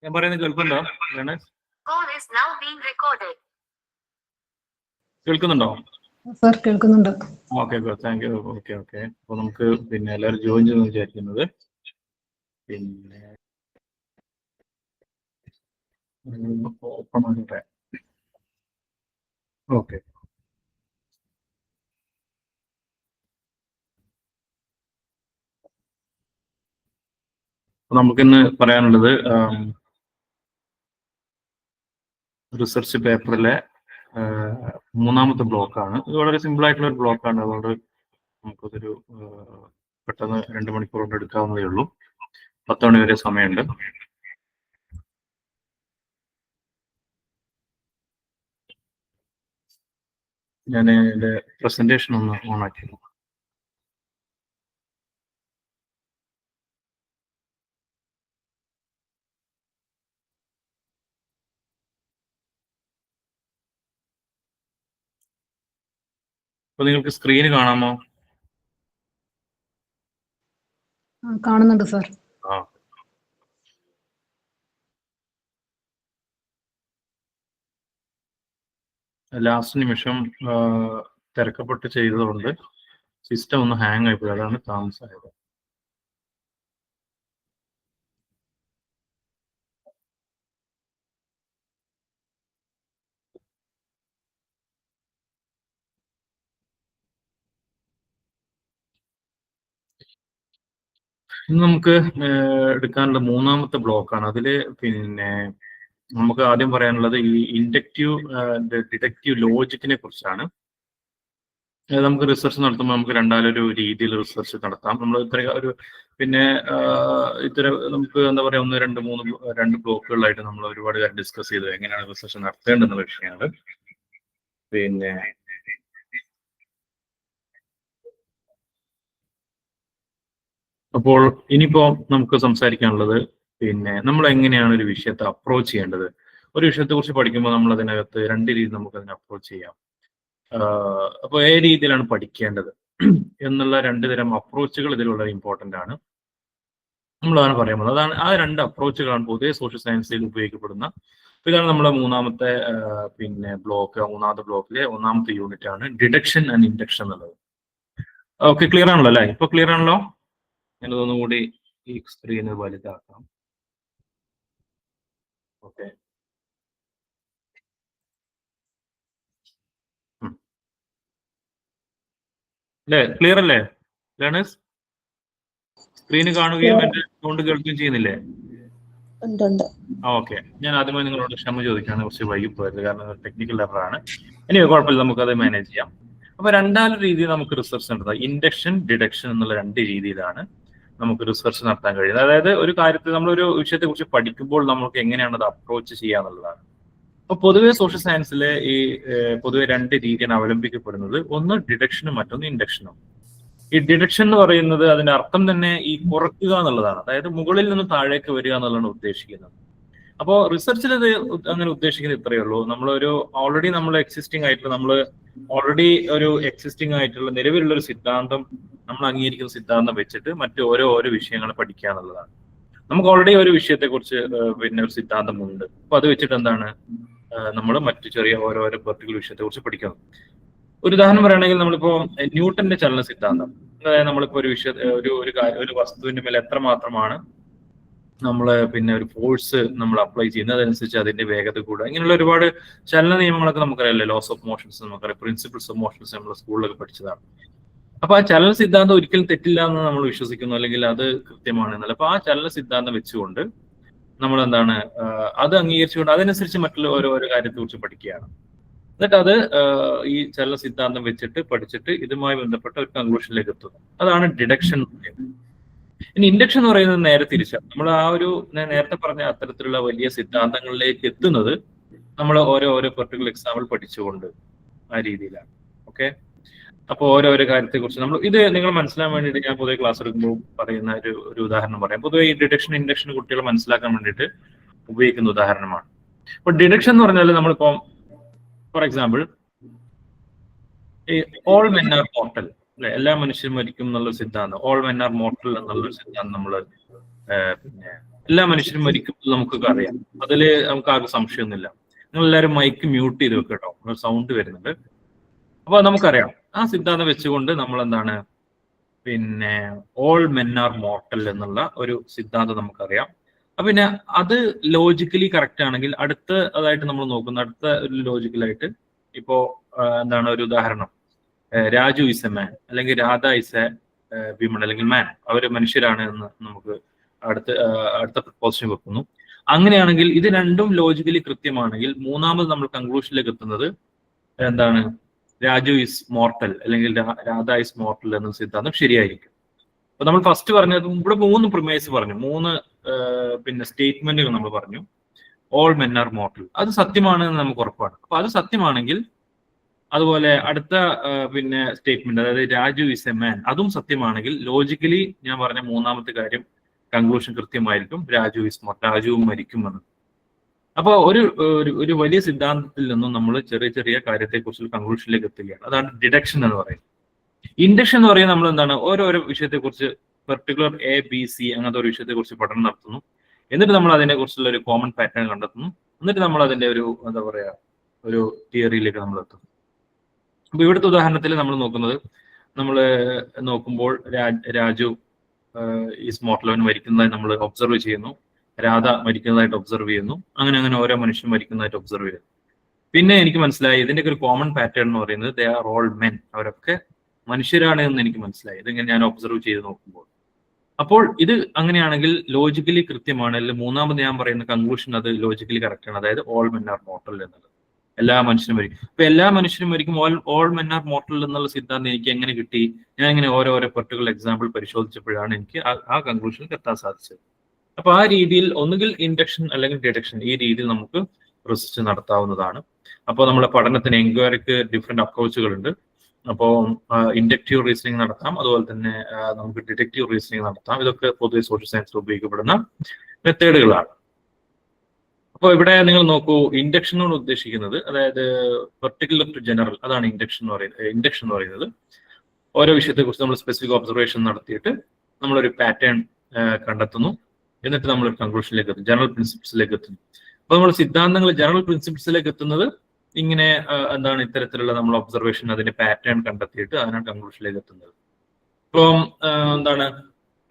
ഞാൻ പറയുന്നത് കേൾക്കുന്നുണ്ടോ? കേൾക്കുന്നുണ്ടോ? സർ കേൾക്കുന്നുണ്ട്. Okay thank you. ഓക്കെ അപ്പോൾ നമുക്ക് പിന്നെ എല്ലാവരും ജോയിൻ ചെയ്യുമെന്ന് വിചാരിക്കുന്നത്. പിന്നെ ഓപ്പൺ ആകട്ടെ. ഓക്കെ, നമുക്കിന്ന് പറയാനുള്ളത് റിസർച്ച് പേപ്പറിലെ മൂന്നാമത്തെ ബ്ലോക്കാണ്. ഇത് വളരെ സിമ്പിൾ ആയിട്ടുള്ള ഒരു ബ്ലോക്കാണ്. അതുകൊണ്ട് നമുക്കതൊരു പെട്ടെന്ന് 2 മണിക്കൂർ കൊണ്ട് എടുക്കാവുന്നതേ ഉള്ളൂ. 10 മണി വരെ സമയമുണ്ട്. ഞാൻ എൻ്റെ പ്രസന്റേഷൻ ഒന്ന് ഓണാക്കി. അപ്പൊ നിങ്ങൾക്ക് സ്ക്രീന് കാണാമോ? കാണുന്നുണ്ട് സർ. ലാസ്റ്റ് നിമിഷം തിരക്കപ്പെട്ട് ചെയ്തതുകൊണ്ട് സിസ്റ്റം ഒന്ന് ഹാങ് ആയിപ്പോയി. അതാണ് താമസമായത്. ഇന്ന് നമുക്ക് എടുക്കാനുള്ള മൂന്നാമത്തെ ബ്ലോക്കാണ്. അതിൽ പിന്നെ നമുക്ക് ആദ്യം പറയാനുള്ളത് ഈ ഇൻഡക്റ്റീവ് ഡിഡക്റ്റീവ് ലോജിക്കിനെ കുറിച്ചാണ്. നമുക്ക് റിസർച്ച് നടത്തുമ്പോൾ നമുക്ക് രണ്ടാലൊരു രീതിയിൽ റിസർച്ച് നടത്താം. നമ്മൾ ഇത്ര ഒരു പിന്നെ ഇത്തരം നമുക്ക് എന്താ പറയുക 1, 2, 3, 2 ബ്ലോക്കുകളിലായിട്ട് നമ്മൾ ഒരുപാട് കാര്യം ഡിസ്കസ് ചെയ്തു എങ്ങനെയാണ് റിസർച്ച് നടത്തേണ്ടതെന്നുള്ള വിഷയമാണ്. പിന്നെ അപ്പോൾ ഇനിയിപ്പോ നമുക്ക് സംസാരിക്കാനുള്ളത് പിന്നെ നമ്മൾ എങ്ങനെയാണ് ഒരു വിഷയത്തെ അപ്രോച്ച് ചെയ്യേണ്ടത്. ഒരു വിഷയത്തെ കുറിച്ച് പഠിക്കുമ്പോൾ നമ്മൾ അതിനകത്ത് 2 രീതി നമുക്ക് അതിനെ അപ്രോച്ച് ചെയ്യാം. അപ്പോൾ ഏത് രീതിയിലാണ് പഠിക്കേണ്ടത് എന്നുള്ള 2 തരം അപ്രോച്ചുകൾ ഇതിൽ വളരെ ഇമ്പോർട്ടൻ്റ് ആണ്. നമ്മളതാണ് പറയാൻ പോകുന്നത്. അതാണ് ആ 2 അപ്രോച്ചുകളാണ് പൊതുവെ സോഷ്യൽ സയൻസിൽ ഉപയോഗിക്കപ്പെടുന്ന. ഇതാണ് നമ്മുടെ മൂന്നാമത്തെ പിന്നെ ബ്ലോക്ക്. മൂന്നാമത്തെ ബ്ലോക്കിലെ 1ാമത്തെ യൂണിറ്റ് ആണ് ഡിഡക്ഷൻ ആൻഡ് ഇൻഡക്ഷൻ എന്നുള്ളത്. ഓക്കെ, ക്ലിയർ ആണല്ലോ അല്ലേ? ഇപ്പൊ ക്ലിയർ ആണല്ലോ? ഞാനതൊന്നും കൂടി ഈ സ്ക്രീന് വലുതാക്കാം. ഓക്കെ, അല്ലേ? ക്ലിയർ അല്ലേ ലേണേഴ്സ്? സ്ക്രീന് കാണുകയും എന്റെ സൗണ്ട് കേൾക്കുകയും ചെയ്യുന്നില്ലേ? ഓക്കെ, ഞാൻ ആദ്യമായി നിങ്ങളോട് ക്ഷമ ചോദിക്കുകയാണ്. കുറച്ച് വൈകിപ്പോയത് കാരണം ടെക്നിക്കൽ എററാണ്. ഇനി കുഴപ്പമില്ല, നമുക്കത് മാനേജ് ചെയ്യാം. അപ്പൊ രണ്ടാമത്തെ രീതിയിൽ നമുക്ക് റിസർച്ച് നടത്താം. ഇൻഡക്ഷൻ, ഡിഡക്ഷൻ എന്നുള്ള 2 രീതിയിലാണ് നമുക്ക് റിസർച്ച് നടത്താൻ കഴിയുന്നത്. അതായത് ഒരു കാര്യത്തിൽ നമ്മളൊരു വിഷയത്തെ കുറിച്ച് പഠിക്കുമ്പോൾ നമുക്ക് എങ്ങനെയാണ് അത് അപ്രോച്ച് ചെയ്യാന്നുള്ളതാണ്. അപ്പൊ പൊതുവെ സോഷ്യൽ സയൻസിലെ ഈ പൊതുവെ 2 രീതിയാണ് അവലംബിക്കപ്പെടുന്നത്. ഒന്ന് ഡിഡക്ഷനും മറ്റൊന്ന് ഇൻഡക്ഷനും. ഈ ഡിഡക്ഷൻ എന്ന് പറയുന്നത് അതിന്റെ അർത്ഥം തന്നെ ഈ കുറയ്ക്കുക എന്നുള്ളതാണ്. അതായത് മുകളിൽ നിന്ന് താഴേക്ക് വരിക എന്നുള്ളതാണ് ഉദ്ദേശിക്കുന്നത്. അപ്പോൾ റിസർച്ചിൽ ഇത് അങ്ങനെ ഉദ്ദേശിക്കുന്നത് ഇത്രയേ ഉള്ളൂ. നമ്മളൊരു ഓൾറെഡി നമ്മൾ എക്സിസ്റ്റിംഗ് ആയിട്ടുള്ള നിലവിലുള്ള ഒരു സിദ്ധാന്തം, നമ്മൾ അംഗീകരിക്കുന്ന സിദ്ധാന്തം വെച്ചിട്ട് മറ്റു ഓരോ വിഷയങ്ങൾ പഠിക്കുക എന്നുള്ളതാണ്. നമുക്ക് ഓൾറെഡി ഒരു വിഷയത്തെ കുറിച്ച് പിന്നെ ഒരു സിദ്ധാന്തം ഉണ്ട്. അപ്പൊ അത് വെച്ചിട്ട് എന്താണ് നമ്മൾ മറ്റു ചെറിയ ഓരോ പെർട്ടിക്കുലർ വിഷയത്തെ കുറിച്ച് പഠിക്കണം. ഒരു ഉദാഹരണം പറയുകയാണെങ്കിൽ നമ്മളിപ്പോ ന്യൂട്ടന്റെ ചലന സിദ്ധാന്തം, അതായത് നമ്മളിപ്പോ ഒരു വസ്തുവിന്റെ മേലെ എത്രമാത്രമാണ് നമ്മൾ പിന്നെ ഒരു ഫോഴ്സ് നമ്മൾ അപ്ലൈ ചെയ്യുന്നത്, അതനുസരിച്ച് അതിന്റെ വേഗത കൂടുക. ഇങ്ങനെയുള്ള ഒരുപാട് ചലന നിയമങ്ങളൊക്കെ നമുക്കറിയാലോ. ലോസ് ഓഫ് മോഷൻസ് നമുക്കറിയാം, പ്രിൻസിപ്പിൾസ് ഓഫ് മോഷൻസ് നമ്മൾ സ്കൂളിലൊക്കെ പഠിച്ചതാണ്. അപ്പൊ ആ ചലന സിദ്ധാന്തം ഒരിക്കലും തെറ്റില്ല എന്ന് നമ്മൾ വിശ്വസിക്കുന്നു, അല്ലെങ്കിൽ അത് കൃത്യമാണെന്നല്ല. അപ്പൊ ആ ചലന സിദ്ധാന്തം വെച്ചുകൊണ്ട് നമ്മൾ എന്താണ് അത് അംഗീകരിച്ചുകൊണ്ട് അതനുസരിച്ച് മറ്റുള്ള ഓരോ കാര്യത്തെ കുറിച്ച് പഠിക്കുകയാണ്. എന്നിട്ട് അത് ഈ ചലന സിദ്ധാന്തം വെച്ചിട്ട് പഠിച്ചിട്ട് ഇതുമായി ബന്ധപ്പെട്ട ഒരു കൺക്ലൂഷനിലേക്ക് എത്തുന്നു. അതാണ് ഡിഡക്ഷൻ എന്ന് പറയുന്നത്. ഇനി ഇൻഡക്ഷൻ എന്ന് പറയുന്നത് നേരെ തിരിച്ചാണ്. നമ്മൾ നേരത്തെ പറഞ്ഞ അത്തരത്തിലുള്ള വലിയ സിദ്ധാന്തങ്ങളിലേക്ക് എത്തുന്നത് നമ്മൾ ഓരോ പെർട്ടിക്കുലർ എക്സാമ്പിൾ പഠിച്ചുകൊണ്ട് ആ രീതിയിലാണ്. ഓക്കെ, അപ്പോൾ ഓരോ കാര്യത്തെ കുറിച്ച് ഇത് നിങ്ങൾ മനസ്സിലാൻ വേണ്ടിയിട്ട് ഞാൻ പൊതുവെ ക്ലാസ് എടുക്കുമ്പോൾ പറയുന്ന ഒരു ഉദാഹരണം പറയാം. പൊതുവെ ഈ ഡിഡക്ഷൻ ഇൻഡക്ഷൻ കുട്ടികളെ മനസ്സിലാക്കാൻ വേണ്ടിയിട്ട് ഉപയോഗിക്കുന്ന ഉദാഹരണമാണ്. അപ്പൊ ഡിഡക്ഷൻ എന്ന് പറഞ്ഞാൽ നമ്മളിപ്പോ ഫോർ എക്സാമ്പിൾ ഈ ഓൾ മെൻ ആർ മോർട്ടൽ, അല്ലെ? എല്ലാ മനുഷ്യരും മരിക്കും എന്നുള്ള സിദ്ധാന്തം, ഓൾ മെൻ ആർ മോർട്ടൽ എന്നുള്ള സിദ്ധാന്തം നമ്മൾ പിന്നെ എല്ലാ മനുഷ്യരും മരിക്കുമ്പോൾ നമുക്കൊക്കെ അറിയാം. അതില് നമുക്ക് ആർക്കും സംശയമൊന്നുമില്ല. നിങ്ങൾ എല്ലാവരും മൈക്ക് മ്യൂട്ട് ചെയ്ത് വെക്കുക കേട്ടോ, സൗണ്ട് വരുന്നുണ്ട്. അപ്പൊ നമുക്കറിയാം ആ സിദ്ധാന്തം വെച്ചുകൊണ്ട് നമ്മൾ എന്താണ് പിന്നെ ഓൾ മെൻ ആർ മോർട്ടൽ എന്നുള്ള ഒരു സിദ്ധാന്തം നമുക്കറിയാം. അപ്പൊ പിന്നെ അത് ലോജിക്കലി കറക്റ്റ് ആണെങ്കിൽ അതായിട്ട് നമ്മൾ നോക്കുന്ന അടുത്ത ഒരു ലോജിക്കലായിട്ട് ഇപ്പോ എന്താണ് ഒരു ഉദാഹരണം, രാജു ഇസ് എ മാൻ അല്ലെങ്കിൽ രാധ ഇസ് എ വിമൺ അല്ലെങ്കിൽ മാൻ, അവര് മനുഷ്യരാണ് എന്ന് നമുക്ക് അടുത്ത പ്രപ്പോസിഷൻ വെക്കുന്നു. അങ്ങനെയാണെങ്കിൽ ഇത് രണ്ടും ലോജിക്കലി കൃത്യമാണെങ്കിൽ മൂന്നാമത് നമ്മൾ കൺക്ലൂഷനിലേക്ക് എത്തുന്നത് എന്താണ്, രാജു ഇസ് മോർട്ടൽ അല്ലെങ്കിൽ രാധ ഇസ് മോർട്ടൽ എന്ന സിദ്ധാന്തം ശരിയായിരിക്കും. അപ്പൊ നമ്മൾ ഫസ്റ്റ് പറഞ്ഞത് ഇവിടെ 3 പ്രിമൈസ് പറഞ്ഞു, 3 പിന്നെ സ്റ്റേറ്റ്മെന്റുകൾ നമ്മൾ പറഞ്ഞു. ഓൾ മെൻ ആർ മോർട്ടൽ, അത് സത്യമാണ് എന്ന് നമുക്ക് ഉറപ്പാണ്. അപ്പൊ അത് സത്യമാണെങ്കിൽ അതുപോലെ അടുത്ത പിന്നെ സ്റ്റേറ്റ്മെന്റ്, അതായത് രാജു ഇസ് എ മാൻ, അതും സത്യമാണെങ്കിൽ ലോജിക്കലി ഞാൻ പറഞ്ഞ മൂന്നാമത്തെ കാര്യം കൺക്ലൂഷൻ കൃത്യമായിരിക്കും, രാജുവും മരിക്കുമെന്ന്. അപ്പൊ ഒരു വലിയ സിദ്ധാന്തത്തിൽ നിന്നും നമ്മൾ ചെറിയ ചെറിയ കാര്യത്തെക്കുറിച്ച് കൺക്ലൂഷനിലേക്ക് എത്തുകയാണ്. അതാണ് ഡിഡക്ഷൻ എന്ന് പറയുന്നത്. ഇൻഡക്ഷൻ എന്ന് പറയുന്നത് നമ്മൾ എന്താണ്, ഓരോരോ വിഷയത്തെക്കുറിച്ച് പെർട്ടിക്കുലർ ABC അങ്ങനത്തെ ഒരു വിഷയത്തെക്കുറിച്ച് പഠനം നടത്തുന്നു. എന്നിട്ട് നമ്മൾ അതിനെക്കുറിച്ചുള്ള ഒരു കോമൺ പാറ്റേൺ കണ്ടെത്തുന്നു. എന്നിട്ട് നമ്മൾ അതിന്റെ ഒരു എന്താ പറയാ ഒരു തിയറിയിലേക്ക് നമ്മൾ എത്തുന്നു. അപ്പൊ ഇവിടുത്തെ ഉദാഹരണത്തിൽ നമ്മൾ നോക്കുമ്പോൾ രാജു ഈസ് മോർട്ടൽ, അവൻ മരിക്കുന്നതായി നമ്മൾ ഒബ്സർവ് ചെയ്യുന്നു. രാധ മരിക്കുന്നതായിട്ട് ഒബ്സർവ് ചെയ്യുന്നു. അങ്ങനെ ഓരോ മനുഷ്യൻ മരിക്കുന്നതായിട്ട് ഒബ്സർവ് ചെയ്യുന്നു. പിന്നെ എനിക്ക് മനസ്സിലായി ഇതിന്റെ ഒരു കോമൺ പാറ്റേൺ എന്ന് പറയുന്നത് ദേ ആർ ഓൾ മെൻ, അവരൊക്കെ മനുഷ്യരാണ് എന്ന് എനിക്ക് മനസ്സിലായി ഇതിങ്ങനെ ഞാൻ ഒബ്സർവ് ചെയ്ത് നോക്കുമ്പോൾ. അപ്പോൾ ഇത് അങ്ങനെയാണെങ്കിൽ ലോജിക്കലി കൃത്യമാണ്. അല്ലെങ്കിൽ മൂന്നാമത് ഞാൻ പറയുന്ന കൺക്ലൂഷൻ അത് ലോജിക്കലി കറക്റ്റ് ആണ്, അതായത് ഓൾ മെൻ ആർ മോർട്ടൽ എന്നുള്ളത്. എല്ലാ മനുഷ്യരും മരിക്കും. ഇപ്പൊ എല്ലാ മനുഷ്യരും മരിക്കും, ഓൾ മെൻ ആർ മോർട്ടൽ എന്നുള്ള സിദ്ധാന്തം എനിക്ക് എങ്ങനെ കിട്ടി? ഞാൻ ഇങ്ങനെ ഓരോ പെർട്ടിക്കുലർ എക്സാമ്പിൾ പരിശോധിച്ചപ്പോഴാണ് എനിക്ക് ആ കൺക്ലൂഷനിൽ എത്താൻ സാധിച്ചത്. അപ്പൊ ആ രീതിയിൽ ഒന്നുകിൽ ഇൻഡക്ഷൻ അല്ലെങ്കിൽ ഡിഡക്ഷൻ, ഈ രീതിയിൽ നമുക്ക് റിസർച്ച് നടത്താവുന്നതാണ്. അപ്പോൾ നമ്മുടെ പഠനത്തിന് എൻക്വയറിക്ക് ഡിഫറെന്റ് അപ്രോച്ചുകളുണ്ട്. അപ്പോൾ ഇൻഡക്റ്റീവ് റീസണിങ് നടത്താം, അതുപോലെ തന്നെ നമുക്ക് ഡിഡക്റ്റീവ് റീസണിങ് നടത്താം. ഇതൊക്കെ പൊതുവെ സോഷ്യൽ സയൻസിൽ ഉപയോഗിക്കപ്പെടുന്ന മെത്തേഡുകളാണ്. അപ്പോൾ ഇവിടെ നിങ്ങൾ നോക്കൂ, ഇൻഡക്ഷൻ കൊണ്ട് ഉദ്ദേശിക്കുന്നത് അതായത് പെർട്ടിക്കുലർ ടു ജനറൽ, അതാണ് ഇൻഡക്ഷൻ എന്ന് പറയുന്നത്. ഓരോ വിഷയത്തെക്കുറിച്ച് നമ്മൾ സ്പെസിഫിക് ഒബ്സർവേഷൻ നടത്തിയിട്ട് നമ്മളൊരു പാറ്റേൺ കണ്ടെത്തുന്നു. എന്നിട്ട് നമ്മൾ ഒരു കൺക്ലൂഷനിലേക്ക് എത്തും, ജനറൽ പ്രിൻസിപ്പിൾസിലേക്ക് എത്തുന്നു. അപ്പൊ നമ്മൾ സിദ്ധാന്തങ്ങൾ ജനറൽ പ്രിൻസിപ്പിൾസിലേക്ക് എത്തുന്നത് ഇങ്ങനെ എന്താണ് ഇത്തരത്തിലുള്ള നമ്മൾ ഒബ്സർവേഷൻ അതിന്റെ പാറ്റേൺ കണ്ടെത്തിയിട്ട് അതിനാണ് കൺക്ലൂഷനിലേക്ക് എത്തുന്നത്. ഇപ്പം എന്താണ്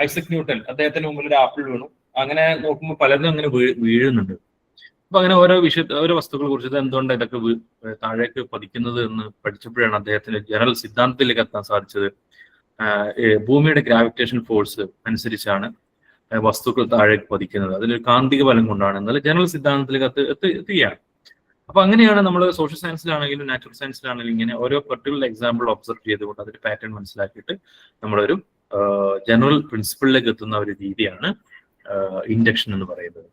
ഐസക് ന്യൂട്ടൻ, അദ്ദേഹത്തിന് മുമ്പിൽ ഒരു ആപ്പിൾ വീണു. അങ്ങനെ നോക്കുമ്പോൾ പലതും അങ്ങനെ വീഴുന്നുണ്ട്. അപ്പൊ അങ്ങനെ ഓരോ വസ്തുക്കളെ കുറിച്ച് എന്തുകൊണ്ട് ഇതൊക്കെ താഴേക്ക് പതിക്കുന്നത് എന്ന് പഠിച്ചപ്പോഴാണ് അദ്ദേഹത്തിന് ജനറൽ സിദ്ധാന്തത്തിലേക്ക് എത്താൻ സാധിച്ചത്. ഭൂമിയുടെ ഗ്രാവിറ്റേഷൻ ഫോഴ്സ് അനുസരിച്ചാണ് വസ്തുക്കൾ താഴേക്ക് പതിക്കുന്നത്, അതിലൊരു കാന്തിക ബലം കൊണ്ടാണ് എന്നാൽ ജനറൽ സിദ്ധാന്തത്തിലേക്ക് എത്തുകയാണ്. അപ്പൊ അങ്ങനെയാണ് നമ്മൾ സോഷ്യൽ സയൻസിലാണെങ്കിലും നാച്ചുറൽ സയൻസിലാണെങ്കിലും ഇങ്ങനെ ഓരോ പെർട്ടിക്കുലർ എക്സാമ്പിൾ ഒബ്സർവ് ചെയ്തുകൊണ്ട് അതിന്റെ പാറ്റേൺ മനസ്സിലാക്കിയിട്ട് നമ്മളൊരു ജനറൽ പ്രിൻസിപ്പിളിലേക്ക് എത്തുന്ന ഒരു രീതിയാണ് ഇൻഡക്ഷൻ എന്ന് പറയുന്നത്.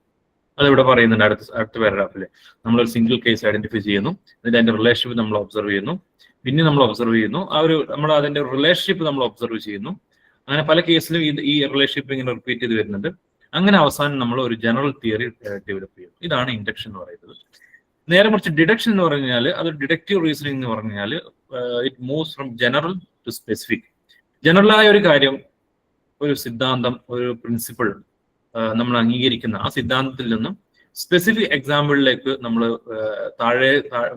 അതിവിടെ പറയുന്നുണ്ട് അടുത്ത പാരഗ്രാഫില്. നമ്മളൊരു സിംഗിൾ കേസ് ഐഡന്റിഫൈ ചെയ്യുന്നു, എന്നിട്ട് അതിന്റെ റിലേഷൻഷിപ്പ് നമ്മൾ ഒബ്സർവ് ചെയ്യുന്നു, പിന്നെ നമ്മൾ ഒബ്സർവ് ചെയ്യുന്നു, നമ്മൾ അതിന്റെ റിലേഷൻഷിപ്പ് നമ്മൾ ഒബ്സർവ് ചെയ്യുന്നു. അങ്ങനെ പല കേസിലും ഈ റിലേഷൻഷിപ്പ് ഇങ്ങനെ റിപ്പീറ്റ് ചെയ്ത് വരുന്നുണ്ട്. അങ്ങനെ അവസാനം നമ്മൾ ഒരു ജനറൽ തിയറി ഡെവലപ്പ് ചെയ്യുന്നു. ഇതാണ് ഇൻഡക്ഷൻ എന്ന് പറയുന്നത്. നേരെ മറിച്ച് ഡിഡക്ഷൻ എന്ന് പറഞ്ഞാൽ അത് ഡിഡക്റ്റീവ് റീസണിങ് എന്ന് പറഞ്ഞാൽ it moves from general to specific. ജനറലായ ഒരു കാര്യം, ഒരു സിദ്ധാന്തം, ഒരു പ്രിൻസിപ്പിൾ നമ്മൾ അംഗീകരിക്കുന്ന ആ സിദ്ധാന്തത്തിൽ നിന്നും സ്പെസിഫിക് എക്സാമ്പിളിലേക്ക് നമ്മൾ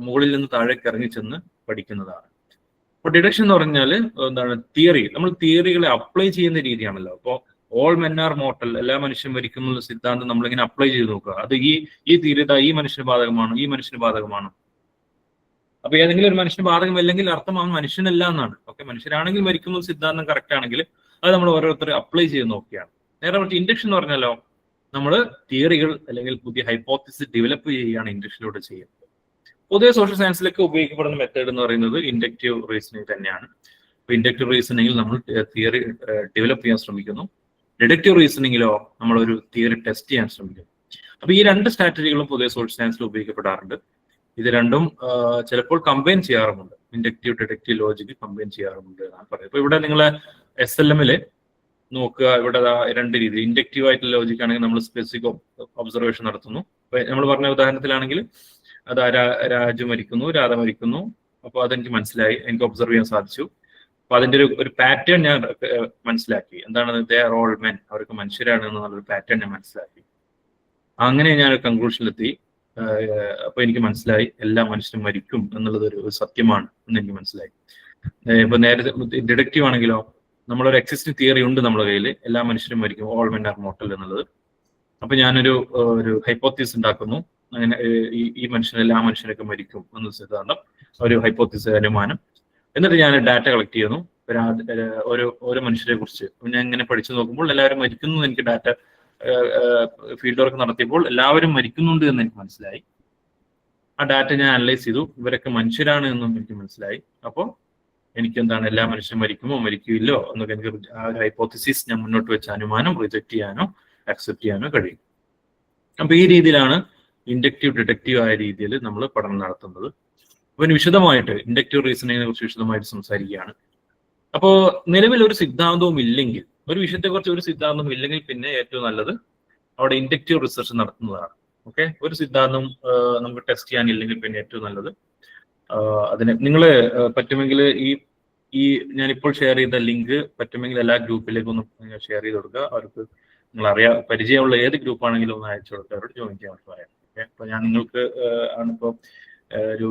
മുകളിൽ നിന്ന് താഴേക്ക് ഇറങ്ങി ചെന്ന് പഠിക്കുന്നതാണ്. അപ്പൊ ഡിഡക്ഷൻ എന്ന് പറഞ്ഞാൽ എന്താണ്, തിയറി, നമ്മൾ തിയറികളെ അപ്ലൈ ചെയ്യുന്ന രീതിയാണല്ലോ. അപ്പോൾ ഓൾ മെൻ ആർ മോർട്ടൽ, എല്ലാ മനുഷ്യരും മരിക്കുന്ന സിദ്ധാന്തം നമ്മളിങ്ങനെ അപ്ലൈ ചെയ്ത് നോക്കുക. അത് ഈ തിയറി ഈ മനുഷ്യന് ബാധകമാണ്, ഈ മനുഷ്യന് ബാധകമാണ്. അപ്പൊ ഏതെങ്കിലും ഒരു മനുഷ്യന് ബാധകമല്ലെങ്കിൽ അർത്ഥം അവൻ മനുഷ്യനല്ല എന്നാണ്. ഓക്കെ, മനുഷ്യരാണെങ്കിൽ മരിക്കുന്ന സിദ്ധാന്തം കറക്റ്റ് ആണെങ്കിൽ അത് നമ്മൾ ഓരോരുത്തർ അപ്ലൈ ചെയ്ത് നോക്കുകയാണ്. നേരെ മറിച്ച് ഇൻഡക്ഷൻ എന്ന് പറഞ്ഞാലോ നമ്മൾ തിയറികൾ അല്ലെങ്കിൽ പുതിയ ഹൈപ്പോത്തിസിസ് ഡെവലപ്പ് ചെയ്യുകയാണ് ഇൻഡക്ഷനിലൂടെ ചെയ്യുന്നത്. പൊതുവെ സോഷ്യൽ സയൻസിലേക്ക് ഉപയോഗിക്കപ്പെടുന്ന മെത്തേഡ് എന്ന് പറയുന്നത് ഇൻഡക്റ്റീവ് റീസണിങ് തന്നെയാണ്. അപ്പൊ ഇൻഡക്റ്റീവ് റീസണിങ്ങിൽ നമ്മൾ തിയറി ഡെവലപ്പ് ചെയ്യാൻ ശ്രമിക്കുന്നു. ഡിഡക്റ്റീവ് റീസണിങ്ങിലോ നമ്മളൊരു തിയറി ടെസ്റ്റ് ചെയ്യാൻ ശ്രമിക്കുന്നു. അപ്പൊ ഈ രണ്ട് സ്ട്രാറ്റജികളും പൊതുവെ സോഷ്യൽ സയൻസിൽ ഉപയോഗിക്കപ്പെടാറുണ്ട്. ഇത് രണ്ടും ചിലപ്പോൾ കമ്പൈൻ ചെയ്യാറുമുണ്ട്. ഇൻഡക്റ്റീവ് ഡിഡക്റ്റീവ് ലോജിക്ക് കമ്പൈൻ ചെയ്യാറുമുണ്ട് എന്നാണ് പറയുന്നത്. അപ്പൊ ഇവിടെ നിങ്ങൾ SLMല് നോക്കുക, ഇവിടെ രണ്ട് രീതി. ഇൻഡക്റ്റീവ് ആയിട്ടുള്ള ലോജിക് ആണെങ്കിൽ നമ്മൾ സ്പെസിഫിക് ഒബ്സർവേഷൻ നടത്തുന്നു. നമ്മൾ പറഞ്ഞ ഉദാഹരണത്തിലാണെങ്കിൽ അത് രാജു മരിക്കുന്നു, രാധ മരിക്കുന്നു. അപ്പോൾ അതെനിക്ക് മനസ്സിലായി, എനിക്ക് ഒബ്സർവ് ചെയ്യാൻ സാധിച്ചു. അപ്പൊ അതിന്റെ ഒരു പാറ്റേൺ ഞാൻ മനസ്സിലാക്കി. എന്താണ് ദേ ആർ ഓൾ മെൻ, അവർക്ക് മനുഷ്യരാണ് എന്നുള്ളൊരു പാറ്റേൺ ഞാൻ മനസ്സിലാക്കി. അങ്ങനെ ഞാൻ ഒരു കൺക്ലൂഷനിലെത്തി. അപ്പൊ എനിക്ക് മനസ്സിലായി എല്ലാ മനുഷ്യരും മരിക്കും എന്നുള്ളത് ഒരു സത്യമാണ് എന്ന് എനിക്ക് മനസ്സിലായി. ഇപ്പൊ നേരത്തെ ഡിഡക്റ്റീവ് ആണെങ്കിലോ, നമ്മളൊരു എക്സിസ്റ്റിംഗ് തിയറി ഉണ്ട് നമ്മുടെ കയ്യിൽ, എല്ലാ മനുഷ്യരും മരിക്കും, ഓൾ മെൻ ആർ മോർട്ടൽ എന്നുള്ളത്. അപ്പൊ ഞാനൊരു ഹൈപ്പോത്തീസ് ഉണ്ടാക്കുന്നു, അങ്ങനെ ഈ മനുഷ്യരെല്ലാം ആ മനുഷ്യരൊക്കെ മരിക്കും എന്ന സിദ്ധാന്തം, ഒരു ഹൈപ്പോത്തീസ്, അനുമാനം. എന്നിട്ട് ഞാൻ ഡാറ്റ കളക്ട് ചെയ്യുന്നു ഓരോ മനുഷ്യരെ കുറിച്ച്. ഞാൻ ഇങ്ങനെ പഠിച്ചു നോക്കുമ്പോൾ എല്ലാവരും മരിക്കുന്നു എന്ന് എനിക്ക് ഡാറ്റ ഫീൽഡ് വർക്ക് നടത്തിയപ്പോൾ എല്ലാവരും മരിക്കുന്നുണ്ട് എന്ന് എനിക്ക് മനസ്സിലായി. ആ ഡാറ്റ ഞാൻ അനലൈസ് ചെയ്തു, ഇവരൊക്കെ മനുഷ്യരാണ് എന്നും എനിക്ക് മനസ്സിലായി. അപ്പോൾ എനിക്ക് എന്താണ്, എല്ലാ മനുഷ്യരും മരിക്കുമോ മരിക്കില്ലോ എന്നൊക്കെ എനിക്ക് ആ ഒരു ഹൈപ്പോത്തസിസ് ഞാൻ മുന്നോട്ട് വെച്ച അനുമാനം റിജക്ട് ചെയ്യാനോ അക്സെപ്റ്റ് ചെയ്യാനോ കഴിയും. അപ്പൊ ഈ രീതിയിലാണ് ഇൻഡക്റ്റീവ് ഡിഡക്റ്റീവ് ആയ രീതിയിൽ നമ്മൾ പഠനം നടത്തുന്നത്. അപ്പൊ വിശദമായിട്ട് ഇൻഡക്റ്റീവ് റീസണിങ്ങിനെ കുറിച്ച് വിശദമായിട്ട് സംസാരിക്കുകയാണ്. അപ്പോ നിലവിൽ ഒരു സിദ്ധാന്തവും ഇല്ലെങ്കിൽ, ഒരു വിഷയത്തെക്കുറിച്ച് ഒരു സിദ്ധാന്തവും ഇല്ലെങ്കിൽ, പിന്നെ ഏറ്റവും നല്ലത് അവിടെ ഇൻഡക്റ്റീവ് റിസർച്ച് നടത്തുന്നതാണ്. ഓക്കെ, ഒരു സിദ്ധാന്തം നമുക്ക് ടെസ്റ്റ് ചെയ്യാനില്ലെങ്കിൽ പിന്നെ ഏറ്റവും നല്ലത് അതിന് നിങ്ങൾ പറ്റുമെങ്കിൽ ഈ ഞാനിപ്പോൾ ഷെയർ ചെയ്ത ലിങ്ക് പറ്റുമെങ്കിൽ എല്ലാ ഗ്രൂപ്പിലേക്കൊന്നും ഷെയർ ചെയ്ത് കൊടുക്കുക. അവർക്ക് നിങ്ങൾ പരിചയമുള്ള ഏത് ഗ്രൂപ്പ് ആണെങ്കിലും ഒന്ന് അയച്ചു കൊടുക്കുക, അവരോട് ജോയിൻ ചെയ്യാൻ പറയാം. ഓക്കെ, അപ്പൊ ഞാൻ നിങ്ങൾക്ക് ആണിപ്പോ ഒരു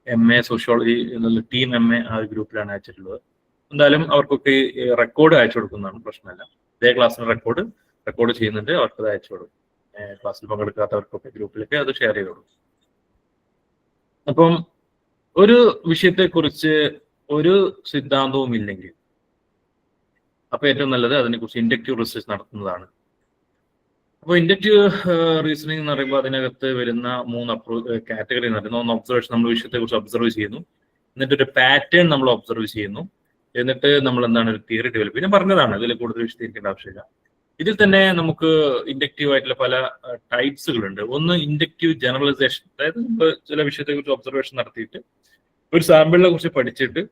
MA സോഷ്യോളജി എന്നുള്ള ടീം MA ആ ഒരു ഗ്രൂപ്പിലാണ് അയച്ചിട്ടുള്ളത്. എന്തായാലും അവർക്കൊക്കെ റെക്കോർഡ് അയച്ചു കൊടുക്കുന്നതാണ്, പ്രശ്നമല്ല. ഇതേ ക്ലാസ്സിന് റെക്കോർഡ് ചെയ്യുന്നുണ്ട്, അവർക്കത് അയച്ചു കൊടുക്കും. ക്ലാസ്സിൽ പങ്കെടുക്കാത്തവർക്കൊക്കെ ഗ്രൂപ്പിലൊക്കെ അത് ഷെയർ ചെയ്ത് കൊടുക്കും. അപ്പം ഒരു വിഷയത്തെക്കുറിച്ച് ഒരു സിദ്ധാന്തവും ഇല്ലെങ്കിൽ അപ്പൊ ഏറ്റവും നല്ലത് അതിനെക്കുറിച്ച് ഇൻഡക്റ്റീവ് റിസർച്ച് നടത്തുന്നതാണ്. അപ്പോൾ ഇൻഡക്റ്റീവ് റീസണിങ് എന്ന് പറയുമ്പോൾ അതിനകത്ത് വരുന്ന 3 കാറ്റഗറി എന്ന് പറയുന്നത്, ഒന്ന് ഒബ്സർവേഷൻ, നമ്മൾ വിഷയത്തെക്കുറിച്ച് ഒബ്സർവ് ചെയ്യുന്നു, എന്നിട്ട് ഒരു പാറ്റേൺ നമ്മൾ ഒബ്സർവ് ചെയ്യുന്നു, എന്നിട്ട് നമ്മൾ എന്താണ് ഒരു തിയറി ഡെവലപ്പ് ചെയ്യുന്നത്. പറഞ്ഞതാണ്, ഇതിൽ കൂടുതൽ വിശദീകരിക്കേണ്ട ആവശ്യമില്ല. ഇതിൽ തന്നെ നമുക്ക് ഇൻഡക്റ്റീവ് ആയിട്ടുള്ള പല ടൈപ്സുകളുണ്ട്. ഒന്ന് ഇൻഡക്റ്റീവ് ജനറലൈസേഷൻ, അതായത് നമ്മൾ ചില വിഷയത്തെക്കുറിച്ച് ഒബ്സർവേഷൻ നടത്തിയിട്ട് ഒരു സാമ്പിളിനെ കുറിച്ച് പഠിച്ചിട്ട്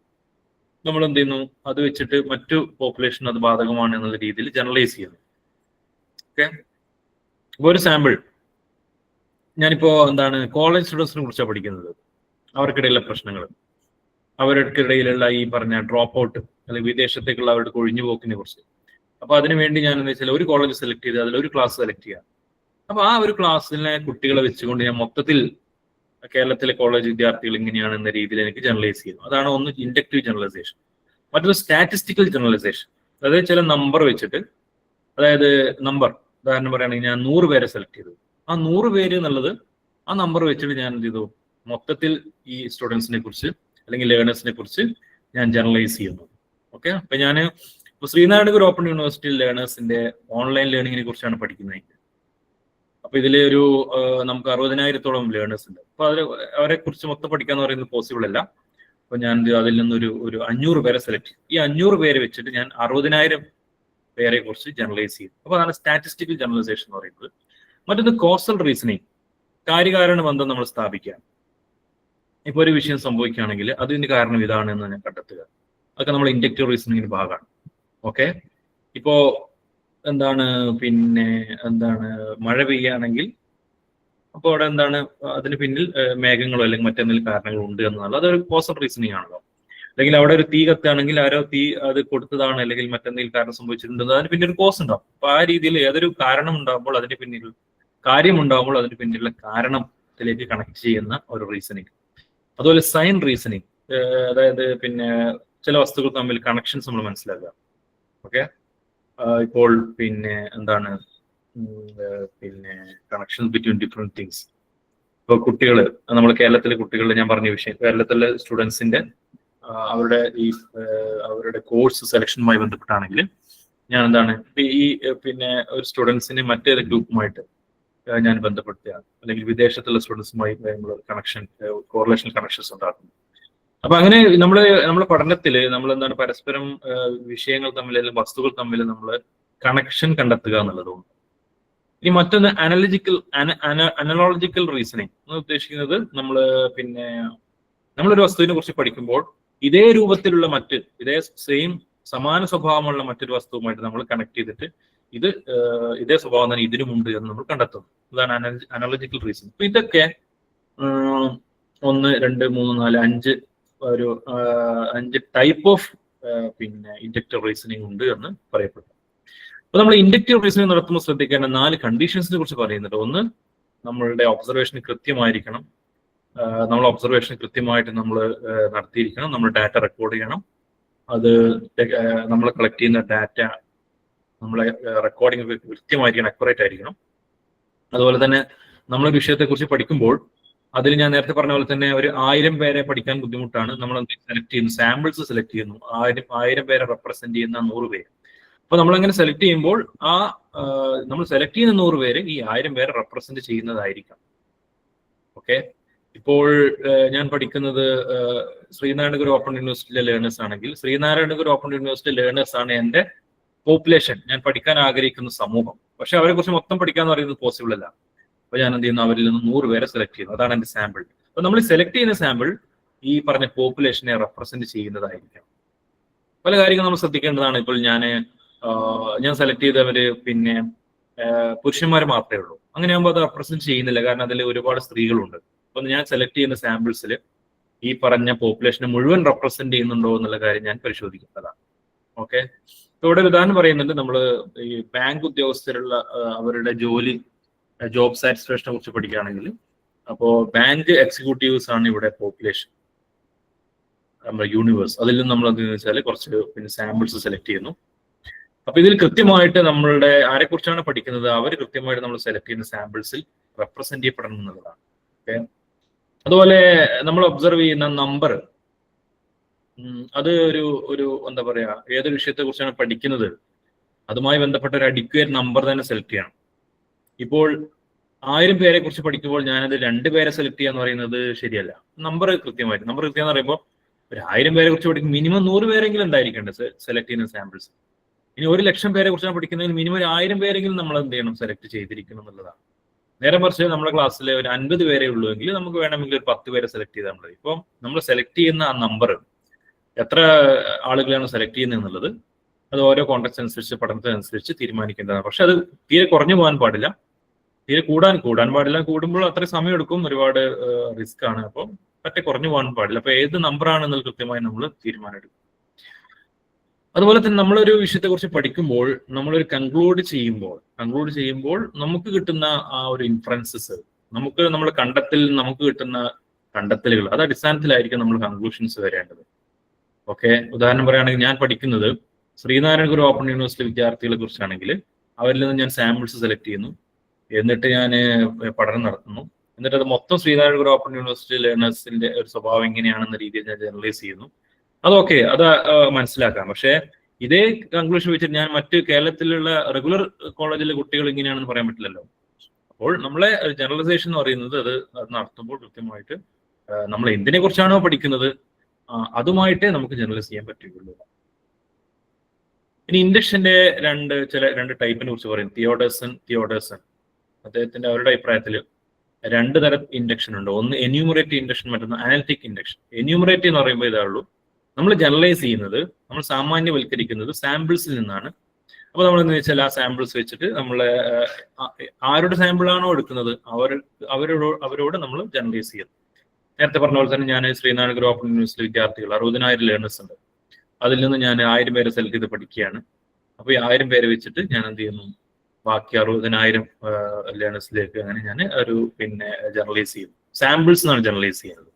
നമ്മൾ എന്ത് ചെയ്യുന്നു, അത് വെച്ചിട്ട് മറ്റു പോപ്പുലേഷൻ അത് ബാധകമാണ് എന്നുള്ള രീതിയിൽ ജനറലൈസ് ചെയ്യുന്നു. ഓക്കെ, ഇപ്പൊ ഒരു സാമ്പിൾ ഞാനിപ്പോ എന്താണ് കോളേജ് സ്റ്റുഡൻസിനെ കുറിച്ചാണ് പഠിക്കുന്നത്, അവർക്കിടയിലുള്ള പ്രശ്നങ്ങൾ, അവർക്കിടയിലുള്ള ഈ പറഞ്ഞ ഡ്രോപ്പ് ഔട്ട് അല്ലെങ്കിൽ വിദേശത്തേക്കുള്ള അവരുടെ കൊഴിഞ്ഞുപോക്കിനെ കുറിച്ച്. അപ്പൊ അതിനുവേണ്ടി ഞാൻ എന്താ വെച്ചാൽ ഒരു കോളേജ് സെലക്ട് ചെയ്ത് അതിലൊരു ക്ലാസ് സെലക്ട് ചെയ്യാം. അപ്പൊ ആ ഒരു ക്ലാസ്സിലെ കുട്ടികളെ വെച്ചുകൊണ്ട് ഞാൻ മൊത്തത്തിൽ കേരളത്തിലെ കോളേജ് വിദ്യാർത്ഥികൾ ഇങ്ങനെയാണ് എന്ന രീതിയിൽ എനിക്ക് ജനറലൈസ് ചെയ്യുന്നു. അതാണ് ഒന്ന് ഇൻഡക്റ്റീവ് ജനറലൈസേഷൻ. മറ്റൊരു സ്റ്റാറ്റിസ്റ്റിക്കൽ ജനറലൈസേഷൻ, അതായത് ചില നമ്പർ വെച്ചിട്ട്, അതായത് നമ്പർ ഉദാഹരണം പറയുകയാണെങ്കിൽ ഞാൻ 100 പേരെ സെലക്ട് ചെയ്തു. ആ 100 പേര് എന്നുള്ളത് ആ നമ്പർ വെച്ചിട്ട് ഞാൻ എന്ത് ചെയ്തു, മൊത്തത്തിൽ ഈ സ്റ്റുഡൻസിനെ കുറിച്ച് അല്ലെങ്കിൽ ലേണേഴ്സിനെ കുറിച്ച് ഞാൻ ജനറലൈസ് ചെയ്യുന്നു. ഓക്കെ, അപ്പൊ ഞാൻ ശ്രീനാരായണഗുരു ഓപ്പൺ യൂണിവേഴ്സിറ്റി ലേണേഴ്സിന്റെ ഓൺലൈൻ ലേണിങ്ങിനെ കുറിച്ചാണ് പഠിക്കുന്നത്. അപ്പൊ ഇതില് നമുക്ക് 60,000-ഓളം ലേണേഴ്സ് ഉണ്ട്. അപ്പൊ അവരെ കുറിച്ച് മൊത്തം പഠിക്കാന്ന് പറയുന്നത് പോസിബിൾ അല്ല. അപ്പൊ ഞാൻ അതിൽ നിന്നൊരു 500 പേരെ സെലക്ട് ചെയ്യും. ഈ 500 പേരെ വെച്ചിട്ട് ഞാൻ 60,000 പേരെ കുറിച്ച് ജനറലൈസ് ചെയ്യും. അപ്പൊ അതാണ് സ്റ്റാറ്റിസ്റ്റിക്കൽ ജനറലൈസേഷൻ എന്ന് പറയുന്നത്. മറ്റൊന്ന് കോസൽ റീസണിങ്, കാര്യകാരണ ബന്ധം നമ്മൾ സ്ഥാപിക്കുക. ഇപ്പൊ ഒരു വിഷയം സംഭവിക്കുകയാണെങ്കിൽ അതിന് കാരണം ഇതാണ് എന്ന് ഞാൻ കണ്ടെത്തുക. അതൊക്കെ നമ്മൾ ഇൻഡക്റ്റീവ് റീസണിങ്ങിന്റെ ഭാഗമാണ്. ഓക്കെ, ഇപ്പോ എന്താണ് മഴ പെയ്യുകയാണെങ്കിൽ അപ്പോൾ അവിടെ എന്താണ് അതിന് പിന്നിൽ മേഘങ്ങളോ അല്ലെങ്കിൽ മറ്റെന്തെങ്കിലും കാരണങ്ങൾ ഉണ്ട് എന്നുള്ളത് അതൊരു കോസൽ റീസണിങ് ആണല്ലോ. അല്ലെങ്കിൽ അവിടെ ഒരു തീ കത്തുകയാണെങ്കിൽ ആരോ തീ അത് കൊടുത്തതാണ് അല്ലെങ്കിൽ മറ്റെന്തെങ്കിലും കാരണം സംഭവിച്ചിട്ടുണ്ട്, അതിന് പിന്നിൽ ഒരു കോസ് ഉണ്ടാവും. അപ്പൊ ആ രീതിയിൽ ഏതൊരു കാരണം ഉണ്ടാകുമ്പോൾ അതിന് പിന്നിൽ കാര്യമുണ്ടാകുമ്പോൾ അതിന് പിന്നിലുള്ള കാരണത്തിലേക്ക് കണക്ട് ചെയ്യുന്ന ഒരു റീസണിങ്. അതുപോലെ സൈൻ റീസണിങ്, അതായത് ചില വസ്തുക്കൾ തമ്മിൽ കണക്ഷൻസ് നമ്മൾ മനസ്സിലാക്കുക. ഓക്കെ, ഇപ്പോൾ കണക്ഷൻസ് ബിറ്റ്വീൻ ഡിഫറെന്റ് തിങ്സ്. ഇപ്പോൾ കുട്ടികൾ, നമ്മൾ കേരളത്തിലെ കുട്ടികളുടെ ഞാൻ പറഞ്ഞ വിഷയം, കേരളത്തിലെ സ്റ്റുഡൻസിന്റെ അവരുടെ കോഴ്സ് സെലക്ഷനുമായി ബന്ധപ്പെട്ടാണെങ്കിൽ ഞാൻ എന്താണ് ഒരു സ്റ്റുഡൻസിന് മറ്റേത് ഗ്രൂപ്പുമായിട്ട് ഞാൻ ബന്ധപ്പെടുത്തുകയാണ്, അല്ലെങ്കിൽ വിദേശത്തുള്ള സ്റ്റുഡൻസുമായി നമ്മൾ കോറിലേഷൻ കണക്ഷൻസ് ഉണ്ടാക്കുന്നു. അപ്പൊ അങ്ങനെ നമ്മുടെ പഠനത്തിൽ നമ്മൾ എന്താണ് പരസ്പരം വിഷയങ്ങൾ തമ്മിൽ അല്ലെങ്കിൽ വസ്തുക്കൾ തമ്മിൽ നമ്മൾ കണക്ഷൻ കണ്ടെത്തുക എന്നുള്ളതുകൊണ്ട്. ഇനി മറ്റൊന്ന് അനലോജിക്കൽ റീസണിങ് എന്ന് ഉദ്ദേശിക്കുന്നത് നമ്മളൊരു വസ്തുവിനെ കുറിച്ച് പഠിക്കുമ്പോൾ ഇതേ രൂപത്തിലുള്ള ഇതേ സമാന സ്വഭാവമുള്ള മറ്റൊരു വസ്തുവുമായിട്ട് നമ്മൾ കണക്ട് ചെയ്തിട്ട് ഇതേ സ്വഭാവം തന്നെ ഇതിനുമുണ്ട് എന്ന് നമ്മൾ കണ്ടെത്തും. ഇതാണ് അനലോജിക്കൽ റീസണിങ്. അപ്പൊ ഇതൊക്കെ 1, 2, 3, 4, 5 ടൈപ്പ് ഓഫ് പിന്നെ ഇൻഡക്റ്റീവ് റീസണിങ് ഉണ്ട് എന്ന് പറയപ്പെടുന്നു. അപ്പൊ നമ്മൾ ഇൻഡക്റ്റീവ് റീസണിങ് നടത്തുമ്പോൾ ശ്രദ്ധിക്കേണ്ട 4 കണ്ടീഷൻസിനെ കുറിച്ച് പറയുന്നുണ്ട്. ഒന്ന്, നമ്മളുടെ ഒബ്സർവേഷൻ കൃത്യമായിരിക്കണം. നമ്മൾ ഒബ്സർവേഷൻ കൃത്യമായിട്ട് നമ്മൾ നടത്തിയിരിക്കണം. നമ്മൾ ഡാറ്റ റെക്കോർഡ് ചെയ്യണം. അത് നമ്മൾ കളക്ട് ചെയ്യുന്ന ഡാറ്റ നമ്മളെ റെക്കോർഡിംഗ് ഒക്കെ കൃത്യമായിരിക്കണം, അക്യുറേറ്റ് ആയിരിക്കണം. അതുപോലെ തന്നെ നമ്മൾ വിഷയത്തെക്കുറിച്ച് പഠിക്കുമ്പോൾ അതിൽ ഞാൻ നേരത്തെ പറഞ്ഞ പോലെ തന്നെ ഒരു 1000 പേരെ പഠിക്കാൻ ബുദ്ധിമുട്ടാണ്. നമ്മൾ സെലക്ട് ചെയ്യുന്നു, സാമ്പിൾസ് സെലക്ട് ചെയ്യുന്നു. 1000 പേരെ റെപ്രസെന്റ് ചെയ്യുന്ന 100 പേര്. അപ്പൊ നമ്മളങ്ങനെ സെലക്ട് ചെയ്യുമ്പോൾ നമ്മൾ സെലക്ട് ചെയ്യുന്ന 100 പേര് ഈ 1000 പേരെ റെപ്രസെന്റ് ചെയ്യുന്നതായിരിക്കാം. ഓക്കെ, ഇപ്പോൾ ഞാൻ പഠിക്കുന്നത് ശ്രീനാരായണ ഗുരു ഓപ്പൺ യൂണിവേഴ്സിറ്റിയിലെ ലേണേഴ്സ് ആണെങ്കിൽ ശ്രീനാരായണ ഗുരു ഓപ്പൺ യൂണിവേഴ്സിറ്റി ലേണേഴ്സ് ആണ് എന്റെ പോപ്പുലേഷൻ, ഞാൻ പഠിക്കാൻ ആഗ്രഹിക്കുന്ന സമൂഹം. പക്ഷെ അവരെ കുറിച്ച് മൊത്തം പഠിക്കാന്ന് പറയുന്നത് പോസിബിൾ അല്ല. അപ്പൊ ഞാൻ എന്ത് ചെയ്യുന്നു, അവരിൽ നിന്ന് 100 പേരെ സെലക്ട് ചെയ്യുന്നു. അതാണ് എന്റെ സാമ്പിൾ. അപ്പൊ നമ്മൾ സെലക്ട് ചെയ്യുന്ന സാമ്പിൾ ഈ പറഞ്ഞ പോപ്പുലേഷനെ റെപ്രസെന്റ് ചെയ്യുന്നതായിരിക്കാം. പല കാര്യങ്ങൾ നമ്മൾ ശ്രദ്ധിക്കേണ്ടതാണ്. ഇപ്പോൾ ഞാൻ സെലക്ട് ചെയ്തവര് പിന്നെ പുരുഷന്മാർ മാത്രമേ ഉള്ളൂ. അങ്ങനെയാകുമ്പോൾ അത് റെപ്രസെന്റ് ചെയ്യുന്നില്ല, കാരണം അതിൽ ഒരുപാട് സ്ത്രീകളുണ്ട്. അപ്പൊ ഞാൻ സെലക്ട് ചെയ്യുന്ന സാമ്പിൾസിൽ ഈ പറഞ്ഞ പോപ്പുലേഷനെ മുഴുവൻ റെപ്രസെന്റ് ചെയ്യുന്നുണ്ടോ എന്നുള്ള കാര്യം ഞാൻ പരിശോധിക്കുന്നതാണ്. ഓക്കെ, ഇവിടെ ഒരു ഉദാഹരണം പറയുന്നുണ്ട്. നമ്മൾ ഈ ബാങ്ക് ഉദ്യോഗസ്ഥരുള്ള അവരുടെ ജോബ് സാറ്റിസ്ഫാക്ഷനെ കുറിച്ച് പഠിക്കുകയാണെങ്കിൽ, അപ്പോൾ ബാങ്ക് എക്സിക്യൂട്ടീവ്സ് ആണ് ഇവിടെ പോപ്പുലേഷൻ, നമ്മുടെ യൂണിവേഴ്സ്. അതിൽ നിന്ന് നമ്മൾ എന്താണെന്ന് വെച്ചാൽ കുറച്ച് പിന്നെ സാമ്പിൾസ് സെലക്ട് ചെയ്യുന്നു. അപ്പൊ ഇതിൽ കൃത്യമായിട്ട് നമ്മളുടെ ആരെക്കുറിച്ചാണ് പഠിക്കുന്നത് അവർ കൃത്യമായിട്ട് നമ്മൾ സെലക്ട് ചെയ്യുന്ന സാമ്പിൾസിൽ റെപ്രസെന്റ് ചെയ്യപ്പെടണം എന്നുള്ളതാണ്. ഓക്കെ, അതുപോലെ നമ്മൾ ഒബ്സർവ് ചെയ്യുന്ന നമ്പർ, അത് ഒരു എന്താ പറയാ, ഏതൊരു വിഷയത്തെ കുറിച്ചാണ് പഠിക്കുന്നത് അതുമായി ബന്ധപ്പെട്ട ഒരു അഡിക്വേറ്റ് നമ്പർ തന്നെ സെലക്ട് ചെയ്യണം. ഇപ്പോൾ 1000 പേരെ കുറിച്ച് പഠിക്കുമ്പോൾ ഞാനത് 2 പേരെ സെലക്ട് ചെയ്യാന്ന് പറയുന്നത് ശരിയല്ല. നമ്പർ കൃത്യം എന്ന് പറയുമ്പോൾ ഒരു 1000 പേരെ കുറിച്ച് പഠിക്കും മിനിമം 100 പേരെങ്കിലും ഉണ്ടായിരിക്കേണ്ടത് സെലക്ട് ചെയ്യുന്ന സാമ്പിൾസ്. ഇനി 1,00,000 പേരെ കുറിച്ചാണ് പഠിക്കുന്നതിൽ മിനിമം ഒരു 1000 പേരെങ്കിലും നമ്മൾ എന്ത് ചെയ്യണം, സെലക്ട് ചെയ്തിരിക്കണം എന്നുള്ളതാണ്. നേരെ മറിച്ച് നമ്മുടെ ക്ലാസ്സിൽ ഒരു 50 പേരെ ഉള്ളൂ എങ്കിൽ നമുക്ക് വേണമെങ്കിൽ ഒരു 10 പേരെ സെലക്ട് ചെയ്താൽ മതി. ഇപ്പം നമ്മൾ സെലക്ട് ചെയ്യുന്ന ആ നമ്പർ, എത്ര ആളുകളാണ് സെലക്ട് ചെയ്യുന്നത് എന്നുള്ളത് അത് ഓരോ കോൺടാക്ട്സ് അനുസരിച്ച് പഠനത്തിനനുസരിച്ച് തീരുമാനിക്കേണ്ടതാണ്. പക്ഷെ അത് തീരെ കുറഞ്ഞു പോകാൻ പാടില്ല, തീരെ കൂടാൻ പാടില്ല. കൂടുമ്പോൾ അത്ര സമയം എടുക്കും, ഒരുപാട് റിസ്ക് ആണ്. അപ്പം പറ്റേ കുറഞ്ഞു പോകാൻ പാടില്ല. അപ്പൊ ഏത് നമ്പറാണ് എന്നുള്ളത് കൃത്യമായി നമ്മൾ തീരുമാനം എടുക്കും. അതുപോലെ തന്നെ നമ്മളൊരു വിഷയത്തെ കുറിച്ച് പഠിക്കുമ്പോൾ നമ്മളൊരു കൺക്ലൂഡ് ചെയ്യുമ്പോൾ നമുക്ക് കിട്ടുന്ന ആ ഒരു ഇൻഫറൻസസ്, നമ്മുടെ നമുക്ക് കിട്ടുന്ന കണ്ടെത്തലുകൾ, അത് അടിസ്ഥാനത്തിലായിരിക്കും നമ്മൾ കൺക്ലൂഷൻസ് വരേണ്ടത്. ഓക്കെ, ഉദാഹരണം പറയുകയാണെങ്കിൽ ഞാൻ പഠിക്കുന്നത് ശ്രീനാരായണ ഗുരു ഓപ്പൺ യൂണിവേഴ്സിറ്റി വിദ്യാർത്ഥികളെ കുറിച്ചാണെങ്കിൽ അവരിൽ നിന്ന് ഞാൻ സാമ്പിൾസ് സെലക്ട് ചെയ്യുന്നു, എന്നിട്ട് ഞാൻ പഠനം നടത്തുന്നു. എന്നിട്ട് അത് മൊത്തം ശ്രീനാരായണ ഗുരു ഓപ്പൺ യൂണിവേഴ്സിറ്റി ലേണേഴ്സിന്റെ ഒരു സ്വഭാവം എങ്ങനെയാണെന്ന രീതിയിൽ ഞാൻ ജനറലൈസ് ചെയ്യുന്നു. അതൊക്കെ അത് മനസ്സിലാക്കാം. പക്ഷേ ഇതേ കൺക്ലൂഷൻ വെച്ചിട്ട് ഞാൻ മറ്റ് കേരളത്തിലുള്ള റെഗുലർ കോളേജിലെ കുട്ടികൾ ഇങ്ങനെയാണെന്ന് പറയാൻ പറ്റില്ലല്ലോ. അപ്പോൾ നമ്മളെ ജനറലൈസേഷൻ എന്ന് പറയുന്നത് അത് നടത്തുമ്പോൾ കൃത്യമായിട്ട് നമ്മൾ എന്തിനെ കുറിച്ചാണോ പഠിക്കുന്നത് അതുമായിട്ടേ നമുക്ക് ജനറലൈസ് ചെയ്യാൻ പറ്റുകയുള്ളൂ. ഇനി ഇൻഡക്ഷന്റെ രണ്ട് ടൈപ്പിനെ കുറിച്ച് പറയും. തിയോഡേഴ്സൺ അദ്ദേഹത്തിന്റെ അവരുടെ അഭിപ്രായത്തിൽ 2 തരം ഇൻഡക്ഷൻ ഉണ്ട്. ഒന്ന് എന്യൂമറേറ്റീവ് ഇൻഡക്ഷൻ, മറ്റൊന്ന് അനലിറ്റിക് ഇൻഡക്ഷൻ. എന്യൂമറേറ്റീവ് എന്ന് പറയുമ്പോൾ ഇതാണുള്ളൂ, നമ്മൾ ജനറലൈസ് ചെയ്യുന്നത്, നമ്മൾ സാമാന്യവൽക്കരിക്കുന്നത് സാമ്പിൾസിൽ നിന്നാണ്. അപ്പൊ നമ്മൾ എന്താ വെച്ചാൽ ആ സാമ്പിൾസ് വെച്ചിട്ട് നമ്മളെ ആരുടെ സാമ്പിളാണോ എടുക്കുന്നത് അവരോട് നമ്മൾ ജനറലൈസ് ചെയ്യുന്നത്. നേരത്തെ പറഞ്ഞ പോലെ തന്നെ ഞാൻ ശ്രീനാരായണ ഗുരു ഓപ്പൺ യൂണിവേഴ്സിറ്റി വിദ്യാർത്ഥികൾ 60,000 ലേണേഴ്സ് ഉണ്ട്. അതിൽ നിന്ന് ഞാൻ 1000 പേരെ സെലക്ട് ചെയ്ത് പഠിക്കുകയാണ്. അപ്പൊ ഈ 1000 പേരെ വെച്ചിട്ട് ഞാൻ എന്ത് ചെയ്യുന്നു, ബാക്കി 60,000 ലേണേഴ്സിലേക്ക് അങ്ങനെ ഞാൻ ഒരു ജനറലൈസ് ചെയ്യുന്നു. സാമ്പിൾസ് എന്നാണ് ജനറലൈസ് ചെയ്യുന്നത്.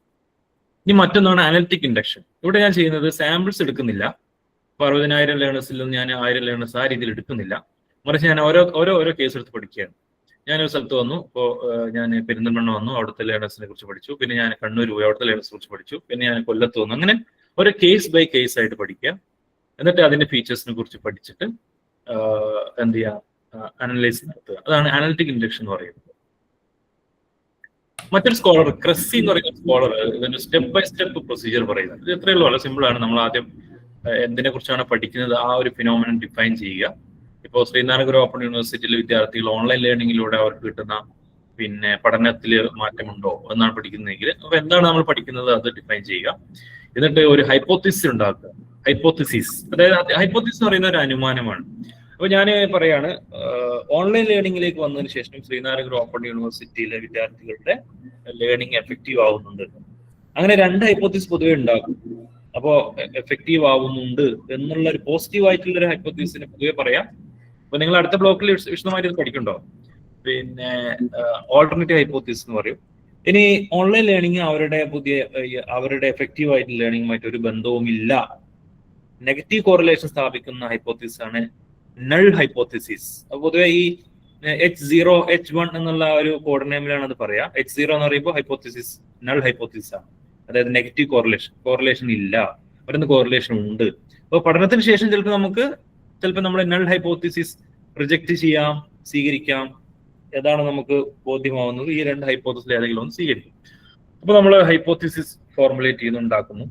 ഇനി മറ്റൊന്നാണ് അനലിറ്റിക് ഇൻഡക്ഷൻ. ഇവിടെ ഞാൻ ചെയ്യുന്നത് സാമ്പിൾസ് എടുക്കുന്നില്ല. അപ്പൊ 60,000 ലേണേഴ്സിൽ നിന്ന് ഞാൻ 1000 ലേണേഴ്സ് ആ രീതിയിൽ എടുക്കുന്നില്ല. മറിച്ച് ഞാൻ ഓരോ കേസ് എടുത്ത് പഠിക്കുകയാണ്. ഞാനൊരു സ്ഥലത്ത് വന്നു, ഇപ്പോൾ ഞാൻ പെരിന്തൽമണ്ണ വന്നു, അവിടുത്തെ ലേണേഴ്സിനെ കുറിച്ച് പഠിച്ചു. പിന്നെ ഞാൻ കണ്ണൂർ പോയി, അവിടുത്തെ ലേണേഴ്സിനെ കുറിച്ച് പഠിച്ചു. പിന്നെ ഞാൻ കൊല്ലത്ത് വന്നു. അങ്ങനെ ഒരു കേസ് ബൈ കേസ് ആയിട്ട് പഠിക്കുക. എന്നിട്ട് അതിന്റെ ഫീച്ചേഴ്സിനെ കുറിച്ച് പഠിച്ചിട്ട് എന്ത് ചെയ്യുക, അനലൈസ് നടത്തുക. അതാണ് അനലിറ്റിക് ഇൻഡക്ഷൻ എന്ന് പറയുന്നത്. മറ്റൊരു സ്കോളർ, ക്രസ്സി എന്ന് പറയുന്ന സ്കോളർ, ഇതിന്റെ സ്റ്റെപ്പ് ബൈ സ്റ്റെപ്പ് പ്രൊസീജിയർ പറയുന്നത്. ഇത് എത്രയേ ഉള്ളൂ, വളരെ സിമ്പിൾ ആണ്. നമ്മൾ ആദ്യം എന്തിനെ കുറിച്ചാണ് പഠിക്കുന്നത് ആ ഒരു ഫിനോമിനൻ ഡിഫൈൻ ചെയ്യുക. ഇപ്പോൾ ശ്രീനാരായണ ഗുരു ഓപ്പൺ യൂണിവേഴ്സിറ്റിയിലെ വിദ്യാർത്ഥികൾ ഓൺലൈൻ ലേണിംഗിലൂടെ അവർക്ക് കിട്ടുന്ന പഠനത്തിൽ മാറ്റമുണ്ടോ എന്നാണ് പഠിക്കുന്നതെങ്കിൽ അപ്പൊ എന്താണ് നമ്മൾ പഠിക്കുന്നത് അത് ഡിഫൈൻ ചെയ്യുക. എന്നിട്ട് ഒരു ഹൈപ്പോത്തിസിസ് ഉണ്ടാക്കുക. അതായത് ഹൈപ്പോത്തിസിസ് എന്ന് പറയുന്ന ഒരു അനുമാനമാണ്. അപ്പൊ ഞാൻ പറയാണ്, ഓൺലൈൻ ലേണിംഗിലേക്ക് വന്നതിന് ശേഷം ശ്രീനാരായണ ഗുരു ഓപ്പൺ യൂണിവേഴ്സിറ്റിയിലെ വിദ്യാർത്ഥികളുടെ ലേണിംഗ് എഫക്റ്റീവ് ആവുന്നുണ്ട്. അങ്ങനെ 2 ഹൈപ്പോത്തിസിസ് പൊതുവെ ഉണ്ടാകും. അപ്പോ എഫക്റ്റീവ് ആവുന്നുണ്ട് എന്നുള്ള ഒരു പോസിറ്റീവ് ആയിട്ടുള്ള ഒരു ഹൈപ്പോത്തീസിനെ പൊതുവെ പറയാം. അപ്പൊ നിങ്ങൾ അടുത്ത ബ്ലോക്കിൽ വിശദമായിട്ട് ഇത് പഠിക്കണ്ടോ? പിന്നെ ഓൾട്ടർനേറ്റീവ് ഹൈപ്പോത്തീസ് എന്ന് പറയും. ഇനി ഓൺലൈൻ ലേണിംഗ് അവരുടെ എഫക്റ്റീവ് ആയിട്ടുള്ള ലേണിംഗുമായിട്ട് ഒരു ബന്ധവുമില്ല, നെഗറ്റീവ് കോറിലേഷൻ സ്ഥാപിക്കുന്ന ഹൈപ്പോത്തീസ് ആണ് നൾ ഹൈപ്പോത്തസിസ്. അപ്പൊ പൊതുവെ ഈ H0 H1 എന്നുള്ള ഒരു കോഡ് നെയിമിലാണ് അത് പറയാ. H0 എന്ന് പറയുമ്പോൾ ഹൈപ്പോത്തസിസ് നൾ ഹൈപ്പോത്തസിസ് ആണ്, അതായത് നെഗറ്റീവ് കോറിലേഷൻ ഇല്ല, മറ്റൊന്ന് കോറിലേഷൻ ഉണ്ട്. അപ്പൊ പഠനത്തിന് ശേഷം ചിലപ്പോൾ നമ്മൾ നൾ ഹൈപ്പോത്തസിസ് റിജക്ട് ചെയ്യാം, സ്വീകരിക്കാം. ഏതാണ് നമുക്ക് ബോധ്യമാവുന്നത്? ഈ രണ്ട് ഹൈപ്പോത്തസിൽ ഏതെങ്കിലും ഒന്ന് സ്വീകരിക്കും. അപ്പൊ നമ്മൾ ഹൈപ്പോത്തസിസ് ഫോർമുലേറ്റ് ചെയ്യുന്നുണ്ടാക്കുന്നു,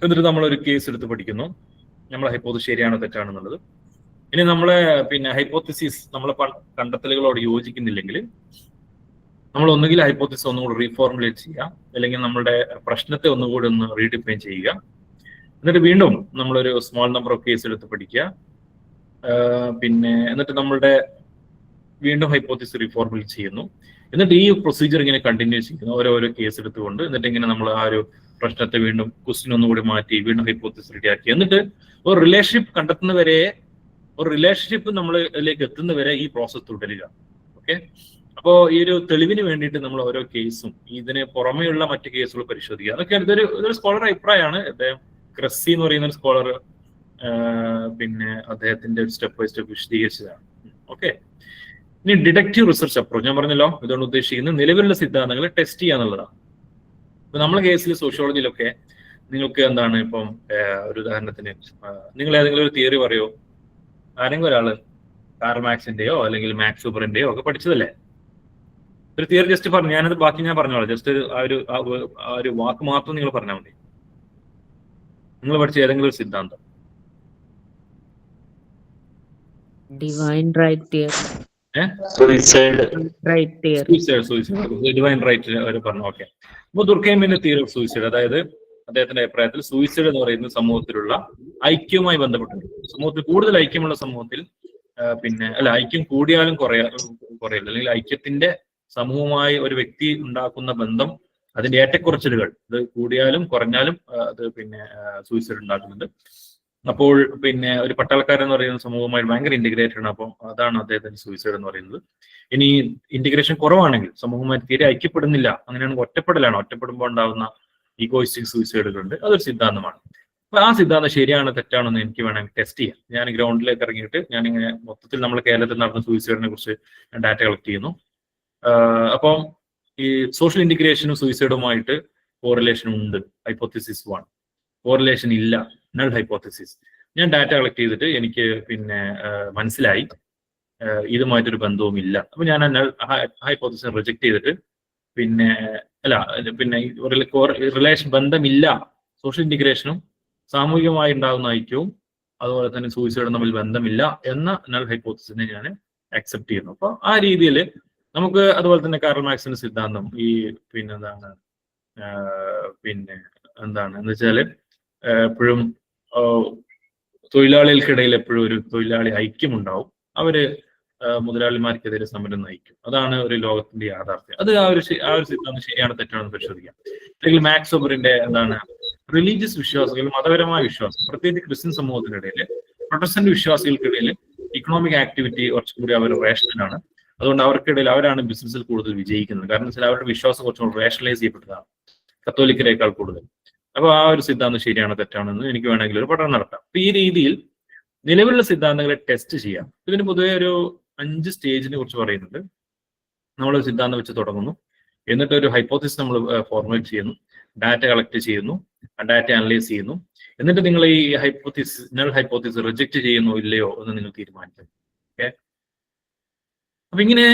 എന്നിട്ട് നമ്മളൊരു കേസ് എടുത്ത് പഠിക്കുന്നു, നമ്മളെ ഹൈപ്പോത്തസിസ് ശരിയാണോ തെറ്റാണോ എന്നുള്ളത്. ഇനി നമ്മളെ ഹൈപ്പോത്തസിസ് നമ്മളെ കണ്ടെത്തലുകളോട് യോജിക്കുന്നില്ലെങ്കിൽ നമ്മൾ ഒന്നുകിൽ ഹൈപ്പോത്തസിസ് ഒന്നുകൂടി റീഫോർമുലേറ്റ് ചെയ്യുക, അല്ലെങ്കിൽ നമ്മുടെ പ്രശ്നത്തെ ഒന്നുകൂടി ഒന്ന് റീഡിഫൈൻ ചെയ്യുക. എന്നിട്ട് വീണ്ടും നമ്മളൊരു സ്മോൾ നമ്പർ ഓഫ് കേസ് എടുത്ത് പഠിക്കുക. എന്നിട്ട് നമ്മളുടെ വീണ്ടും ഹൈപ്പോത്തസിസ് റീഫോർമുലേറ്റ് ചെയ്യുന്നു. എന്നിട്ട് ഈ പ്രൊസീജിയർ ഇങ്ങനെ കണ്ടിന്യൂ ചെയ്യുന്നു, ഓരോ കേസ് എടുത്തുകൊണ്ട്. എന്നിട്ട് ഇങ്ങനെ നമ്മൾ ആ ഒരു പ്രശ്നത്തെ വീണ്ടും ക്വസ്റ്റ്യൻ ഒന്നുകൂടി മാറ്റി വീണ്ടും ഹൈപ്പോത്തസിസ് റെഡിയാക്കി, എന്നിട്ട് ഒരു റിലേഷൻഷിപ്പ് കണ്ടെത്തുന്നവരെ, ഒരു റിലേഷൻഷിപ്പ് നമ്മളിലേക്ക് എത്തുന്നവരെ ഈ പ്രോസസ് തുടരുക. ഓക്കെ. അപ്പോ ഈ ഒരു തെളിവിന് വേണ്ടിയിട്ട് നമ്മൾ ഓരോ കേസും ഇതിന് പുറമെയുള്ള മറ്റു കേസുകൾ പരിശോധിക്കുക. അതൊക്കെ ഇതൊരു സ്കോളർ അഭിപ്രായമാണ്. അദ്ദേഹം ക്രസ്സി എന്ന് പറയുന്ന ഒരു സ്കോളർ അദ്ദേഹത്തിന്റെ സ്റ്റെപ്പ് ബൈ സ്റ്റെപ്പ് വിശദീകരിച്ചതാണ്. ഓക്കെ. ഇനി ഡിഡക്റ്റീവ് റിസർച്ച് അപ്രോച്ച് ഞാൻ പറഞ്ഞല്ലോ, ഇതുകൊണ്ട് ഉദ്ദേശിക്കുന്നത് നിലവിലുള്ള സിദ്ധാന്തങ്ങളെ ടെസ്റ്റ് ചെയ്യുക എന്നുള്ളതാണ്. ഇപ്പൊ നമ്മളെ കേസിൽ സോഷ്യോളജിയിലൊക്കെ നിങ്ങൾക്ക് എന്താണ്, ഇപ്പം ഒരു ഉദാഹരണത്തിന് നിങ്ങൾ ഏതെങ്കിലും ഒരു തിയറി പറയോ, ആരെങ്കിലും ഒരാള് കാർൽ മാർക്സിന്റെയോ അല്ലെങ്കിൽ മാക്സ് വെബറിന്റെയോ ഒക്കെ പഠിച്ചതല്ലേ, ഒരു തിയറി ജസ്റ്റ് പറഞ്ഞു, ഞാനത് ബാക്കി ഞാൻ പറഞ്ഞോളാം, ജസ്റ്റ് ആ ഒരു വാക്ക് മാത്രം നിങ്ങൾ പറഞ്ഞാൽ മതി. നിങ്ങൾ പഠിച്ച ഏതെങ്കിലും ഒരു സിദ്ധാന്തം. Divine right theory. Divine right അവർ പറഞ്ഞു. ഓക്കെ. അപ്പൊ ദുർഖൈമിന്റെ തിയറി ഓഫ് സൂയിസൈഡ്, അതായത് അദ്ദേഹത്തിന്റെ അഭിപ്രായത്തിൽ സൂയിസൈഡ് എന്ന് പറയുന്നത് സമൂഹത്തിലുള്ള ഐക്യവുമായി ബന്ധപ്പെട്ടുണ്ട്. സമൂഹത്തിൽ കൂടുതൽ ഐക്യമുള്ള സമൂഹത്തിൽ ഐക്യം കൂടിയാലും കുറയില്ല, അല്ലെങ്കിൽ ഐക്യത്തിന്റെ സമൂഹമായി ഒരു വ്യക്തി ഉണ്ടാക്കുന്ന ബന്ധം, അതിന്റെ ഏറ്റക്കുറച്ചിലുകൾ, ഇത് കൂടിയാലും കുറഞ്ഞാലും അത് സൂയിസൈഡ് ഉണ്ടാക്കുന്നുണ്ട്. അപ്പോൾ ഒരു പട്ടാളക്കാരൻ എന്ന് പറയുന്ന സമൂഹമായി ഭയങ്കര ഇന്റഗ്രേറ്റഡ് ആണ്. അപ്പം അതാണ് അദ്ദേഹത്തിന്റെ സൂയിസൈഡ് എന്ന് പറയുന്നത്. ഇനി ഇന്റഗ്രേഷൻ കുറവാണെങ്കിൽ, സമൂഹമായി തീരെ ഐക്യപ്പെടുന്നില്ല, അങ്ങനെയാണെങ്കിൽ ഒറ്റപ്പെടുമ്പോൾ ഉണ്ടാകുന്ന ഈഗോയിസ്റ്റിക് സൂയിസൈഡുകളുണ്ട്. അതൊരു സിദ്ധാന്തമാണ്. അപ്പൊ ആ സിദ്ധാന്തം ശരിയാണോ തെറ്റാണോ എന്ന് എനിക്ക് വേണമെങ്കിൽ ടെസ്റ്റ് ചെയ്യാം. ഞാൻ ഗ്രൗണ്ടിലേക്ക് ഇറങ്ങിയിട്ട് ഞാനിങ്ങനെ മൊത്തത്തിൽ നമ്മൾ കേരളത്തിൽ നടന്ന സൂയിസൈഡിനെ കുറിച്ച് ഡാറ്റ കളക്ട് ചെയ്യുന്നു. അപ്പം ഈ സോഷ്യൽ ഇന്റഗ്രേഷനും സൂയിസൈഡുമായിട്ട് കോറിലേഷൻ ഉണ്ട്, ഹൈപ്പോത്തസിസ് 1. കോറിലേഷൻ ഇല്ല, നൾ ഹൈപ്പോത്തസിസ്. ഞാൻ ഡാറ്റ കളക്ട് ചെയ്തിട്ട് എനിക്ക് മനസ്സിലായി ഇതുമായിട്ടൊരു ബന്ധവും ഇല്ല. അപ്പൊ ഞാൻ നൾ ഹൈപ്പോത്തസിസ് റിജക്ട് ചെയ്തിട്ട് റിലേഷൻ ബന്ധമില്ല, സോഷ്യൽ ഇന്റഗ്രേഷനും സാമൂഹികമായി ഉണ്ടാകുന്ന ഐക്യവും അതുപോലെ തന്നെ സൂയിസൈഡും തമ്മിൽ ബന്ധമില്ല എന്ന നൾ ഹൈപ്പോത്തസിസിനെ ഞാൻ അക്സെപ്റ്റ് ചെയ്യുന്നു. അപ്പൊ ആ രീതിയിൽ നമുക്ക് അതുപോലെ തന്നെ കാർൽ മാർക്സിന്റെ സിദ്ധാന്തം എന്ന് വെച്ചാൽ എപ്പോഴും തൊഴിലാളികൾക്കിടയിൽ എപ്പോഴും ഒരു തൊഴിലാളി ഐക്യം ഉണ്ടാവും, അവര് മുതലാളിമാർക്കെതിരെ സമരം നയിക്കും. അതാണ് ഒരു ലോകത്തിന്റെ യാഥാർത്ഥ്യം. അത് ആ ഒരു സിദ്ധാന്തം ശരിയാണ് തെറ്റാണെന്ന് പരിശോധിക്കാം. അല്ലെങ്കിൽ മാക്സ് വെബറിന്റെ റിലീജിയസ് വിശ്വാസികൾ, മതപരമായ വിശ്വാസം, പ്രത്യേകിച്ച് ക്രിസ്ത്യൻ സമൂഹത്തിനിടയിൽ, പ്രൊട്ടസ്റ്റന്റ് വിശ്വാസികൾക്കിടയിൽ ഇക്കണോമിക് ആക്ടിവിറ്റി കുറച്ചുകൂടി അവർ റേഷണലാണ്. അതുകൊണ്ട് അവർക്കിടയിൽ അവരാണ് ബിസിനസ്സിൽ കൂടുതൽ വിജയിക്കുന്നത്. കാരണം വെച്ചാൽ അവരുടെ വിശ്വാസം കുറച്ചുകൂടി റേഷണലൈസ് ചെയ്യപ്പെട്ടതാണ് കത്തോലിക്കരേക്കാൾ കൂടുതൽ. അപ്പൊ ആ ഒരു സിദ്ധാന്തം ശരിയാണോ തെറ്റാണെന്ന് എനിക്ക് വേണമെങ്കിൽ ഒരു പഠനം നടത്താം. അപ്പൊ ഈ രീതിയിൽ നിലവിലുള്ള സിദ്ധാന്തങ്ങളെ ടെസ്റ്റ് ചെയ്യാം. ഇതിന് പൊതുവെ ഒരു 5 സ്റ്റേജിനെ കുറിച്ച് പറയുന്നുണ്ട്. നമ്മൾ സിദ്ധാന്തം വെച്ച് തുടങ്ങുന്നു, എന്നിട്ട് ഒരു ഹൈപ്പോത്തസിസ് നമ്മൾ ഫോർമുലേറ്റ് ചെയ്യുന്നു, ഡാറ്റ കളക്ട് ചെയ്യുന്നു, ആ ഡാറ്റ അനലൈസ് ചെയ്യുന്നു, എന്നിട്ട് നിങ്ങൾ ഈ നൾ ഹൈപ്പോത്തസിസ് റിജക്ട് ചെയ്യുന്നോ ഇല്ലയോ എന്ന് നിങ്ങൾ തീരുമാനിക്കും. ഓക്കെ. അപ്പൊ ഇങ്ങനെ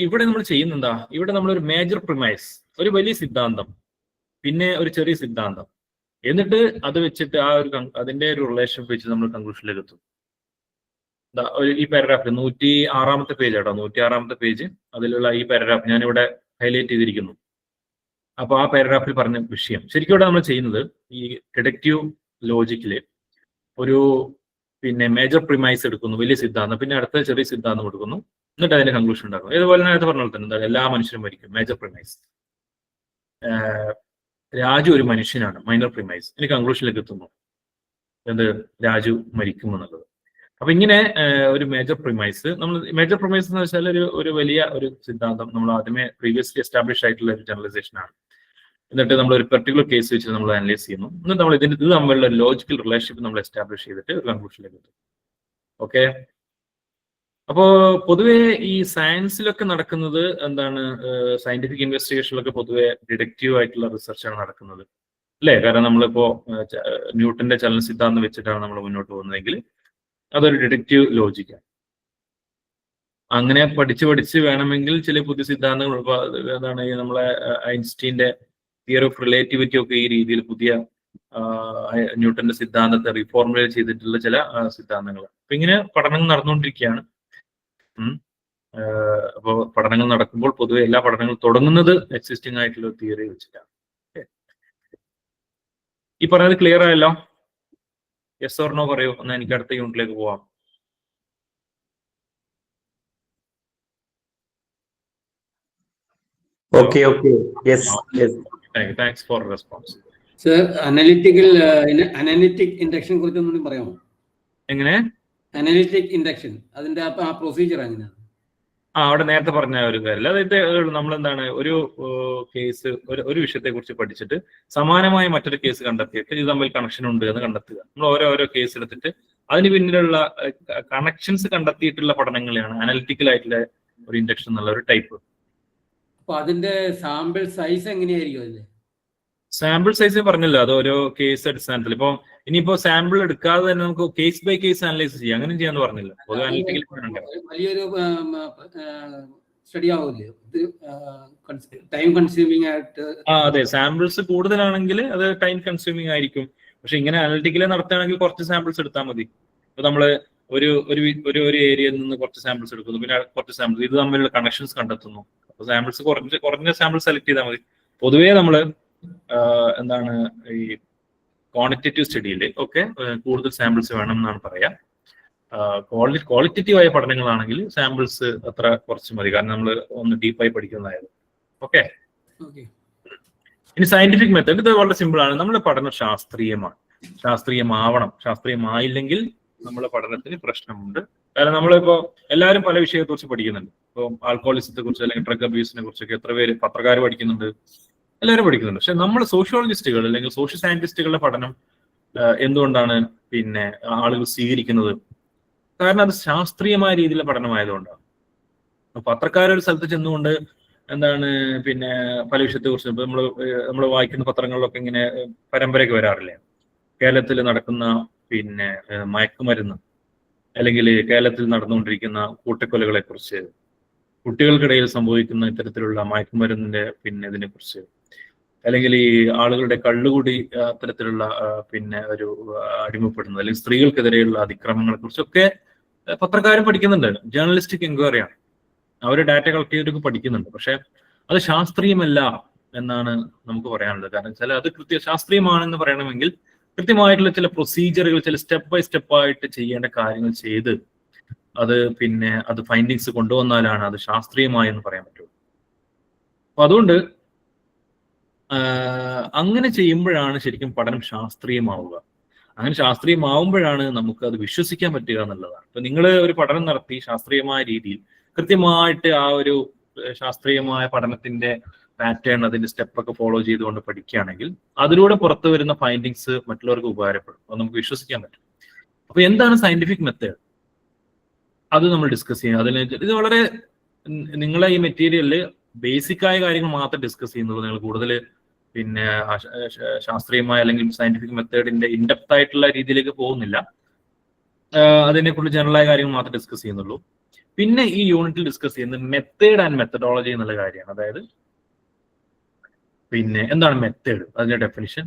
ഇവിടെ നമ്മൾ ചെയ്യുന്നെന്താ, ഇവിടെ നമ്മളൊരു മേജർ പ്രിമൈസ്, ഒരു വലിയ സിദ്ധാന്തം, പിന്നെ ഒരു ചെറിയ സിദ്ധാന്തം, എന്നിട്ട് അത് വെച്ചിട്ട് അതിന്റെ ഒരു റിലേഷൻ വെച്ച് നമ്മൾ കൺക്ലൂഷനിലേക്ക് എത്തും. ഈ പാരഗ്രാഫിൽ 106-ാമത്തെ പേജ് ആട്ടോ, 106-ാമത്തെ പേജ്, അതിലുള്ള ഈ പാരഗ്രാഫ് ഞാനിവിടെ ഹൈലൈറ്റ് ചെയ്തിരിക്കുന്നു. അപ്പൊ ആ പാരഗ്രാഫിൽ പറഞ്ഞ വിഷയം ശരിക്കും ഇവിടെ നമ്മൾ ചെയ്യുന്നത് ഈ ഡിഡക്റ്റീവ് ലോജിക്കില് ഒരു മേജർ പ്രിമൈസ് എടുക്കുന്നു, വലിയ സിദ്ധാന്തം, പിന്നെ അടുത്ത ചെറിയ സിദ്ധാന്തം എടുക്കുന്നു, എന്നിട്ട് അതിന്റെ കൺക്ലൂഷൻ ഉണ്ടാക്കുന്നു. ഇതുപോലെ നേരത്തെ പറഞ്ഞ പോലെ തന്നെ എല്ലാ മനുഷ്യരും മരിക്കും, മേജർ പ്രിമൈസ്. രാജു ഒരു മനുഷ്യനാണ്, മൈനർ പ്രിമൈസ്. ഇനി കൺക്ലൂഷനിലേക്ക് എത്തുന്നു, എന്ത് രാജു മരിക്കുമെന്നുള്ളത്. അപ്പൊ ഇങ്ങനെ ഒരു മേജർ പ്രിമൈസ്, നമ്മൾ മേജർ പ്രിമൈസ് എന്ന് വെച്ചാൽ ഒരു വലിയ ഒരു സിദ്ധാന്തം നമ്മൾ ആദ്യമേ പ്രീവിയസ്ലി എസ്റ്റാബ്ലിഷ് ആയിട്ടുള്ള ഒരു ജനറലൈസേഷൻ ആണ്. എന്നിട്ട് നമ്മൾ ഒരു പെർട്ടിക്കുലർ കേസ് വെച്ച് നമ്മൾ അനലൈസ് ചെയ്യുന്നു. എന്നിട്ട് നമ്മൾ ഇത് തമ്മിലുള്ള ലോജിക്കൽ റിലേഷൻഷിപ്പ് നമ്മൾ എസ്റ്റാബ്ലിഷ് ചെയ്തിട്ട് ഒരു കൺക്ലൂഷനിലേക്ക് എത്തും. ഓക്കെ, അപ്പോ പൊതുവെ ഈ സയൻസിലൊക്കെ നടക്കുന്നത് എന്താണ്, സയന്റിഫിക് ഇൻവെസ്റ്റിഗേഷനിലൊക്കെ പൊതുവെ ഡിഡക്റ്റീവ് ആയിട്ടുള്ള റിസർച്ചാണ് നടക്കുന്നത്, അല്ലേ? കാരണം നമ്മളിപ്പോ ന്യൂട്ടന്റെ ചലന സിദ്ധാന്തം വെച്ചിട്ടാണ് നമ്മൾ മുന്നോട്ട് പോകുന്നതെങ്കിൽ അതൊരു ഡിഡക്റ്റീവ് ലോജിക്കാണ്. അങ്ങനെ പഠിച്ച് വേണമെങ്കിൽ ചില പുതിയ സിദ്ധാന്തങ്ങൾ, എന്താണ് ഈ നമ്മളെ ഐൻസ്റ്റീന്റെ തിയറി ഓഫ് റിലേറ്റിവിറ്റി ഒക്കെ ഈ രീതിയിൽ പുതിയ ന്യൂട്ടന്റെ സിദ്ധാന്തത്തെ റീഫോർമുലേറ്റ് ചെയ്തിട്ടുള്ള ചില സിദ്ധാന്തങ്ങൾ. അപ്പൊ ഇങ്ങനെ പഠനങ്ങൾ നടന്നുകൊണ്ടിരിക്കുകയാണ്. അപ്പോൾ പഠനങ്ങൾ നടക്കുമ്പോൾ പൊതുവെ എല്ലാ പഠനങ്ങളും തുടങ്ങുന്നത് എക്സിസ്റ്റിംഗ് ആയിട്ടുള്ള തിയറി വെച്ചിട്ടാണ്. ഈ പറയുന്നത് ക്ലിയർ ആയല്ലോ? യെസ് ഓർ നോ പറയൂ, എന്നാൽ എനിക്ക് അടുത്ത യൂണിറ്റിലേക്ക് പോവാം. Okay. Yes. Thanks for response. Sir, analytic induction കുറിച്ചൊന്നും പറയാമോ? എങ്ങനെ? അനലിറ്റിക് ഇൻഡക്ഷൻ, അതിന്റെ ആ പ്രൊസീജിയർ എങ്ങനെയാണ്? അവിടെ നേരത്തെ പറഞ്ഞ ഒരു കാര്യം, അതായത് നമ്മളെന്താണ് ഒരു കേസ്, ഒരു വിഷയത്തെ കുറിച്ച് പഠിച്ചിട്ട് സമാനമായ മറ്റൊരു കേസ് കണ്ടെത്തിയിട്ട് ഇത് തമ്മിൽ കണക്ഷൻ ഉണ്ട് എന്ന് കണ്ടെത്തുക. നമ്മൾ ഓരോ കേസ് എടുത്തിട്ട് അതിന് പിന്നിലുള്ള കണക്ഷൻസ് കണ്ടെത്തിയിട്ടുള്ള പഠനങ്ങളെയാണ് അനലിറ്റിക്കൽ ആയിട്ടുള്ള ഒരു ഇൻഡക്ഷൻ എന്നുള്ള ഒരു ടൈപ്പ്. അപ്പൊ അതിന്റെ സാമ്പിൾ സൈസ് എങ്ങനെയായിരിക്കും? അതിന്റെ സാമ്പിൾ സൈസ് പറഞ്ഞല്ലോ, അത് ഓരോ കേസ് അടിസ്ഥാനത്തിൽ. ഇപ്പൊ ഇനിയിപ്പോ സാമ്പിൾ എടുക്കാതെ തന്നെ നമുക്ക് കേസ് ബൈ കേസ് അനലൈസ് ചെയ്യാം, അങ്ങനെ ചെയ്യാന്ന് പറഞ്ഞില്ല. പൊതുവെ അനലിറ്റിക്കൽ വലിയൊരു സ്റ്റഡി ആവില്ലേ, ടൈം കൺസ്യൂമിംഗ് ആയിട്ട്? അതെ, സാമ്പിൾസ് കൂടുതലാണെങ്കിൽ അത് ടൈം കൺസ്യൂമിംഗ് ആയിരിക്കും. പക്ഷെ ഇങ്ങനെ അനലിറ്റിക്കലി നടത്തുകയാണെങ്കിൽ കുറച്ച് സാമ്പിൾസ് എടുത്താൽ മതി. ഇപ്പൊ നമ്മള് ഒരു ഏരിയയിൽ നിന്ന് കുറച്ച് സാമ്പിൾസ് എടുക്കുന്നു, പിന്നെ കുറച്ച് സാമ്പിൾസ്, ഇത് തമ്മിലുള്ള കണക്ഷൻസ് കണ്ടെത്തുന്നു. അപ്പൊ സാമ്പിൾസ് കുറഞ്ഞ സാമ്പിൾ സെലക്ട് ചെയ്താൽ മതി. പൊതുവേ നമ്മള് എന്താണ് ഈ ക്വാണ്ടിറ്റേറ്റീവ് സ്റ്റഡിയിൽ ഒക്കെ കൂടുതൽ സാമ്പിൾസ് വേണം എന്നാണ് പറയാ. ക്വാളിറ്റേറ്റീവ് ആയ പഠനങ്ങളാണെങ്കിൽ സാമ്പിൾസ് അത്ര കുറച്ച് മതി, കാരണം നമ്മൾ ഒന്ന് ഡീപ്പായി പഠിക്കുന്നതായത്. ഓക്കെ, ഇനി സയന്റിഫിക് മെത്തേഡ്. ഇത് വളരെ സിമ്പിൾ ആണ്. നമ്മുടെ പഠനം ശാസ്ത്രീയമാണ്, ശാസ്ത്രീയമാവണം. ശാസ്ത്രീയമായില്ലെങ്കിൽ നമ്മളെ പഠനത്തിന് പ്രശ്നമുണ്ട്. കാരണം നമ്മളിപ്പോ എല്ലാവരും പല വിഷയത്തെ കുറിച്ച് പഠിക്കുന്നുണ്ട്. ഇപ്പൊ ആൽക്കോളിസത്തെ കുറിച്ച് അല്ലെങ്കിൽ ഡ്രഗ് അബ്യൂസിനെ കുറിച്ചൊക്കെ എത്ര പേര് പത്രക്കാർ പഠിക്കുന്നുണ്ട്, എല്ലാവരും പഠിക്കുന്നുണ്ട്. പക്ഷെ നമ്മൾ സോഷ്യോളജിസ്റ്റുകൾ അല്ലെങ്കിൽ സോഷ്യൽ സയന്റിസ്റ്റുകളുടെ പഠനം എന്തുകൊണ്ടാണ് പിന്നെ ആളുകൾ സ്വീകരിക്കുന്നത്? കാരണം അത് ശാസ്ത്രീയമായ രീതിയിലുള്ള പഠനമായതുകൊണ്ടാണ്. പത്രക്കാരൊരു സ്ഥലത്ത് ചെന്നുകൊണ്ട് എന്താണ് പിന്നെ പല വിഷയത്തെ കുറിച്ച് ഇപ്പൊ നമ്മൾ വായിക്കുന്ന പത്രങ്ങളിലൊക്കെ ഇങ്ങനെ പരമ്പരയൊക്കെ വരാറില്ലേ, കേരളത്തിൽ നടക്കുന്ന പിന്നെ മയക്കുമരുന്ന് അല്ലെങ്കിൽ കേരളത്തിൽ നടന്നുകൊണ്ടിരിക്കുന്ന കൂട്ടക്കൊലകളെ കുറിച്ച്, കുട്ടികൾക്കിടയിൽ സംഭവിക്കുന്ന ഇത്തരത്തിലുള്ള മയക്കുമരുന്നിന്റെ പിന്നെ ഇതിനെ കുറിച്ച്, അല്ലെങ്കിൽ ഈ ആളുകളുടെ കള്ളുകൂടി അത്തരത്തിലുള്ള പിന്നെ ഒരു അടിമപ്പെടുന്നത്, അല്ലെങ്കിൽ സ്ത്രീകൾക്കെതിരെയുള്ള അതിക്രമങ്ങളെ കുറിച്ചൊക്കെ പത്രക്കാരും പഠിക്കുന്നുണ്ട്. ജേർണലിസ്റ്റിക് എൻക്വയറിയാണ്, അവർ ഡാറ്റ കളക്ട് ചെയ്തിട്ടൊക്കെ പഠിക്കുന്നുണ്ട്. പക്ഷെ അത് ശാസ്ത്രീയമല്ല എന്നാണ് നമുക്ക് പറയാനുള്ളത്. കാരണം വെച്ചാൽ അത് ശാസ്ത്രീയമാണെന്ന് പറയണമെങ്കിൽ കൃത്യമായിട്ടുള്ള ചില പ്രൊസീജിയറുകൾ, ചില സ്റ്റെപ്പ് ബൈ സ്റ്റെപ്പ് ആയിട്ട് ചെയ്യേണ്ട കാര്യങ്ങൾ ചെയ്ത് അത് ഫൈൻഡിങ്സ് കൊണ്ടുവന്നാലാണ് അത് ശാസ്ത്രീയമായി എന്ന് പറയാൻ പറ്റുള്ളൂ. അപ്പൊ അതുകൊണ്ട് അങ്ങനെ ചെയ്യുമ്പോഴാണ് ശരിക്കും പഠനം ശാസ്ത്രീയമാവുക. അങ്ങനെ ശാസ്ത്രീയമാവുമ്പോഴാണ് നമുക്ക് അത് വിശ്വസിക്കാൻ പറ്റുക എന്നുള്ളതാണ്. ഇപ്പൊ നിങ്ങൾ ഒരു പഠനം നടത്തി ശാസ്ത്രീയമായ രീതിയിൽ കൃത്യമായിട്ട് ആ ഒരു ശാസ്ത്രീയമായ പഠനത്തിന്റെ പാറ്റേൺ, അതിന്റെ സ്റ്റെപ്പൊക്കെ ഫോളോ ചെയ്തുകൊണ്ട് പഠിക്കുകയാണെങ്കിൽ അതിലൂടെ പുറത്തു വരുന്ന ഫൈൻഡിങ്സ് മറ്റുള്ളവർക്ക് ഉപകാരപ്പെടും, അത് നമുക്ക് വിശ്വസിക്കാൻ പറ്റും. അപ്പൊ എന്താണ് സയന്റിഫിക് മെത്തേഡ്? അത് നമ്മൾ ഡിസ്കസ് ചെയ്യാം. ഇത് വളരെ നിങ്ങളെ ഈ മെറ്റീരിയലിൽ ബേസിക് ആയ കാര്യങ്ങൾ മാത്രം ഡിസ്കസ് ചെയ്യുന്നുള്ളൂ. നിങ്ങൾ കൂടുതൽ പിന്നെ ശാസ്ത്രീയമായ അല്ലെങ്കിൽ സയന്റിഫിക് മെത്തേഡിന്റെ ഇൻഡെപ്ത് ആയിട്ടുള്ള രീതിയിലേക്ക് പോകുന്നില്ല. അതിനെക്കുറിച്ച് ജനറലായ കാര്യങ്ങൾ മാത്രം ഡിസ്കസ് ചെയ്യുന്നുള്ളൂ. പിന്നെ ഈ യൂണിറ്റിൽ ഡിസ്കസ് ചെയ്യുന്നത് മെത്തേഡ് ആൻഡ് മെത്തഡോളജി എന്നുള്ള കാര്യമാണ്. അതായത് പിന്നെ എന്താണ് മെത്തേഡ്, അതിന്റെ ഡെഫിനിഷൻ,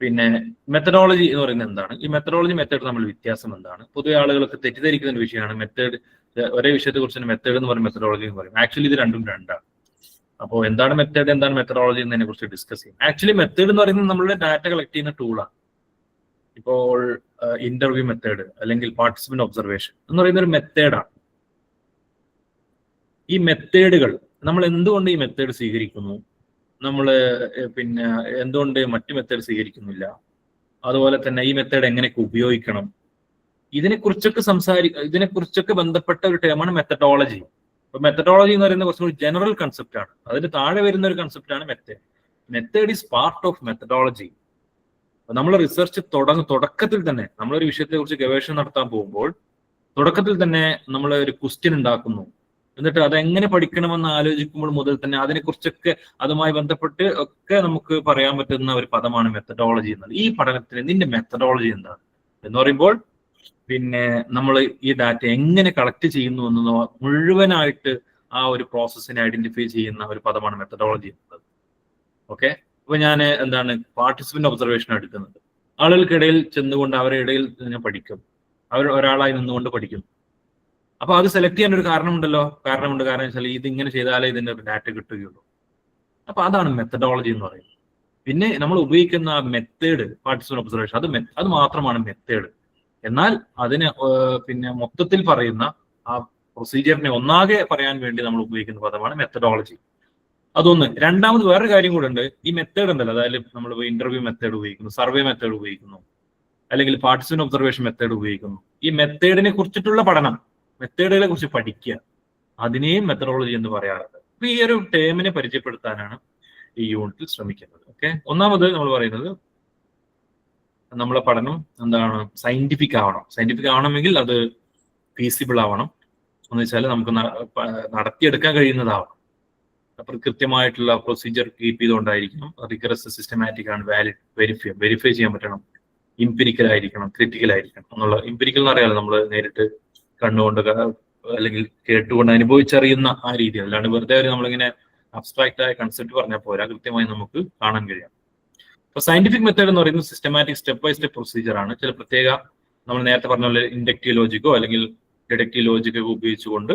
പിന്നെ മെത്തഡോളജി എന്ന് പറയുന്നത് എന്താണ്, ഈ മെത്തഡോളജി മെത്തേഡ് തമ്മിൽ വ്യത്യാസം എന്താണ്. പൊതുവെ ആളുകളൊക്കെ തെറ്റിദ്ധരിക്കുന്ന ഒരു വിഷയമാണ് മെത്തേഡ്. ഒരേ വിഷയത്തെ കുറിച്ച് മെത്തേഡ് എന്ന് പറയും, മെത്തഡോളജി എന്ന് പറയും. ആക്ച്വലി ഇത് രണ്ടും രണ്ടാണ്. അപ്പോൾ എന്താണ് മെത്തേഡ്, എന്താണ് മെത്തഡോളജി എന്നതിനെ കുറിച്ച് ഡിസ്കസ് ചെയ്യും. ആക്ച്വലി മെത്തേഡ് എന്ന് പറയുന്നത് നമ്മളുടെ ഡാറ്റ കളക്ട് ചെയ്യുന്ന ടൂളാണ്. ഇപ്പോൾ ഇന്റർവ്യൂ മെത്തേഡ് അല്ലെങ്കിൽ പാർട്ടിസിപ്പന്റ് ഒബ്സർവേഷൻ എന്ന് പറയുന്ന ഒരു മെത്തേഡാണ്. ഈ മെത്തേഡുകൾ നമ്മൾ എന്തുകൊണ്ട് ഈ മെത്തേഡ് സ്വീകരിക്കുന്നു, നമ്മൾ പിന്നെ എന്തുകൊണ്ട് മറ്റു മെത്തേഡ് സ്വീകരിക്കുന്നില്ല, അതുപോലെ തന്നെ ഈ മെത്തേഡ് എങ്ങനെയൊക്കെ ഉപയോഗിക്കണം, ഇതിനെക്കുറിച്ചൊക്കെ ബന്ധപ്പെട്ട ഒരു ടേമാണ് മെത്തഡോളജി. അപ്പൊ മെത്തഡോളജി എന്ന് പറയുന്നത് കുറച്ചുകൂടി ജനറൽ കൺസെപ്റ്റ് ആണ്. അതിന് താഴെ വരുന്ന ഒരു കൺസെപ്റ്റ് ആണ് method. Method is part of methodology. നമ്മൾ റിസർച്ച് തുടക്കത്തിൽ തന്നെ നമ്മളൊരു വിഷയത്തെ കുറിച്ച് ഗവേഷണം നടത്താൻ പോകുമ്പോൾ തുടക്കത്തിൽ തന്നെ നമ്മൾ ഒരു ക്വസ്റ്റ്യൻ ഉണ്ടാക്കുന്നു. എന്നിട്ട് അതെങ്ങനെ പഠിക്കണമെന്ന് ആലോചിക്കുമ്പോൾ മുതൽ തന്നെ അതിനെക്കുറിച്ചൊക്കെ അതുമായി ബന്ധപ്പെട്ട് ഒക്കെ നമുക്ക് പറയാൻ പറ്റുന്ന ഒരു പദമാണ് മെത്തഡോളജി എന്നത്. ഈ പഠനത്തിന് നിന്റെ മെത്തഡോളജി എന്താണ് എന്ന് പറയുമ്പോൾ പിന്നെ നമ്മൾ ഈ ഡാറ്റ എങ്ങനെ കളക്ട് ചെയ്യുന്നു എന്നത് മുഴുവനായിട്ട് ആ ഒരു പ്രോസസ്സിനെ ഐഡന്റിഫൈ ചെയ്യുന്ന ഒരു പദമാണ് മെത്തഡോളജി എന്നത്. ഓക്കെ, അപ്പൊ ഞാൻ എന്താണ് പാർട്ടിസിപ്പന്റ് ഒബ്സർവേഷൻ എടുക്കുന്നത്. ആളുകൾക്കിടയിൽ ചെന്നുകൊണ്ട് അവരുടെ ഇടയിൽ ഞാൻ പഠിക്കും, അവർ ഒരാളായി നിന്നുകൊണ്ട് പഠിക്കും. അപ്പൊ അത് സെലക്ട് ചെയ്യാൻ ഒരു കാരണമുണ്ടല്ലോ. കാരണം വെച്ചാൽ ഇത് ഇങ്ങനെ ചെയ്താലേ ഇതിന്റെ ഒരു ഡാറ്റ കിട്ടുകയുള്ളൂ. അപ്പൊ അതാണ് മെത്തഡോളജി എന്ന് പറയുന്നത്. പിന്നെ നമ്മൾ ഉപയോഗിക്കുന്ന ആ മെത്തേഡ് പാർട്ടിസിപ്പന്റ് ഒബ്സർവേഷൻ അത് മാത്രമാണ് മെത്തേഡ്. എന്നാൽ അതിന് പിന്നെ മൊത്തത്തിൽ പറയുന്ന ആ പ്രൊസീജിയറിനെ ഒന്നാകെ പറയാൻ വേണ്ടി നമ്മൾ ഉപയോഗിക്കുന്ന പദമാണ് മെത്തഡോളജി. അതൊന്ന്. രണ്ടാമത് വേറൊരു കാര്യം കൂടെ ഉണ്ട്. ഈ മെത്തേഡ് ഉണ്ടല്ലോ, അതായത് നമ്മൾ ഇന്റർവ്യൂ മെത്തേഡ് ഉപയോഗിക്കുന്നു, സർവേ മെത്തേഡ് ഉപയോഗിക്കുന്നു, അല്ലെങ്കിൽ പാർട്ടിസിപ്പന്റ് ഒബ്സർവേഷൻ മെത്തേഡ് ഉപയോഗിക്കുന്നു. ഈ മെത്തേഡിനെ കുറിച്ചിട്ടുള്ള പഠനം, മെത്തേഡുകളെ കുറിച്ച് പഠിക്കുക, അതിനെയും മെത്തഡോളജി എന്ന് പറയാറുണ്ട്. അപ്പൊ ഈ ഒരു ടേമിനെ പരിചയപ്പെടുത്താനാണ് ഈ യൂണിറ്റിൽ ശ്രമിക്കുന്നത്. ഓക്കെ, ഒന്നാമത് നമ്മൾ പറയുന്നത് നമ്മളെ പഠനം എന്താണ്, സയന്റിഫിക് ആവണം. സയന്റിഫിക് ആവണമെങ്കിൽ അത് ഫീസിബിൾ ആവണം. എന്ന് വെച്ചാൽ നമുക്ക് നടത്തിയെടുക്കാൻ കഴിയുന്നതാവണം. അപ്പൊ കൃത്യമായിട്ടുള്ള പ്രൊസീജിയർ കീപ്പ് ചെയ്തുകൊണ്ടായിരിക്കണം. റിഗറസ് സിസ്റ്റമാറ്റിക് ആണ്, വാലിഡ്, വെരിഫൈ ചെയ്യാൻ പറ്റണം, ഇംപിരിക്കൽ ആയിരിക്കണം, ക്രിറ്റിക്കൽ ആയിരിക്കണം എന്നുള്ള. ഇംപിരിക്കൽ എന്ന് പറയാലോ നമ്മൾ നേരിട്ട് കണ്ടുകൊണ്ട് അല്ലെങ്കിൽ കേട്ടുകൊണ്ട് അനുഭവിച്ചറിയുന്ന ആ രീതി, അല്ലാണ്ട് വെറുതെ നമ്മളിങ്ങനെ അബ്സ്ട്രാക്ട് ആയ കൺസെപ്റ്റ് പറഞ്ഞാൽ പോരാ, കൃത്യമായി നമുക്ക് കാണാൻ കഴിയാം. അപ്പൊ സയന്റിഫിക് മെത്തേഡ് എന്ന് പറയുന്നത് systematic step by step procedure ആണ്. ചില പ്രത്യേക നമ്മൾ നേരത്തെ പറഞ്ഞ പോലെ ഇൻഡക്റ്റീവ് ലോജിക്കോ അല്ലെങ്കിൽ ഡിഡക്റ്റീവ് ലോജിക്കോ ഉപയോഗിച്ചുകൊണ്ട്,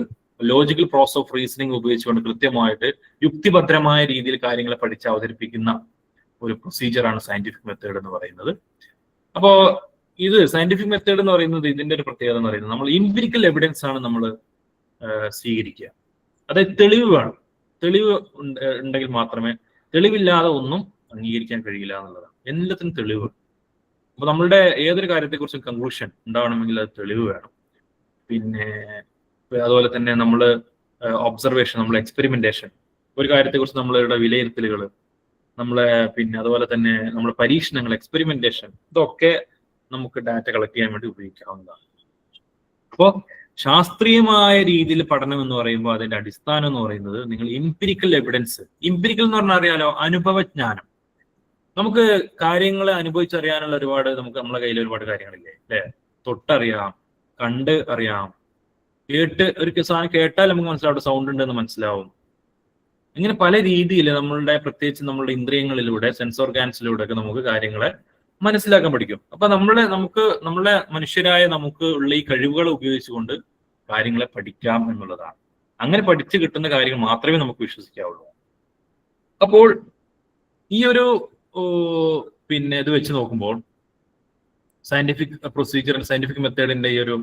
ലോജിക്കൽ പ്രോസസ് ഓഫ് റീസണിങ് ഉപയോഗിച്ചുകൊണ്ട് കൃത്യമായിട്ട് യുക്തിഭദ്രമായ രീതിയിൽ കാര്യങ്ങളെ പഠിച്ച് അവതരിപ്പിക്കുന്ന ഒരു പ്രൊസീജിയറാണ് സയന്റിഫിക് മെത്തേഡ് എന്ന് പറയുന്നത്. അപ്പോ ഇത് സയന്റിഫിക് മെത്തേഡ് എന്ന് പറയുന്നത് ഇതിന്റെ ഒരു പ്രത്യേകത എന്ന് പറയുന്നത് നമ്മൾ ഇംപിരിക്കൽ എവിഡൻസ് ആണ് നമ്മൾ സ്വീകരിക്കുക. അതായത് തെളിവ് വേണം. തെളിവ് ഉണ്ടെങ്കിൽ മാത്രമേ, തെളിവില്ലാതെ ഒന്നും അംഗീകരിക്കാൻ കഴിയില്ല എന്നുള്ളതാണ്. എല്ലാത്തിനും തെളിവ്. അപ്പൊ നമ്മളുടെ ഏതൊരു കാര്യത്തെക്കുറിച്ചും കൺക്ലൂഷൻ ഉണ്ടാവണമെങ്കിൽ അത് തെളിവ് വേണം. പിന്നെ അതുപോലെ തന്നെ നമ്മൾ ഒബ്സർവേഷൻ, നമ്മൾ എക്സ്പെരിമെന്റേഷൻ, ഒരു കാര്യത്തെക്കുറിച്ച് നമ്മളുടെ വിലയിരുത്തലുകൾ, നമ്മളെ പിന്നെ അതുപോലെ തന്നെ നമ്മുടെ പരീക്ഷണങ്ങൾ, എക്സ്പെരിമെന്റേഷൻ, ഇതൊക്കെ നമുക്ക് ഡാറ്റ കളക്ട് ചെയ്യാൻ വേണ്ടി ഉപയോഗിക്കാവുന്നതാണ്. അപ്പോൾ ശാസ്ത്രീയമായ രീതിയിൽ പഠനം എന്ന് പറയുമ്പോൾ അതിന്റെ അടിസ്ഥാനം എന്ന് പറയുന്നത് നിങ്ങൾ ഇംപിരിക്കൽ എവിഡൻസ്. ഇംപിരിക്കൽ എന്ന് പറഞ്ഞാൽ അറിയാലോ, അനുഭവജ്ഞാനം. നമുക്ക് കാര്യങ്ങളെ അനുഭവിച്ചറിയാനുള്ള ഒരുപാട്, നമുക്ക് നമ്മളെ കയ്യിൽ ഒരുപാട് കാര്യങ്ങളില്ലേ അല്ലെ? തൊട്ടറിയാം, കണ്ട് അറിയാം, ഒരു സാധനം കേട്ടാൽ നമുക്ക് മനസ്സിലാവും, സൗണ്ട് ഉണ്ടെന്ന് മനസ്സിലാവും. ഇങ്ങനെ പല രീതിയിൽ നമ്മളുടെ, പ്രത്യേകിച്ച് നമ്മളുടെ ഇന്ദ്രിയങ്ങളിലൂടെ, സെൻസ് ഓർഗാൻസിലൂടെ ഒക്കെ നമുക്ക് കാര്യങ്ങളെ മനസ്സിലാക്കാൻ പഠിക്കും. അപ്പൊ നമ്മളെ മനുഷ്യരായ നമുക്ക് ഉള്ള ഈ കഴിവുകൾ ഉപയോഗിച്ചുകൊണ്ട് കാര്യങ്ങളെ പഠിക്കാം എന്നുള്ളതാണ്. അങ്ങനെ പഠിച്ചു കിട്ടുന്ന കാര്യങ്ങൾ മാത്രമേ നമുക്ക് വിശ്വസിക്കാവുള്ളൂ. അപ്പോൾ ഈ ഒരു പിന്നെ ഇത് വെച്ച് നോക്കുമ്പോൾ സയന്റിഫിക് പ്രൊസീജിയർ, സയന്റിഫിക് മെത്തേഡിന്റെ ഈ ഒരു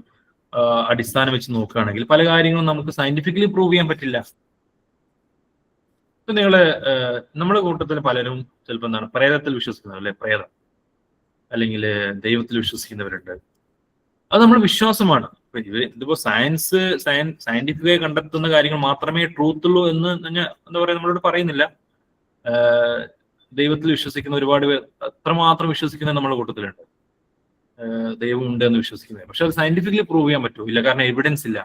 അടിസ്ഥാനം വെച്ച് നോക്കുകയാണെങ്കിൽ പല കാര്യങ്ങളും നമുക്ക് സയന്റിഫിക്കലി പ്രൂവ് ചെയ്യാൻ പറ്റില്ല. ഇപ്പൊ നമ്മുടെ കൂട്ടത്തിൽ പലരും ചിലപ്പോൾ എന്താണ്, പ്രേതത്തിൽ വിശ്വസിക്കുന്നത് അല്ലെ, പ്രേതം അല്ലെങ്കിൽ ദൈവത്തിൽ വിശ്വസിക്കുന്നവരുണ്ട്. അത് നമ്മൾ വിശ്വാസമാണ്. ഇതിപ്പോ സയന്റിഫിക്കായി കണ്ടെത്തുന്ന കാര്യങ്ങൾ മാത്രമേ ട്രൂത്ത് ഉള്ളൂ എന്ന് എന്താ പറയാ നമ്മളോട് പറയുന്നില്ല. ദൈവത്തിൽ വിശ്വസിക്കുന്ന ഒരുപാട് പേർ അത്രമാത്രം വിശ്വസിക്കുന്ന നമ്മുടെ കൂട്ടത്തിലുണ്ട്. ദൈവം ഉണ്ട് എന്ന് വിശ്വസിക്കുന്നത്. പക്ഷെ അത് സയന്റിഫിക്കലി പ്രൂവ് ചെയ്യാൻ പറ്റുമോ? ഇല്ല, കാരണം എവിഡൻസ് ഇല്ല.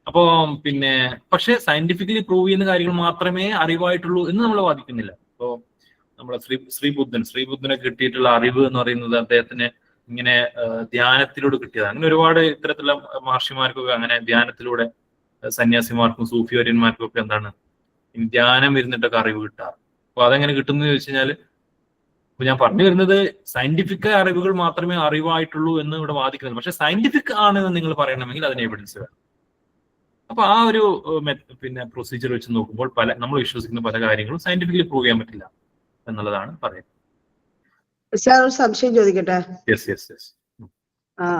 അപ്പോ പിന്നെ പക്ഷെ സയന്റിഫിക്കലി പ്രൂവ് ചെയ്യുന്ന കാര്യങ്ങൾ മാത്രമേ അറിവായിട്ടുള്ളൂ എന്ന് നമ്മൾ വാദിക്കുന്നില്ല. ഇപ്പോ നമ്മളെ ശ്രീബുദ്ധനെ കിട്ടിയിട്ടുള്ള അറിവ് എന്ന് പറയുന്നത് അദ്ദേഹത്തിന് ഇങ്ങനെ ധ്യാനത്തിലൂടെ കിട്ടിയതാണ്. അങ്ങനെ ഒരുപാട് ഇത്തരത്തിലുള്ള മഹർഷിമാർക്കൊക്കെ അങ്ങനെ ധ്യാനത്തിലൂടെ, സന്യാസിമാർക്കും സൂഫിവര്യന്മാർക്കും ഒക്കെ എന്താണ് ധ്യാനം ഇരുന്നിട്ടൊക്കെ അറിവ് കിട്ടാറ്. അപ്പൊ അതെങ്ങനെ കിട്ടുന്നത് ചോദിച്ചു കഴിഞ്ഞാല്, ഇപ്പൊ ഞാൻ പറഞ്ഞു വരുന്നത് സയന്റിഫിക് അറിവുകൾ മാത്രമേ അറിവായിട്ടുള്ളൂ എന്ന് ഇവിടെ വാദിക്കുന്നത്. പക്ഷെ സയന്റിഫിക് ആണെന്ന് നിങ്ങൾ പറയണമെങ്കിൽ അതിന് എവിഡൻസ് വേണം. അപ്പൊ ആ ഒരു പിന്നെ പ്രൊസീജിയർ വെച്ച് നോക്കുമ്പോൾ നമ്മൾ വിശ്വസിക്കുന്ന പല കാര്യങ്ങളും സയന്റിഫിക്കലി പ്രൂവ് ചെയ്യാൻ പറ്റില്ല എന്നുള്ളതാണ് പറയുന്നത്. സാർ ഒരു സംശയം ചോദിക്കട്ടെ? യെസ്.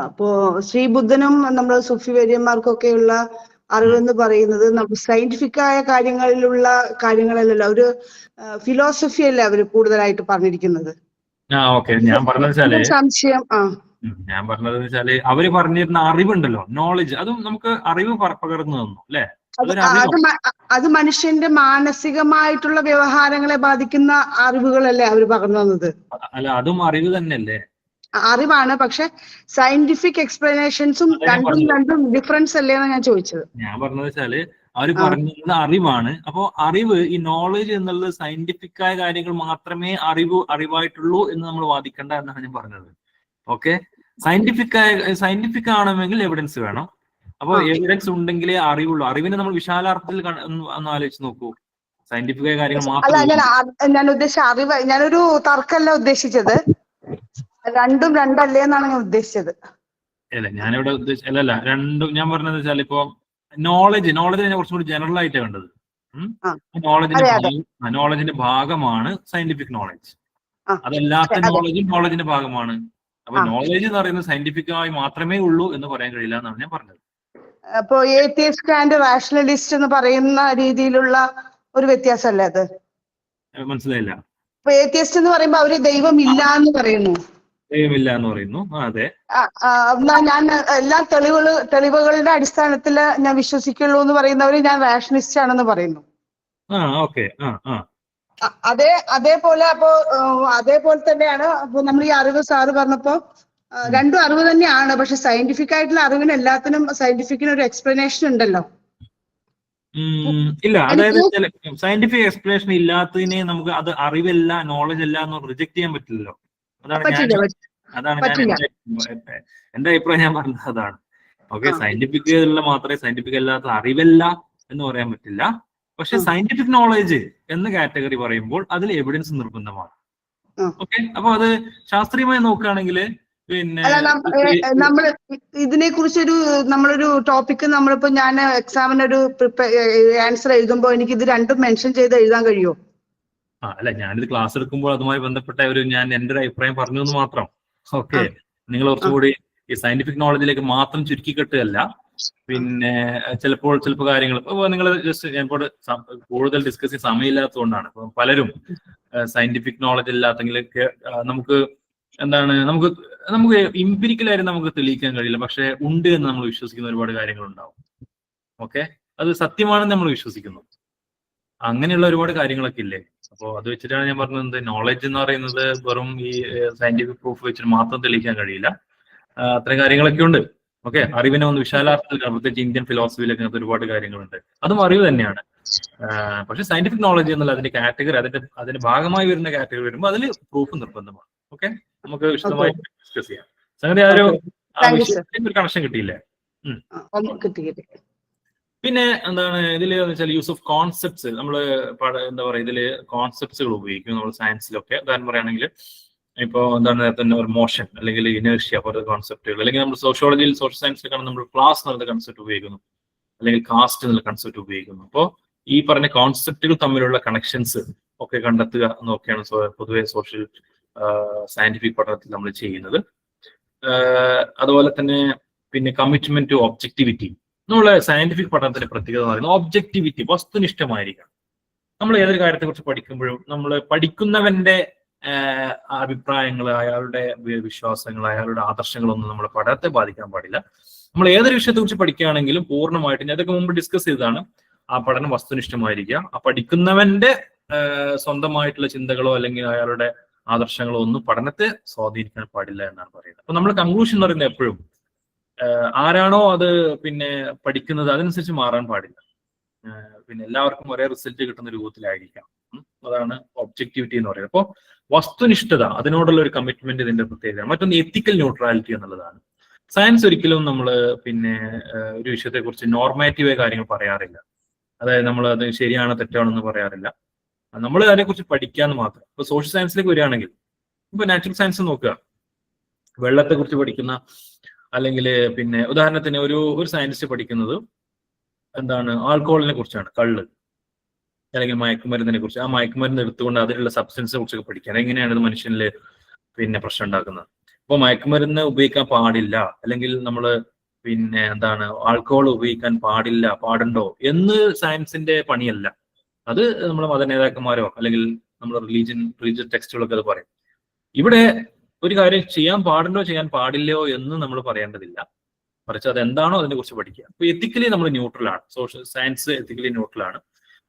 അപ്പോ ശ്രീബുദ്ധനും നമ്മുടെ സുഫി വര്യന്മാർക്കൊക്കെയുള്ള അറിവെന്ന് പറയുന്നത് നമുക്ക് സയന്റിഫിക് ആയ കാര്യങ്ങളിലുള്ള കാര്യങ്ങളല്ലല്ലോ, ഒരു ഫിലോസഫി അല്ലേ അവർ കൂടുതലായിട്ട് പറഞ്ഞിരിക്കുന്നത്. ഓക്കെ. ഞാൻ പറഞ്ഞത് വെച്ചാല് സംശയം. ഞാൻ പറഞ്ഞത് വെച്ചാല് അവര് പറഞ്ഞിരുന്ന അറിവുണ്ടല്ലോ, നോളജ്, അതും നമുക്ക് അറിവ് പകർന്നു തന്നു അല്ലെ? അത് മനുഷ്യന്റെ മാനസികമായിട്ടുള്ള വ്യവഹാരങ്ങളെ ബാധിക്കുന്ന അറിവുകളല്ലേ അവർ പകർന്നു തന്നത്? അല്ല, അതും അറിവ് തന്നെയല്ലേ? അറിവാണ്, പക്ഷെ സയന്റിഫിക് എക്സ്പ്ലനേഷൻസും രണ്ടും ഡിഫറൻസ് അല്ലേ എന്നാണ് ഞാൻ ചോദിച്ചത്. ഞാൻ പറഞ്ഞത് വെച്ചാല് അവര് പറഞ്ഞത് അറിവാണ്. അപ്പോ അറിവ്, ഈ നോളജ് എന്നുള്ളത് സയന്റിഫിക് ആയ കാര്യങ്ങൾ മാത്രമേ അറിവായിട്ടുള്ളൂ എന്ന് നമ്മൾ വാദിക്കണ്ട എന്നാണ് ഞാൻ പറഞ്ഞത്. ഓക്കെ, സയന്റിഫിക് ആണെങ്കിൽ എവിഡൻസ് വേണം. അപ്പൊ എവിഡൻസ് ഉണ്ടെങ്കിലേ അറിവുള്ളൂ. അറിവിനെ നമ്മൾ വിശാലാർത്ഥത്തിൽ ഒന്ന് ആലോചിച്ച് നോക്കൂ. സയന്റിഫിക് ആയ കാര്യങ്ങൾ മാത്രം. ഞാൻ ഉദ്ദേശിച്ച അറിവ്, ഞാനൊരു തർക്കമല്ല ഉദ്ദേശിച്ചത്, രണ്ടും രണ്ടല്ലേ എന്നാണ് ഞാൻ ഉദ്ദേശിച്ചത്. അല്ല, ഞാനിവിടെ അല്ലല്ല, രണ്ടും ഞാൻ പറഞ്ഞത് വെച്ചാൽ ഇപ്പൊ നോളജിനെ കുറച്ചും കൂടി ജനറൽ ആയിട്ട് കണ്ടത്. നോളജിന്റെ ഭാഗമാണ് സയന്റിഫിക് നോളജ്. അതല്ലാത്ത നോളജിന്റെ ഭാഗമാണ്. അപ്പൊ നോളജ് എന്ന് പറയുന്നത് സയന്റിഫിക് ആയി മാത്രമേ ഉള്ളൂ എന്ന് പറയാൻ കഴിയില്ല എന്നാണ് ഞാൻ പറഞ്ഞത്. അപ്പൊ ഏത്തിയസ്റ്റ് ആൻഡ് റാഷണലിസ്റ്റ് എന്ന് പറയുന്ന രീതിയിലുള്ള ഒരു വ്യത്യാസമല്ലേ അത്? മനസ്സിലായില്ല. ഇപ്പൊ ഏത്തിയസ്റ്റ് എന്ന് പറയുമ്പോ അവര് ദൈവം ഇല്ല എന്ന് പറയുന്നു. ദൈവമില്ല എന്ന് പറയുന്നു. അതെ. ഞാൻ എല്ലാ തെളിവുകളുടെ അടിസ്ഥാനത്തിൽ ഞാൻ വിശ്വസിക്കുള്ളൂ എന്ന് പറയുന്നവര് ഞാൻ റാഷണലിസ്റ്റ് ആണെന്ന് പറയുന്നു. അതേപോലെ തന്നെയാണ് അപ്പൊ നമ്മൾ ഈ അറിവ് സാറ് പറഞ്ഞപ്പോ രണ്ടും അറിവ് തന്നെയാണ്. പക്ഷെ സയന്റിഫിക് ആയിട്ടുള്ള അറിവിന് എല്ലാത്തിനും സയന്റിഫിക്കിന് ഒരു എക്സ്പ്ലനേഷൻ ഉണ്ടല്ലോ. ഇല്ല, അതായത് സയന്റിഫിക് എക്സ്പ്ലനേഷൻ ഇല്ലാത്തതിനെ നമുക്ക് അത് അറിവല്ല, നോളജ് അല്ല എന്ന് റിജക്ട് ചെയ്യാൻ പറ്റില്ലല്ലോ. അതാണ് എന്റെ അഭിപ്രായം. ഞാൻ പറഞ്ഞത് അതാണ്. ഓക്കെ, സയന്റിഫിക് മാത്രമേ സയന്റിഫിക് അല്ലാത്ത അറിവല്ല എന്ന് പറയാൻ പറ്റില്ല. പക്ഷെ സയന്റിഫിക് നോളജ് എന്ന കാറ്റഗറി പറയുമ്പോൾ അതിൽ എവിഡൻസ് നിർബന്ധമാണ്. ഓക്കെ, അപ്പൊ അത് ശാസ്ത്രീയമായി നോക്കുകയാണെങ്കിൽ പിന്നെ നമ്മൾ ഇതിനെ കുറിച്ചൊരു നമ്മളൊരു ടോപ്പിക്ക് നമ്മളിപ്പോ ഞാൻ എക്സാമിനൊരു ആൻസർ എഴുതുമ്പോൾ എനിക്ക് ഇത് രണ്ടും മെൻഷൻ ചെയ്ത് എഴുതാൻ കഴിയുമോ? അല്ല, ഞാനിത് ക്ലാസ് എടുക്കുമ്പോൾ അതുമായി ബന്ധപ്പെട്ട ഞാൻ എന്റെ ഒരു അഭിപ്രായം പറഞ്ഞു എന്ന് മാത്രം. ഓക്കെ, നിങ്ങൾ കുറച്ചുകൂടി ഈ സയന്റിഫിക് നോളജിലേക്ക് മാത്രം ചുരുക്കി കെട്ടുകയല്ല. പിന്നെ ചിലപ്പോൾ കാര്യങ്ങൾ നിങ്ങൾ ജസ്റ്റ് എന്നോട് കൂടുതൽ ഡിസ്കസ് ചെയ്യാൻ സമയമില്ലാത്തതുകൊണ്ടാണ്. ഇപ്പൊ പലരും സയന്റിഫിക് നോളജ് ഇല്ലാത്തെങ്കിൽ നമുക്ക് ഇംപിരിക്കലായിട്ട് നമുക്ക് തെളിയിക്കാൻ കഴിയില്ല. പക്ഷെ ഉണ്ട് എന്ന് നമ്മൾ വിശ്വസിക്കുന്ന ഒരുപാട് കാര്യങ്ങളുണ്ടാവും. ഓക്കെ, അത് സത്യമാണെന്ന് നമ്മൾ വിശ്വസിക്കുന്നു. അങ്ങനെയുള്ള ഒരുപാട് കാര്യങ്ങളൊക്കെ ഇല്ലേ? അപ്പോൾ അത് വെച്ചിട്ടാണ് ഞാൻ പറഞ്ഞത്, നോളജ് എന്ന് പറയുന്നത് വെറും ഈ സയന്റിഫിക് പ്രൂഫ് വെച്ചിട്ട് മാത്രം തെളിയിക്കാൻ കഴിയില്ല. അത്തരം കാര്യങ്ങളൊക്കെ ഉണ്ട്. ഓക്കെ, അറിവിനെ ഒന്ന് വിശാലാർത്ഥത്തിൽ, പ്രത്യേകിച്ച് ഇന്ത്യൻ ഫിലോസഫിയിലൊക്കെ അങ്ങനത്തെ ഒരുപാട് കാര്യങ്ങളുണ്ട്. അതും അറിവ് തന്നെയാണ്. പക്ഷെ സയന്റിഫിക് നോളജ് എന്നുള്ള അതിന്റെ കാറ്റഗറി, അതിന്റെ ഭാഗമായി വരുന്ന കാറ്റഗറി വരുമ്പോൾ അതിൽ പ്രൂഫ് നിർബന്ധമാണ്. ഓക്കെ, നമുക്ക് വിശദമായി ഡിസ്കസ് ചെയ്യാം. സംഗതി ഒരു കണക്ഷൻ കിട്ടിയില്ലേ? പിന്നെ എന്താണ് ഇതിൽ വെച്ചാൽ യൂസ് ഓഫ് കോൺസെപ്റ്റ്സ്. നമ്മൾ എന്താ പറയുക, ഇതില് കോൺസെപ്റ്റ്സുകൾ ഉപയോഗിക്കും നമ്മൾ സയൻസിലൊക്കെ. ഉദാഹരണം പറയുകയാണെങ്കിൽ ഇപ്പൊ എന്താണ് നേരത്തെ ഒരു മോഷൻ അല്ലെങ്കിൽ ഇനേർഷ്യ പോലത്തെ കോൺസെപ്റ്റുകൾ, അല്ലെങ്കിൽ നമ്മൾ സോഷ്യോളജിയിൽ സോഷ്യൽ സയൻസിലൊക്കെ നമ്മൾ ക്ലാസ് എന്നുള്ള കൺസെപ്റ്റ് ഉപയോഗിക്കുന്നു, അല്ലെങ്കിൽ കാസ്റ്റ് എന്നുള്ള കൺസെപ്റ്റ് ഉപയോഗിക്കുന്നു. അപ്പോൾ ഈ പറഞ്ഞ കോൺസെപ്റ്റുകൾ തമ്മിലുള്ള കണക്ഷൻസ് ഒക്കെ കണ്ടെത്തുക എന്നൊക്കെയാണ് പൊതുവെ സോഷ്യൽ സയന്റിഫിക് പഠനത്തിൽ നമ്മൾ ചെയ്യുന്നത്. അതുപോലെ തന്നെ പിന്നെ കമ്മിറ്റ്മെന്റ് ടു ഒബ്ജക്ടിവിറ്റി. നമ്മളെ സയന്റിഫിക് പഠനത്തിന്റെ പ്രത്യേകത എന്ന് പറയുന്നത് ഒബ്ജക്ടിവിറ്റി, വസ്തുനിഷ്ഠമായിരിക്കണം. നമ്മൾ ഏതൊരു കാര്യത്തെ കുറിച്ച് പഠിക്കുമ്പോഴും നമ്മൾ പഠിക്കുന്നവന്റെ അഭിപ്രായങ്ങൾ, അയാളുടെ വിശ്വാസങ്ങൾ, അയാളുടെ ആദർശങ്ങളൊന്നും നമ്മുടെ പഠനത്തെ ബാധിക്കാൻ പാടില്ല. നമ്മൾ ഏതൊരു വിഷയത്തെ കുറിച്ച് പഠിക്കുകയാണെങ്കിലും പൂർണ്ണമായിട്ട്, ഞാൻ അതൊക്കെ മുമ്പ് ഡിസ്കസ് ചെയ്തതാണ്, ആ പഠനം വസ്തുനിഷ്ഠമായിരിക്കുക. ആ പഠിക്കുന്നവന്റെ സ്വന്തമായിട്ടുള്ള ചിന്തകളോ അല്ലെങ്കിൽ അയാളുടെ ആദർശങ്ങളോ ഒന്നും പഠനത്തെ സ്വാധീനിക്കാൻ പാടില്ല എന്നാണ് പറയുന്നത്. അപ്പൊ നമ്മുടെ കൺക്ലൂഷൻ എന്ന് പറയുന്നത് എപ്പോഴും ആരാണോ അത് പിന്നെ പഠിക്കുന്നത് അതിനനുസരിച്ച് മാറാൻ പാടില്ല. പിന്നെ എല്ലാവർക്കും ഒരേ റിസൾട്ട് കിട്ടുന്ന രൂപത്തിലായിരിക്കാം. അതാണ് ഒബ്ജക്ടിവിറ്റി എന്ന് പറയുന്നത്. അപ്പോൾ വസ്തുനിഷ്ഠത, അതിനോടുള്ള ഒരു കമ്മിറ്റ്മെന്റ് ഇതിന്റെ പ്രത്യേകത. മറ്റൊന്ന് എത്തിക്കൽ ന്യൂട്രാലിറ്റി എന്നുള്ളതാണ്. സയൻസ് ഒരിക്കലും നമ്മൾ പിന്നെ ഒരു വിഷയത്തെ കുറിച്ച് നോർമാറ്റീവായ കാര്യങ്ങൾ പറയാറില്ല. അതായത് നമ്മൾ അത് ശരിയാണോ തെറ്റാണോ എന്ന് പറയാറില്ല. നമ്മൾ അതിനെക്കുറിച്ച് പഠിക്കാന്ന് മാത്രം. ഇപ്പൊ സോഷ്യൽ സയൻസിലേക്ക് വരികയാണെങ്കിൽ, ഇപ്പൊ നാച്ചുറൽ സയൻസ് നോക്കുക, വെള്ളത്തെ കുറിച്ച് പഠിക്കുന്ന, അല്ലെങ്കിൽ പിന്നെ ഉദാഹരണത്തിന് ഒരു സയന്റിസ്റ്റ് പഠിക്കുന്നത് എന്താണ്, ആൽക്കഹോളിനെ കുറിച്ചാണ്, കള്ള് അല്ലെങ്കിൽ മയക്കുമരുന്നിനെ കുറിച്ച്. ആ മയക്കുമരുന്ന് എടുത്തുകൊണ്ട് അതിലുള്ള സബ്സ്റ്റൻസിനെ കുറിച്ചൊക്കെ പഠിക്കാൻ, എങ്ങനെയാണ് ഇത് മനുഷ്യനിൽ പിന്നെ പ്രശ്നം ഉണ്ടാക്കുന്നത്. അപ്പോൾ മയക്കുമരുന്ന് ഉപയോഗിക്കാൻ പാടില്ല, അല്ലെങ്കിൽ നമ്മൾ പിന്നെ എന്താണ് ആൽക്കഹോൾ ഉപയോഗിക്കാൻ പാടുണ്ടോ എന്ന് സയൻസിന്റെ പണിയല്ല. അത് നമ്മുടെ മതനേതാക്കന്മാരോ അല്ലെങ്കിൽ നമ്മുടെ റിലീജിയസ് ടെക്സ്റ്റുകളൊക്കെ അത് പറയും. ഇവിടെ ഒരു കാര്യം ചെയ്യാൻ പാടുണ്ടോ ചെയ്യാൻ പാടില്ലയോ എന്ന് നമ്മൾ പറയേണ്ടതില്ല, മറിച്ച് അതെന്താണോ അതിനെ കുറിച്ച് പഠിക്കുക. അപ്പൊ എത്തിക്കലി നമ്മൾ ന്യൂട്രലാണ്. സോഷ്യൽ സയൻസ് എത്തിക്കലി ന്യൂട്രലാണ്.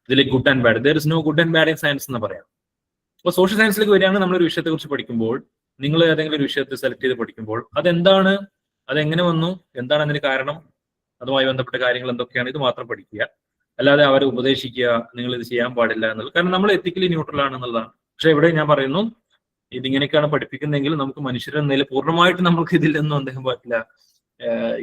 ഇതിൽ good and bad, there is no good and bad in science എന്ന് പറയാം. അപ്പോൾ സോഷ്യൽ സയൻസിലേക്ക് വരികയാണെങ്കിൽ നമ്മളൊരു വിഷയത്തെ കുറിച്ച് പഠിക്കുമ്പോൾ, നിങ്ങൾ ഏതെങ്കിലും ഒരു വിഷയത്തെ സെലക്ട് ചെയ്ത് പഠിക്കുമ്പോൾ അതെന്താണ്, അതെങ്ങനെ വന്നു, എന്താണ് അതിന് കാരണം, അതുമായി ബന്ധപ്പെട്ട കാര്യങ്ങൾ എന്തൊക്കെയാണ്, ഇത് മാത്രം പഠിക്കുക. അല്ലാതെ അവരെ ഉപദേശിക്കുക നിങ്ങൾ ഇത് ചെയ്യാൻ പാടില്ല എന്നുള്ളത്. കാരണം നമ്മൾ എത്തിക്കലി ന്യൂട്രൽ ആണെന്നുള്ളതാണ്. പക്ഷെ ഇവിടെ ഞാൻ പറയുന്നു, ഇതിങ്ങനെയൊക്കെയാണ് പഠിപ്പിക്കുന്നതെങ്കിൽ നമുക്ക് മനുഷ്യരെന്ന നിലയിൽ പൂർണ്ണമായിട്ട് നമുക്ക് ഇതിൽ നിന്നും അദ്ദേഹം പറ്റില്ല,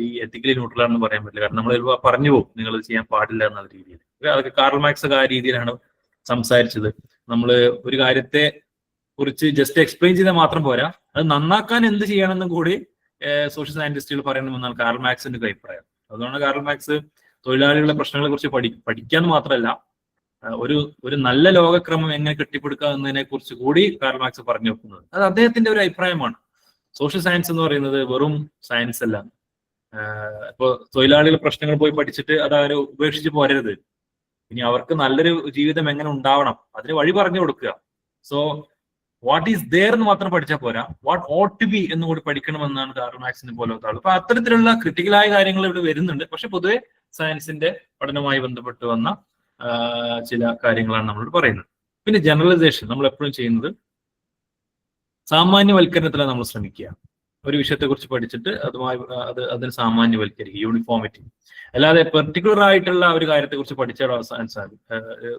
ഈ എത്തിക്കലി ന്യൂട്രൽ ആണെന്ന് പറയാൻ പറ്റില്ല. കാരണം നമ്മൾ പറഞ്ഞു പോകും നിങ്ങൾ ഇത് ചെയ്യാൻ പാടില്ല എന്നുള്ള രീതിയിൽ. അതൊക്കെ കാർൽ മാർക്സ് ഒക്കെ ആ രീതിയിലാണ് സംസാരിച്ചത്. നമ്മൾ ഒരു കാര്യത്തെ കുറിച്ച് ജസ്റ്റ് എക്സ്പ്ലെയിൻ ചെയ്താൽ മാത്രം പോരാ, അത് നന്നാക്കാൻ എന്ത് ചെയ്യണമെന്നും കൂടി സോഷ്യൽ സയന്റിസ്റ്റുകൾ പറയണമെന്നാണ് കാർൽ മാർക്സിന്റെ അഭിപ്രായം. അതുകൊണ്ട് കാർൽ മാർക്സ് തൊഴിലാളികളുടെ പ്രശ്നങ്ങളെ കുറിച്ച് പഠിക്കാന്ന് മാത്രമല്ല, ഒരു നല്ല ലോകക്രമം എങ്ങനെ കെട്ടിപ്പടുക്കുക എന്നതിനെ കുറിച്ച് കൂടി കാർൽ മാർക്സ് പറഞ്ഞു വെക്കുന്നത്. അത് അദ്ദേഹത്തിന്റെ ഒരു അഭിപ്രായമാണ്. സോഷ്യൽ സയൻസ് എന്ന് പറയുന്നത് വെറും സയൻസ് അല്ല. ഇപ്പൊ തൊഴിലാളികളുടെ പ്രശ്നങ്ങൾ പോയി പഠിച്ചിട്ട് അത് അവരെ ഉപേക്ഷിച്ച് പോരരുത്. ഇനി അവർക്ക് നല്ലൊരു ജീവിതം എങ്ങനെ ഉണ്ടാവണം അതിന് വഴി പറഞ്ഞു കൊടുക്കുക. സോ വാട്ട് ഈസ് ദെയർ എന്ന് മാത്രം പഠിച്ചാൽ പോരാ, വാട്ട് ഓട്ട് ടു ബി എന്ന് കൂടി പഠിക്കണമെന്നാണ് കാർൽ മാർക്സിനെ പോലത്തെ ആൾ. അപ്പൊ അത്തരത്തിലുള്ള ക്രിട്ടിക്കലായ കാര്യങ്ങൾ ഇവിടെ വരുന്നുണ്ട്. പക്ഷെ പൊതുവെ സയൻസിന്റെ പഠനവുമായി ബന്ധപ്പെട്ട് വന്ന ചില കാര്യങ്ങളാണ് നമ്മളോട് പറയുന്നത്. പിന്നെ ജനറലൈസേഷൻ നമ്മൾ എപ്പോഴും ചെയ്യുന്നത് സാമാന്യവൽക്കരണത്തിലാണ് നമ്മൾ ശ്രമിക്കുക. ഒരു വിഷയത്തെ കുറിച്ച് പഠിച്ചിട്ട് അതിന് സാമാന്യവൽക്കരിക്കുക, യൂണിഫോമിറ്റി. അല്ലാതെ പെർട്ടിക്കുലർ ആയിട്ടുള്ള ഒരു കാര്യത്തെ കുറിച്ച് പഠിച്ചാൽ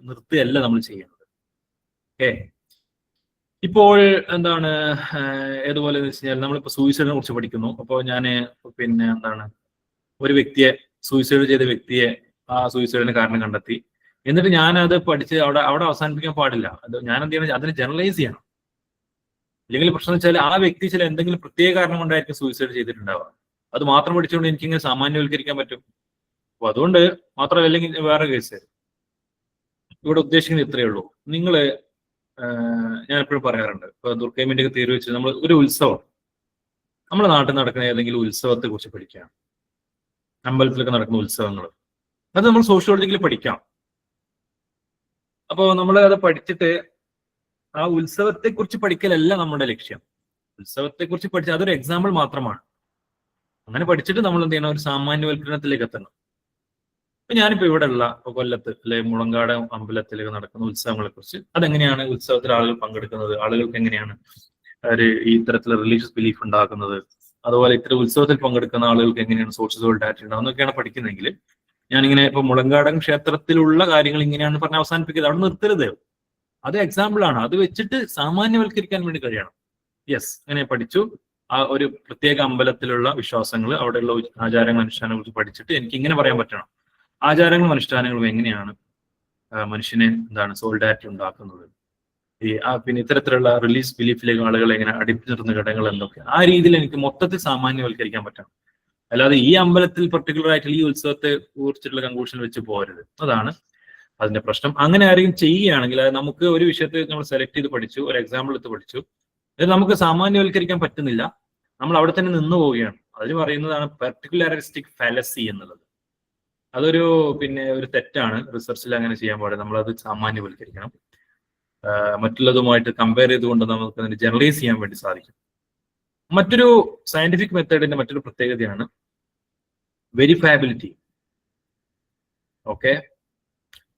നിർത്തുകയല്ല നമ്മൾ ചെയ്യുന്നത്. ഓക്കെ, ഇപ്പോൾ എന്താണ് ഏതുപോലെ എന്ന് വെച്ച് കഴിഞ്ഞാൽ നമ്മളിപ്പോൾ സൂയിസൈഡിനെ കുറിച്ച് പഠിക്കുന്നു. അപ്പോൾ ഞാൻ പിന്നെ എന്താണ് ഒരു വ്യക്തിയെ, സൂയിസൈഡ് ചെയ്ത വ്യക്തിയെ, ആ സൂയിസൈഡിന് കാരണം കണ്ടെത്തി. എന്നിട്ട് ഞാനത് പഠിച്ച് അവിടെ അവസാനിപ്പിക്കാൻ പാടില്ല. അത് ഞാൻ എന്ത് ചെയ്യണം, അതിനെ ജനറലൈസ് ചെയ്യണം. ഇല്ലെങ്കിൽ പ്രശ്നം വെച്ചാൽ ആ വ്യക്തി ചില എന്തെങ്കിലും പ്രത്യേക കാരണം കൊണ്ടായിരിക്കും സൂയിസൈഡ് ചെയ്തിട്ടുണ്ടാവുക. അത് മാത്രം പഠിച്ചുകൊണ്ട് എനിക്കിങ്ങനെ സാമാന്യവൽക്കരിക്കാൻ പറ്റും. അപ്പൊ അതുകൊണ്ട് മാത്രമല്ല, അല്ലെങ്കിൽ വേറെ കേസ് ഇവിടെ ഉദ്ദേശിക്കുന്നത് ഇത്രയേ ഉള്ളൂ. നിങ്ങള് ഞാൻ എപ്പോഴും പറയാറുണ്ട്, ഇപ്പൊ ദുർക്കൈമിന്റെ ഒക്കെ തീരു വെച്ച് നമ്മൾ ഒരു ഉത്സവം, നമ്മുടെ നാട്ടിൽ നടക്കുന്ന ഏതെങ്കിലും ഉത്സവത്തെ കുറിച്ച് പഠിക്കാം, അമ്പലത്തിലൊക്കെ നടക്കുന്ന ഉത്സവങ്ങൾ, അത് നമ്മൾ സോഷ്യോളജിക്കലി പഠിക്കാം. അപ്പോൾ നമ്മൾ അത് പഠിച്ചിട്ട് ആ ഉത്സവത്തെ കുറിച്ച് പഠിക്കലല്ല നമ്മുടെ ലക്ഷ്യം. ഉത്സവത്തെ കുറിച്ച് പഠിച്ചാൽ അതൊരു എക്സാമ്പിൾ മാത്രമാണ്. അങ്ങനെ പഠിച്ചിട്ട് നമ്മൾ എന്ത് ചെയ്യണം, ഒരു സാമാന്യവൽക്കരണത്തിലേക്ക് എത്തണം. ഇപ്പൊ ഞാനിപ്പോ ഇവിടെ ഉള്ള കൊല്ലത്ത് അല്ലെ മുളങ്കാട് അമ്പലത്തിലേക്ക് നടക്കുന്ന ഉത്സവങ്ങളെ കുറിച്ച്, അതെങ്ങനെയാണ് ഉത്സവത്തിൽ ആളുകൾ പങ്കെടുക്കുന്നത്, ആളുകൾക്ക് എങ്ങനെയാണ് ഈ ഇത്തരത്തിലുള്ള റിലീജിയസ് ബിലീഫ് ഉണ്ടാക്കുന്നത്, അതുപോലെ ഇത്തരം ഉത്സവത്തിൽ പങ്കെടുക്കുന്ന ആളുകൾക്ക് എങ്ങനെയാണ് സോഷ്യൽ സോളിഡാരിറ്റി ഉണ്ടാവുക എന്നൊക്കെയാണ് പഠിക്കുന്നതെങ്കിൽ, ഞാനിങ്ങനെ ഇപ്പൊ മുളങ്കാടൻ ക്ഷേത്രത്തിലുള്ള കാര്യങ്ങൾ ഇങ്ങനെയാണ് പറഞ്ഞ് അവസാനിപ്പിക്കുന്നത്. അവിടെ നിർത്തരുത്. അത് എക്സാമ്പിൾ ആണ്. അത് വെച്ചിട്ട് സാമാന്യവൽക്കരിക്കാൻ വേണ്ടി കഴിയണം. യെസ്, അങ്ങനെ പഠിച്ചു. ആ ഒരു പ്രത്യേക അമ്പലത്തിലുള്ള വിശ്വാസങ്ങൾ, അവിടെയുള്ള ആചാരങ്ങൾ അനുഷ്ഠാനങ്ങളെ കുറിച്ച് പഠിച്ചിട്ട് എനിക്ക് ഇങ്ങനെ പറയാൻ പറ്റണം, ആചാരങ്ങളും അനുഷ്ഠാനങ്ങളും എങ്ങനെയാണ് മനുഷ്യനെ എന്താണ് സോളിഡാരിറ്റി ഉണ്ടാക്കുന്നത്, പിന്നെ ഇത്തരത്തിലുള്ള റിലീസ് ബിലീഫിലേക്ക് ആളുകളെ എങ്ങനെ അടിപ്പിച്ചു നിർത്തുന്ന ഘടകങ്ങൾ എന്തൊക്കെ, ആ രീതിയിൽ എനിക്ക് മൊത്തത്തിൽ സാമാന്യവൽക്കരിക്കാൻ പറ്റണം. അല്ലാതെ ഈ അമ്പലത്തിൽ പെർട്ടിക്കുലർ ആയിട്ടുള്ള ഈ ഉത്സവത്തെ കുറിച്ചിട്ടുള്ള കൺക്ലൂഷൻ വെച്ച് പോകരുത്. അതാണ് അതിന്റെ പ്രശ്നം. അങ്ങനെ ആരെങ്കിലും ചെയ്യുകയാണെങ്കിൽ, അതായത് നമുക്ക് ഒരു വിഷയത്തെ നമ്മൾ സെലക്ട് ചെയ്ത് പഠിച്ചു, ഒരു എക്സാമ്പിൾ എടുത്ത് പഠിച്ചു, അത് നമുക്ക് സാമാന്യവൽക്കരിക്കാൻ പറ്റുന്നില്ല, നമ്മൾ അവിടെ തന്നെ നിന്ന് പോവുകയാണ്. അതിന് പറയുന്നതാണ് പെർട്ടിക്കുലറിസ്റ്റിക് ഫാലസി എന്നുള്ളത്. അതൊരു ഒരു തെറ്റാണ്. റിസർച്ചിൽ അങ്ങനെ ചെയ്യാൻ പാടില്ല. നമ്മളത് സാമാന്യവൽക്കരിക്കണം. മറ്റുള്ളതുമായിട്ട് കമ്പയർ ചെയ്തുകൊണ്ട് നമുക്ക് അതിനെ ജനറലൈസ് ചെയ്യാൻ വേണ്ടി സാധിക്കും. മറ്റൊരു സയന്റിഫിക് മെത്തേഡിന്റെ മറ്റൊരു പ്രത്യേകതയാണ് വെരിഫയബിലിറ്റി. ഓക്കെ,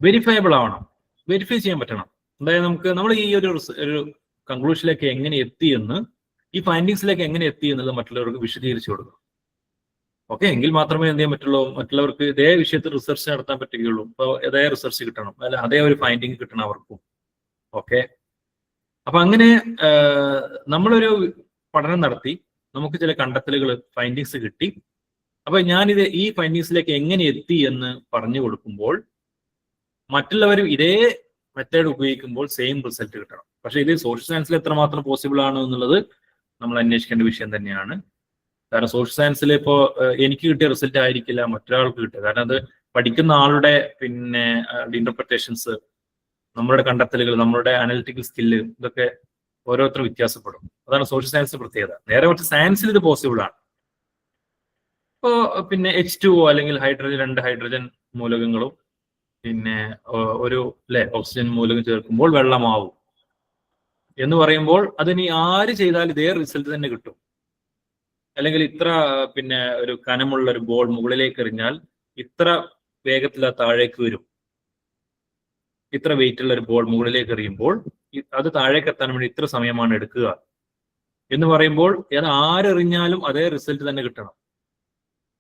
വെരിഫയബിൾ ആവണം, വെരിഫൈ ചെയ്യാൻ പറ്റണം. അതായത് നമ്മൾ ഈ ഒരു കൺക്ലൂഷനിലേക്ക് എങ്ങനെ എത്തി എന്ന്, ഈ ഫൈൻഡിങ്സിലേക്ക് എങ്ങനെ എത്തി എന്നുള്ളത് മറ്റുള്ളവർക്ക് വിശദീകരിച്ചു കൊടുക്കണം. ഓക്കെ, എങ്കിൽ മാത്രമേ എന്ത് ചെയ്യാൻ പറ്റുള്ളൂ, മറ്റുള്ളവർക്ക് ഇതേ വിഷയത്തിൽ റിസർച്ച് നടത്താൻ പറ്റുകയുള്ളൂ. അപ്പോൾ അതേ റിസർച്ച് കിട്ടണം, അല്ല അതേ ഒരു ഫൈൻഡിങ് കിട്ടണം അവർക്കും. ഓക്കെ, അപ്പൊ അങ്ങനെ നമ്മളൊരു പഠനം നടത്തി, നമുക്ക് ചില കണ്ടെത്തലുകൾ, ഫൈൻഡിങ്സ് കിട്ടി. അപ്പൊ ഞാനിത് ഈ ഫൈൻഡിങ്സിലേക്ക് എങ്ങനെ എത്തി എന്ന് പറഞ്ഞു കൊടുക്കുമ്പോൾ മറ്റുള്ളവരും ഇതേ മെത്തേഡ് ഉപയോഗിക്കുമ്പോൾ സെയിം റിസൾട്ട് കിട്ടണം. പക്ഷെ ഇത് സോഷ്യൽ സയൻസിൽ എത്രമാത്രം പോസിബിൾ ആണ് എന്നുള്ളത് നമ്മൾ അന്വേഷിക്കേണ്ട വിഷയം തന്നെയാണ്. കാരണം സോഷ്യൽ സയൻസിൽ ഇപ്പോൾ എനിക്ക് കിട്ടിയ റിസൾട്ട് ആയിരിക്കില്ല മറ്റൊരാൾക്ക് കിട്ടുക. കാരണം അത് പഠിക്കുന്ന ആളുടെ ഇന്റർപ്രിട്ടേഷൻസ്, നമ്മളുടെ കണ്ടെത്തലുകൾ, നമ്മളുടെ അനലിറ്റിക്കൽ സ്കില്ല്, ഇതൊക്കെ ഓരോരുത്തർ വ്യത്യാസപ്പെടും. അതാണ് സോഷ്യൽ സയൻസിന്റെ പ്രത്യേകത. നേരെ മറിച്ച് സയൻസിൽ ഇത് പോസിബിൾ ആണ്. ഇപ്പോൾ പിന്നെ H2O അല്ലെങ്കിൽ ഹൈഡ്രജൻ 2 ഹൈഡ്രജൻ മൂലകങ്ങളും പിന്നെ ഒരു ഓക്സിജൻ മൂലകം ചേർക്കുമ്പോൾ വെള്ളമാവും എന്ന് പറയുമ്പോൾ അതിനി ആര് ചെയ്താലും ഇതേ റിസൾട്ട് തന്നെ കിട്ടും. അല്ലെങ്കിൽ ഇത്ര പിന്നെ ഒരു കനമുള്ള ഒരു ബോൾ മുകളിലേക്ക് എറിഞ്ഞാൽ ഇത്ര വേഗത്തിൽ താഴേക്ക് വരും. ഇത്ര വെയിറ്റ് ഉള്ള ഒരു ബോൾ മുകളിലേക്ക് എറിയുമ്പോൾ അത് താഴേക്ക് എത്താൻ വേണ്ടി ഇത്ര സമയമാണ് എടുക്കുക എന്ന് പറയുമ്പോൾ അത് ആരെറിഞ്ഞാലും അതേ റിസൾട്ട് തന്നെ കിട്ടണം.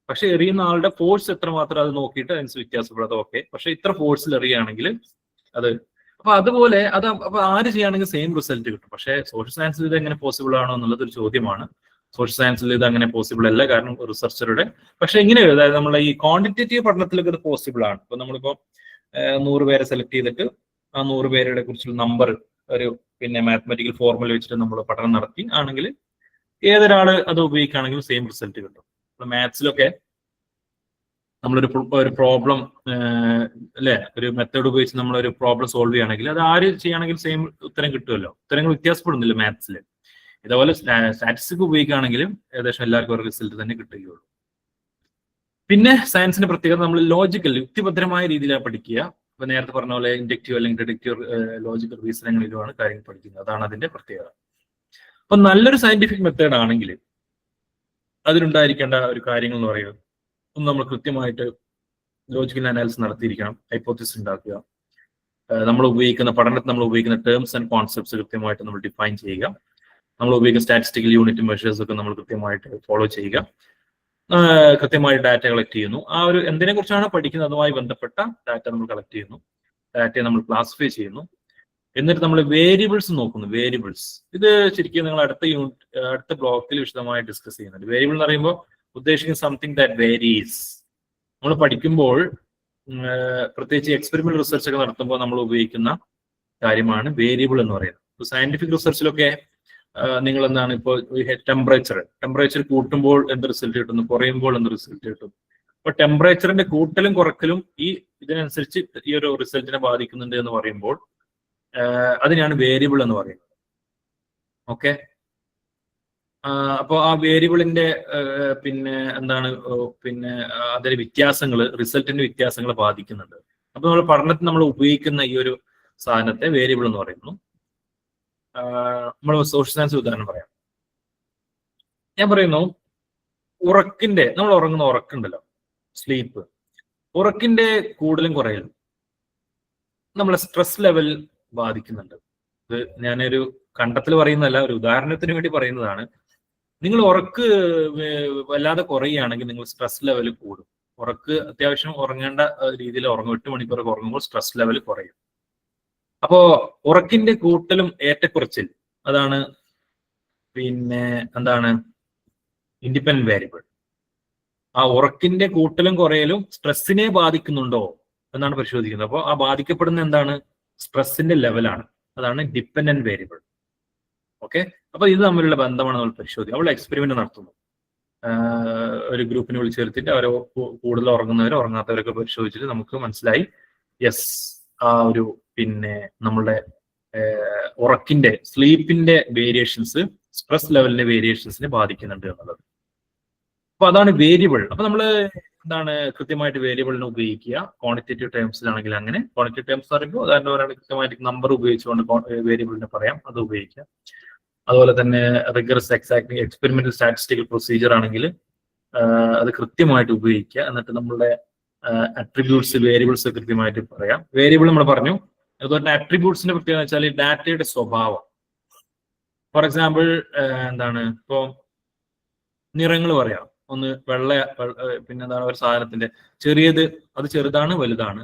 പക്ഷെ എറിയുന്ന ആളുടെ ഫോഴ്സ് എത്രമാത്രം അത് നോക്കിയിട്ട് അതിന് വ്യത്യാസപ്പെടുന്നത് ഓക്കെ. പക്ഷെ ഇത്ര ഫോഴ്സിൽ എറിയുകയാണെങ്കിൽ അത് അപ്പൊ അതുപോലെ അത് അപ്പൊ ആര് ചെയ്യുകയാണെങ്കിൽ സെയിം റിസൾട്ട് കിട്ടും. പക്ഷെ സോഷ്യൽ സയൻസിൽ ഇത് എങ്ങനെ പോസിബിൾ ആണോ എന്നുള്ളത് ഒരു ചോദ്യമാണ്. സോഷ്യൽ സയൻസിൽ ഇത് അങ്ങനെ പോസിബിൾ അല്ല, കാരണം റിസർച്ചറുടെ പക്ഷെ ഇങ്ങനെ അതായത് നമ്മളെ ഈ ക്വാണ്ടിറ്റേറ്റീവ് പഠനത്തിലൊക്കെ ഇത് പോസിബിൾ ആണ്. ഇപ്പൊ നമ്മളിപ്പോ 100 പേരെ സെലക്ട് ചെയ്തിട്ട് ആ 100 പേരുടെ കുറിച്ചുള്ള നമ്പർ ഒരു പിന്നെ മാത്തമാറ്റിക്കൽ ഫോർമുല വെച്ചിട്ട് നമ്മൾ പഠനം നടത്തി ആണെങ്കിൽ ഏതൊരാള് അത് ഉപയോഗിക്കുകയാണെങ്കിലും സെയിം റിസൾട്ട് കിട്ടും. മാത്സിലൊക്കെ നമ്മളൊരു പ്രോബ്ലം ഒരു മെത്തേഡ് ഉപയോഗിച്ച് നമ്മളൊരു പ്രോബ്ലം സോൾവ് ചെയ്യുകയാണെങ്കിൽ അത് ആര് ചെയ്യുകയാണെങ്കിൽ സെയിം ഉത്തരം കിട്ടുമല്ലോ. ഉത്തരങ്ങൾ വ്യത്യാസപ്പെടുന്നില്ല മാത്സിൽ. ഇതേപോലെ സ്റ്റാറ്റിസ്റ്റിക്സ് ഉപയോഗിക്കുകയാണെങ്കിലും ഏകദേശം എല്ലാവർക്കും ഒരു റിസൾട്ട് തന്നെ കിട്ടുകയുള്ളൂ. പിന്നെ സയൻസിന്റെ പ്രത്യേകത നമ്മൾ ലോജിക്കൽ യുക്തിഭദ്രമായ രീതിയിലാണ് പഠിക്കുക. ഇപ്പൊ നേരത്തെ പറഞ്ഞ പോലെ ഇൻഡക്റ്റീവ് അല്ലെങ്കിൽ ഡിഡക്റ്റീവ് ലോജിക്കൽ റീസണിങ്ങിലുമാണ് കാര്യങ്ങൾ പഠിക്കുന്നത്. അതാണ് അതിന്റെ പ്രത്യേകത. അപ്പൊ നല്ലൊരു സയന്റിഫിക് മെത്തേഡ് ആണെങ്കിൽ അതിലുണ്ടായിരിക്കേണ്ട ഒരു കാര്യങ്ങൾ എന്ന് പറയുന്നത് ഒന്ന് നമ്മൾ കൃത്യമായിട്ട് ലോജിക്കൽ അനാലിസിസ് നടത്തിയിരിക്കണം, ഹൈപ്പോത്തിസിസ് ഉണ്ടാക്കുക, നമ്മൾ ഉപയോഗിക്കുന്ന പഠനത്തിൽ നമ്മൾ ഉപയോഗിക്കുന്ന ടേംസ് ആൻഡ് കോൺസെപ്റ്റ്സ് കൃത്യമായിട്ട് നമ്മൾ ഡിഫൈൻ ചെയ്യുക, നമ്മൾ ഉപയോഗിക്കുന്ന സ്റ്റാറ്റിസ്റ്റിക്കൽ യൂണിറ്റ് മെഷേഴ്സ് ഒക്കെ നമ്മൾ കൃത്യമായിട്ട് ഫോളോ ചെയ്യുക, കൃത്യമായി ഡാറ്റ കളക്ട് ചെയ്യുന്നു. ആ ഒരു എന്തിനെ കുറിച്ചാണ് പഠിക്കുന്നത് അതുമായി ബന്ധപ്പെട്ട ഡാറ്റ നമ്മൾ കളക്ട് ചെയ്യുന്നു, ഡാറ്റയെ നമ്മൾ ക്ലാസിഫൈ ചെയ്യുന്നു, എന്നിട്ട് നമ്മൾ വേരിയബിൾസ് നോക്കുന്നു. വേരിയബിൾസ് ഇത് ശരിക്കും നിങ്ങൾ അടുത്ത ബ്ലോക്കിൽ വിശദമായി ഡിസ്കസ് ചെയ്യുന്നുണ്ട്. വേരിയബിൾ എന്ന് പറയുമ്പോൾ ഉദ്ദേശിക്കുന്ന സംതിങ് ദാറ്റ് വേരീസ്. നമ്മൾ പഠിക്കുമ്പോൾ പ്രത്യേകിച്ച് എക്സ്പെരിമെന്റൽ റിസർച്ച് ഒക്കെ നടത്തുമ്പോൾ നമ്മൾ ഉപയോഗിക്കുന്ന കാര്യമാണ് വേരിയബിൾ എന്ന് പറയുന്നത്. ഇപ്പോൾ സയന്റിഫിക് റിസർച്ചിലൊക്കെ നിങ്ങൾ എന്താണ് ഇപ്പോൾ ടെമ്പറേച്ചർ കൂട്ടുമ്പോൾ എന്ത് റിസൾട്ട് കിട്ടുന്നു, കുറയുമ്പോൾ എന്ത് റിസൾട്ട് കിട്ടും. അപ്പൊ ടെമ്പറേച്ചറിന്റെ കൂട്ടലും കുറക്കലും ഇതിനനുസരിച്ച് ഈ ഒരു റിസൾട്ടിനെ ബാധിക്കുന്നുണ്ട് എന്ന് പറയുമ്പോൾ അതിനാണ് വേരിയബിൾ എന്ന് പറയുന്നത്. ഓക്കെ, അപ്പോൾ ആ വേരിയബിളിന്റെ പിന്നെ എന്താണ് പിന്നെ അതിന്റെ വ്യത്യാസങ്ങൾ റിസൾട്ടിന്റെ വ്യത്യാസങ്ങൾ ബാധിക്കുന്നുണ്ട്. അപ്പൊ നമ്മൾ പഠനത്തിൽ നമ്മൾ ഉപയോഗിക്കുന്ന ഈ ഒരു സാധനത്തെ വേരിയബിൾ എന്ന് പറയുന്നു. നമ്മൾ സോഷ്യൽ സയൻസ് ഉദാഹരണം പറയാം. ഞാൻ പറയുന്നു നമ്മൾ ഉറങ്ങുന്ന ഉറക്കുണ്ടല്ലോ, സ്ലീപ്പ്, ഉറക്കിന്റെ കൂടുതലും കുറയലും നമ്മളെ സ്ട്രെസ് ലെവൽ ബാധിക്കുന്നുണ്ട്. ഇത് ഞാനൊരു കണ്ടെത്തൽ പറയുന്നതല്ല, ഒരു ഉദാഹരണത്തിന് വേണ്ടി പറയുന്നതാണ്. നിങ്ങൾ ഉറക്ക് വല്ലാതെ കുറയുകയാണെങ്കിൽ നിങ്ങൾ സ്ട്രെസ് ലെവൽ കൂടും. ഉറക്ക് അത്യാവശ്യം ഉറങ്ങേണ്ട രീതിയിൽ ഉറങ്ങും, 8 മണിക്കൂറൊക്കെ ഉറങ്ങുമ്പോൾ സ്ട്രെസ് ലെവൽ കുറയും. അപ്പോ ഉറക്കിന്റെ കൂട്ടലും ഏറ്റക്കുറച്ചിൽ അതാണ് പിന്നെ എന്താണ് ഇൻഡിപെൻഡന്റ് വേരിയബിൾ. ആ ഉറക്കിന്റെ കൂട്ടലും കുറയലും സ്ട്രെസ്സിനെ ബാധിക്കുന്നുണ്ടോ എന്നാണ് പരിശോധിക്കുന്നത്. അപ്പോൾ ആ ബാധിക്കപ്പെടുന്ന എന്താണ്, സ്ട്രെസ്സിന്റെ ലെവലാണ്. അതാണ് ഡിപ്പെൻഡന്റ് വേരിയബിൾ. ഓക്കെ, അപ്പൊ ഇത് തമ്മിലുള്ള ബന്ധമാണ് നമ്മൾ പരിശോധിക്കുക. നമ്മൾ എക്സ്പെരിമെന്റ് നടത്തുന്നു, ഒരു ഗ്രൂപ്പിനെ വിളിച്ചു ചേർത്തിട്ട് അവരെ കൂടുതൽ ഉറങ്ങുന്നവരോ ഉറങ്ങാത്തവരൊക്കെ പരിശോധിച്ചിട്ട് നമുക്ക് മനസ്സിലായി യെസ് ആ ഒരു പിന്നെ നമ്മളുടെ ഉറക്കിന്റെ സ്ലീപ്പിന്റെ വേരിയേഷൻസ് സ്ട്രെസ് ലെവലിന്റെ വേരിയേഷൻസിനെ ബാധിക്കുന്നുണ്ട് എന്നുള്ളത്. അപ്പൊ അതാണ് വേരിയബിൾ. അപ്പൊ നമ്മൾ എന്താണ് കൃത്യമായിട്ട് വേരിയബിളിനെ ഉപയോഗിക്കുക. ക്വാണ്ടിറ്റേറ്റീവ് ടേംസിലാണെങ്കിൽ അങ്ങനെ ക്വാണ്ടിറ്റേറ്റീവ് ടേംസ് പറയുമ്പോൾ ഉദാഹരണം കൃത്യമായിട്ട് നമ്പർ ഉപയോഗിച്ചുകൊണ്ട് വേരിയബിളിനെ പറയാം, അത് ഉപയോഗിക്കുക. അതുപോലെ തന്നെ rigorous exact experimental statistical procedure ആണെങ്കിൽ അത് കൃത്യമായിട്ട് ഉപയോഗിക്കുക. എന്നിട്ട് നമ്മളുടെ അട്രിബ്യൂട്ട്സ് വേരിയബിൾസ് കൃത്യമായിട്ട് പറയാം. വേരിയബിൾ നമ്മൾ പറഞ്ഞു. അതുപോലെ തന്നെ അട്രിബ്യൂട്ട്സിന്റെ പ്രത്യേകത വെച്ചാൽ ഡാറ്റയുടെ സ്വഭാവം. ഫോർ എക്സാമ്പിൾ എന്താണ് ഇപ്പോ നിറങ്ങൾ പറയാം. ഒന്ന് പിന്നെ എന്താണ് ഒരു സാധനത്തിന്റെ ചെറിയത്, അത് ചെറുതാണ് വലുതാണ്,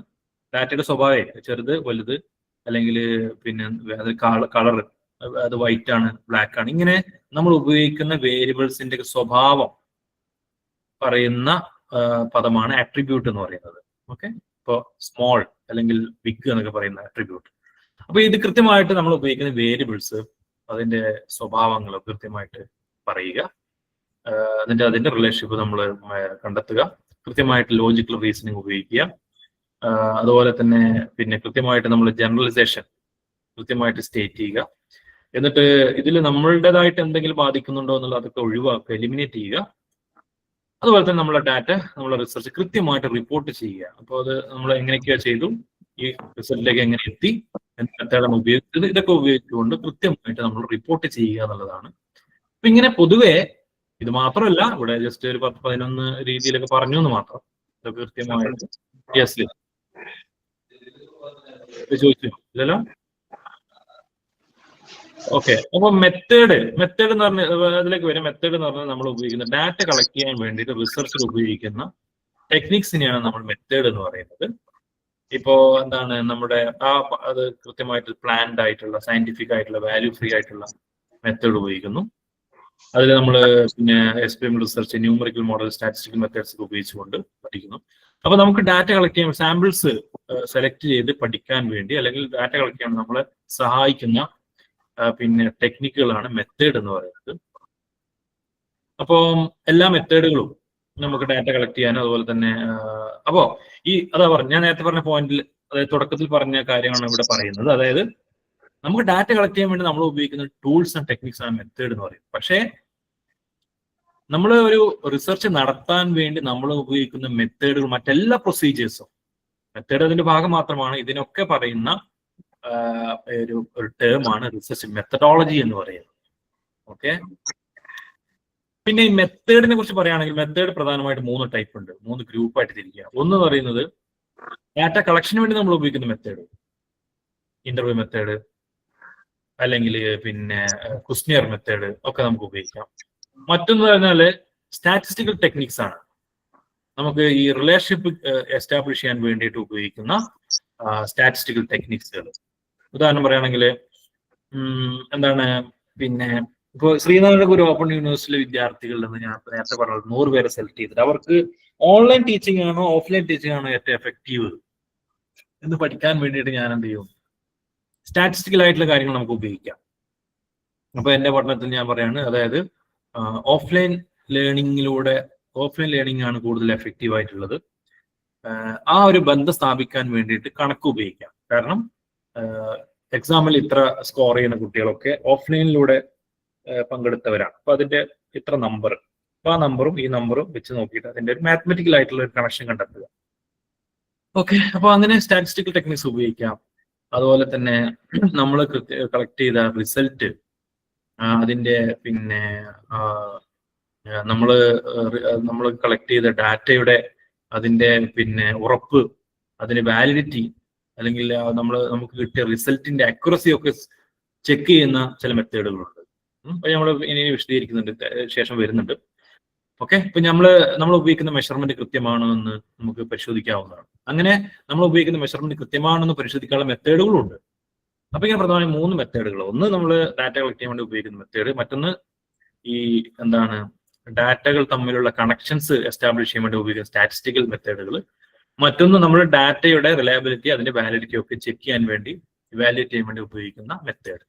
ഡാറ്റയുടെ സ്വഭാവം ചെറുത് വലുത്, അല്ലെങ്കിൽ പിന്നെ അത് കളർ അത് വൈറ്റ് ആണ് ബ്ലാക്ക് ആണ്. ഇങ്ങനെ നമ്മൾ ഉപയോഗിക്കുന്ന വേരിയബിൾസിന്റെ സ്വഭാവം പറയുന്ന പദമാണ് അട്രിബ്യൂട്ട് എന്ന് പറയുന്നത്. ഓക്കെ, ഇപ്പോ സ്മോൾ അല്ലെങ്കിൽ ബിഗ് എന്നൊക്കെ പറയുന്ന അട്രിബ്യൂട്ട്. അപ്പൊ ഇത് കൃത്യമായിട്ട് നമ്മൾ ഉപയോഗിക്കുന്ന വേരിയബിൾസ് അതിന്റെ സ്വഭാവങ്ങൾ കൃത്യമായിട്ട് പറയുക. എന്നിട്ട് അതിന്റെ റിലേഷൻഷിപ്പ് നമ്മൾ കണ്ടെത്തുക. കൃത്യമായിട്ട് ലോജിക്കൽ റീസണിങ് ഉപയോഗിക്കുക. അതുപോലെ തന്നെ പിന്നെ കൃത്യമായിട്ട് നമ്മൾ ജനറലൈസേഷൻ കൃത്യമായിട്ട് സ്റ്റേറ്റ് ചെയ്യുക. എന്നിട്ട് ഇതിൽ നമ്മളുടേതായിട്ട് എന്തെങ്കിലും ബാധിക്കുന്നുണ്ടോ എന്നുള്ളത് അതൊക്കെ ഒഴിവാക്കുക, എലിമിനേറ്റ് ചെയ്യുക. അതുപോലെ തന്നെ നമ്മളെ ഡാറ്റ, നമ്മളെ റിസർച്ച് കൃത്യമായിട്ട് റിപ്പോർട്ട് ചെയ്യുക. അപ്പോൾ അത് നമ്മൾ എങ്ങനെയൊക്കെയാ ചെയ്തു, ഈ റിസൾട്ടിലേക്ക് എങ്ങനെ എത്തി, എന്ത് മെത്തേഡാണ് ഉപയോഗിച്ചത്, ഇതൊക്കെ ഉപയോഗിച്ചുകൊണ്ട് കൃത്യമായിട്ട് നമ്മൾ റിപ്പോർട്ട് ചെയ്യുക എന്നുള്ളതാണ്. അപ്പൊ ഇങ്ങനെ പൊതുവെ ഇത് മാത്രമല്ല, ഇവിടെ ജസ്റ്റ് ഒരു 10-11 രീതിയിലൊക്കെ പറഞ്ഞു എന്ന് മാത്രം. ഇതൊക്കെ കൃത്യമായിട്ട് യെസ് ചോദിച്ചു ഇല്ലല്ലോ. ഓക്കെ, അപ്പൊ മെത്തേഡ് എന്ന് പറഞ്ഞ അതിലേക്ക് വരും. മെത്തേഡ് എന്ന് പറഞ്ഞാൽ നമ്മൾ ഉപയോഗിക്കുന്ന ഡാറ്റ കളക്ട് ചെയ്യാൻ വേണ്ടിയിട്ട് റിസർച്ചിൽ ഉപയോഗിക്കുന്ന ടെക്നിക്സിനെയാണ് നമ്മൾ മെത്തേഡ് എന്ന് പറയുന്നത്. ഇപ്പോ എന്താണ് നമ്മുടെ അത് കൃത്യമായിട്ട് പ്ലാൻഡ് ആയിട്ടുള്ള, സയന്റിഫിക് ആയിട്ടുള്ള, വാല്യൂ ഫ്രീ ആയിട്ടുള്ള മെത്തേഡ് ഉപയോഗിക്കുന്നു. അതിൽ നമ്മൾ പിന്നെ SPM research, numerical model, statistical methods ഉപയോഗിച്ചുകൊണ്ട് പഠിക്കുന്നു. അപ്പൊ നമുക്ക് ഡാറ്റ കളക്ട് ചെയ്യാൻ, സാമ്പിൾസ് സെലക്ട് ചെയ്ത് പഠിക്കാൻ വേണ്ടി, അല്ലെങ്കിൽ ഡാറ്റ കളക്ട് ചെയ്യാൻ നമ്മളെ സഹായിക്കുന്ന പിന്നെ ടെക്നിക്കുകളാണ് മെത്തേഡ് എന്ന് പറയുന്നത്. അപ്പോൾ എല്ലാ മെത്തേഡുകളും നമുക്ക് ഡാറ്റ കളക്ട് ചെയ്യാനും അതുപോലെ തന്നെ അപ്പോ അതാ പറഞ്ഞു, ഞാൻ നേരത്തെ പറഞ്ഞ പോയിന്റിൽ, അതായത് തുടക്കത്തിൽ പറഞ്ഞ കാര്യമാണ് ഇവിടെ പറയുന്നത്. അതായത് നമുക്ക് ഡാറ്റ കളക്ട് ചെയ്യാൻ വേണ്ടി നമ്മൾ ഉപയോഗിക്കുന്ന ടൂൾസ് ആൻഡ് ടെക്നിക്സ് ആണ് മെത്തേഡ് എന്ന് പറയുന്നത്. പക്ഷേ നമ്മൾ ഒരു റിസർച്ച് നടത്താൻ വേണ്ടി നമ്മൾ ഉപയോഗിക്കുന്ന മെത്തേഡുകൾ, മറ്റെല്ലാ പ്രൊസീജിയേഴ്സും, മെത്തേഡ് അതിന്റെ ഭാഗം മാത്രമാണ്. ഇതിനൊക്കെ പറയുന്ന ഒരു ടേമാണ് റിസർച്ച് മെത്തഡോളജി എന്ന് പറയുന്നത്. ഓക്കെ, പിന്നെ ഈ മെത്തേഡിനെ കുറിച്ച് പറയുകയാണെങ്കിൽ മെത്തേഡ് പ്രധാനമായിട്ട് 3 ടൈപ്പ് ഉണ്ട്, 3 ഗ്രൂപ്പായിട്ട് തിരിക്കുക. ഒന്ന് പറയുന്നത് ഡാറ്റ കളക്ഷന് വേണ്ടി നമ്മൾ ഉപയോഗിക്കുന്ന മെത്തേഡ്, ഇന്റർവ്യൂ മെത്തേഡ് അല്ലെങ്കിൽ പിന്നെ ക്വസ്റ്റ്യർ മെത്തേഡ് ഒക്കെ നമുക്ക് ഉപയോഗിക്കാം. മറ്റൊന്ന് പറഞ്ഞാൽ സ്റ്റാറ്റിസ്റ്റിക്കൽ ടെക്നിക്സ് ആണ്. നമുക്ക് ഈ റിലേഷൻഷിപ്പ് എസ്റ്റാബ്ലിഷ് ചെയ്യാൻ വേണ്ടിയിട്ട് ഉപയോഗിക്കുന്ന സ്റ്റാറ്റിസ്റ്റിക്കൽ ടെക്നിക്സുകൾ. ഉദാഹരണം പറയുകയാണെങ്കിൽ എന്താണ്, പിന്നെ ഇപ്പോൾ ശ്രീനഗർ ഓപ്പൺ യൂണിവേഴ്സിറ്റിയിലെ വിദ്യാർത്ഥികളിൽ നിന്ന് ഞാൻ നേരത്തെ പറഞ്ഞത് 100 പേരെ സെലക്ട് ചെയ്തിട്ട് അവർക്ക് ഓൺലൈൻ ടീച്ചിങ് ആണോ ഓഫ്ലൈൻ ടീച്ചിങ് ആണോ ഏറ്റവും എഫക്റ്റീവ് എന്ന് പഠിക്കാൻ വേണ്ടിയിട്ട് ഞാൻ എന്ത് ചെയ്യും, സ്റ്റാറ്റിസ്റ്റിക്കൽ ആയിട്ടുള്ള കാര്യങ്ങൾ നമുക്ക് ഉപയോഗിക്കാം. അപ്പൊ എന്റെ പഠനത്തിൽ ഞാൻ പറയാണ്, അതായത് ഓഫ്ലൈൻ ലേണിംഗ് ആണ് കൂടുതൽ എഫക്റ്റീവ് ആയിട്ടുള്ളത്. ആ ഒരു ബന്ധം സ്ഥാപിക്കാൻ വേണ്ടിയിട്ട് കണക്ക് ഉപയോഗിക്കാം. കാരണം എക്സാമിൽ ഇത്ര സ്കോർ ചെയ്യുന്ന കുട്ടികളൊക്കെ ഓഫ്ലൈനിലൂടെ പങ്കെടുത്തവരാണ്. അപ്പൊ അതിന്റെ ഇത്ര നമ്പർ, അപ്പൊ ആ നമ്പറും ഈ നമ്പറും വെച്ച് നോക്കിയിട്ട് അതിന്റെ ഒരു മാത്തമെറ്റിക്കൽ ആയിട്ടുള്ള ഒരു കണക്ഷൻ കണ്ടെത്തുക. ഓക്കെ, അപ്പൊ അങ്ങനെ സ്റ്റാറ്റിസ്റ്റിക്കൽ ടെക്നിക്സ് ഉപയോഗിക്കാം. അതുപോലെ തന്നെ നമ്മൾ കളക്ട് ചെയ്ത റിസൾട്ട്, അതിന്റെ പിന്നെ നമ്മൾ കളക്ട് ചെയ്ത ഡാറ്റയുടെ അതിന്റെ പിന്നെ ഉറപ്പ്, അതിന്റെ വാലിഡിറ്റി, അല്ലെങ്കിൽ നമുക്ക് കിട്ടിയ റിസൾട്ടിന്റെ അക്യുറസി ഒക്കെ ചെക്ക് ചെയ്യുന്ന ചില മെത്തേഡുകളുണ്ട്. നമ്മൾ ഇനി വിശദീകരിക്കുന്നുണ്ട്, ശേഷം വരുന്നുണ്ട്. ഓക്കെ, ഇപ്പൊ നമ്മൾ ഉപയോഗിക്കുന്ന മെഷർമെന്റ് കൃത്യമാണോ എന്ന് നമുക്ക് പരിശോധിക്കാവുന്നതാണ്. അങ്ങനെ നമ്മൾ ഉപയോഗിക്കുന്ന മെഷർമെന്റ് കൃത്യമാണെന്ന് പരിശോധിക്കാനുള്ള മെത്തേഡുകളുണ്ട്. അപ്പൊ ഇങ്ങനെ പ്രധാനമായും 3 മെത്തേഡുകൾ. ഒന്ന് നമ്മൾ ഡാറ്റ കളക്ട് ചെയ്യാൻ വേണ്ടി ഉപയോഗിക്കുന്ന മെത്തേഡ്, മറ്റൊന്ന് ഈ എന്താണ് ഡാറ്റകൾ തമ്മിലുള്ള കണക്ഷൻസ് എസ്റ്റാബ്ലിഷ് ചെയ്യാൻ വേണ്ടി ഉപയോഗിക്കുന്ന സ്റ്റാറ്റിസ്റ്റിക്കൽ മെത്തേഡുകൾ, മറ്റൊന്ന് നമ്മൾ ഡാറ്റയുടെ റിലയബിലിറ്റി, അതിന്റെ വാലിഡിറ്റി ഒക്കെ ചെക്ക് ചെയ്യാൻ വേണ്ടി, ഇവാലുവേറ്റ് ചെയ്യാൻ വേണ്ടി ഉപയോഗിക്കുന്ന മെത്തേഡ്.